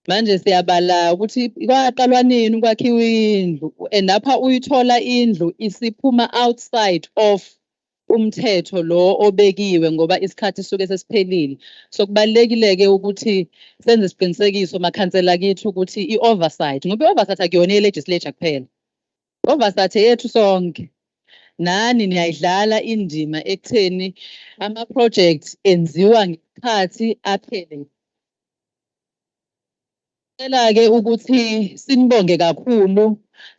Manje siyabala ukuthi kwaqalwa nini ukwakhiwa indlu, and lapha uyithola indlu isiphuma outside of umthetho lo obekiwe ngoba isikhathi suke sesiphelile. So kubalekile ke ukuthi senze isiqinisekiso makhansela kithi ukuthi i-oversight, ngoba i-oversight akuyona legislature kuphela, oversight yethu sonke. Nani niyayidlala indima ekutheni ama-project enziwa ngesikhathi aphele. Ke ukuthi sinibonge kakhulu,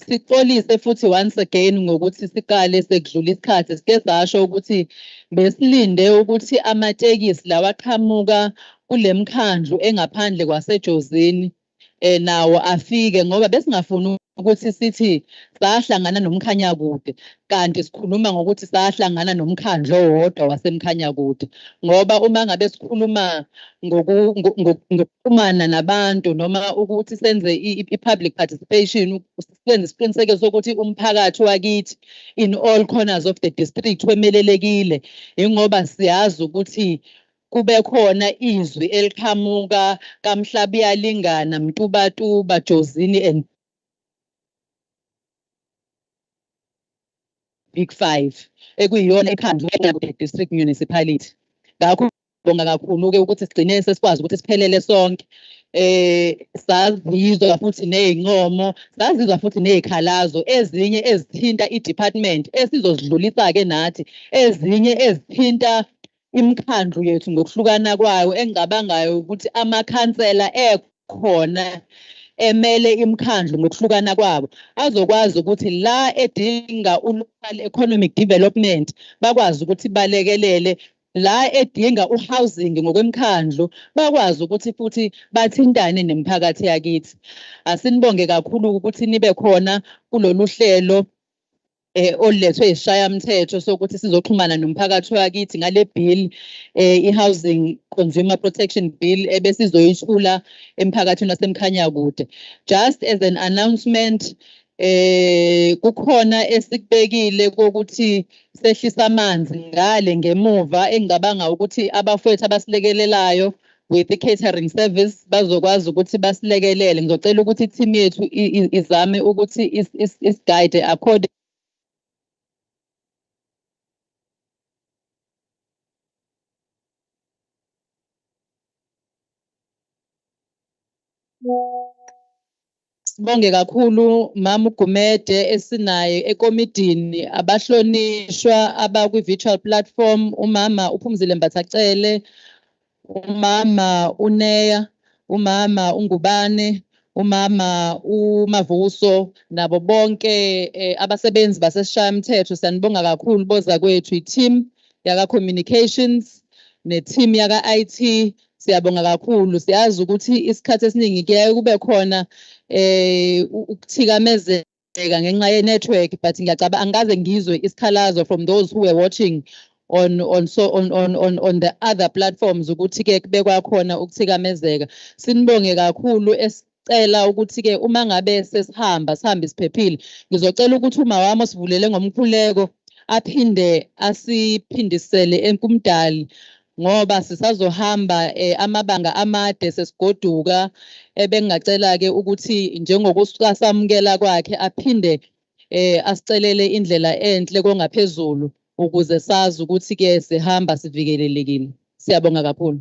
sixolise futhi once again ngokuthi siqale sekudlula isikhathi sike sasho ukuthi besilinde ukuthi amatekisi lawa aqhamuka kulemkhandlu engaphandle kwaseJozini nawo afike, ngoba besingafuni ukuthi sithi sahlangana nomkhanyakude kanti sikhuluma ngokuthi sahlangana nomkhandlo owodwa wasemkhanyakude. Ngoba uma ngabe sikhuluma ngokuxhumana nabantu noma ukuthi senze i-public participation, senze isiqiniseko sokuthi umphakathi wakithi in all corners of the district wemelelekile, ingoba siyazi ukuthi kube khona izwi eliqhamuka kaMhlaba iyalingana, Mtubatuba, Jozini and Big 5 ekuyiyona ikhandlu eNakude District Municipality. Ngakho bonga kakhulu ke ukuthi sigcine sesikwazi ukuthi siphelele sonke. Sazizwa futhi nezincomo, sazizwa futhi nezikhalazo ezinye ezithinta i-department esizozidlulisa ke nathi, ezinye ezithinta imikhandlu yethu ngokuhlukana kwayo, engicabangayo ukuthi amakhansela ekhona emele imikhandlu ngokuhlukana kwabo azokwazi ukuthi la edinga u-local economic development bakwazi ukuthi balekelele, la edinga u-housing ngokwemkhandlu bakwazi ukuthi futhi bathintane nemiphakathi yakithi. Asinibonge kakhulu ukuthi nibe khona kulolu hlelo olethwe isishayamthetho sokuthi sizoxhumana nomphakathi wakithi ngale bill, i-Housing Consumer Protection Bill ebesizoyithula emphakathini wasemkhanyakude. Just as an announcement, kukhona esikubekile kokuthi sehlisa amanzi ngale ngemuva, engicabanga ukuthi abafowethu abasilekelelayo with the catering service bazokwazi ukuthi basilekelele. Ngizocela ukuthi i-team yethu izame ukuthi is-guide according Sibonge kakhulu Mama Gumede esinaye ekomidini abahlonishwa abakwi-virtual platform, umama uPhumzile Mbathacele, umama uNeya, umama uNgubane, umama uMavuso, nabo bonke abasebenzi basesishayamthetho. Siyanibonga kakhulu boza kwethu, i-team yaka communications ne-team yaka IT. Siyabonga kakhulu. Siyazi ukuthi isikhathi esiningi kuyaye kube khona ukuthikamezeka ngenxa ye-network, but ngiyacabanga angikaze ngizwe isikhalazo from those who were watching on the other platforms ukuthi ke kube kwakhona ukuthikamezeka. Sinibonge kakhulu, esicela ukuthi ke uma ngabe sihambe siphephile, ngizocela ukuthi uma wami osivulele ngomkhuleko aphinde asiphindisele kumdali, ngoba sisazohamba amabanga amade sesigoduka. Ebengingacela ke ukuthi njengokusamukela kwakhe aphinde asicelele indlela enhle kongaphezulu ukuze sazi ukuthi ke sihamba sivikelelekile. Siyabonga kakhulu.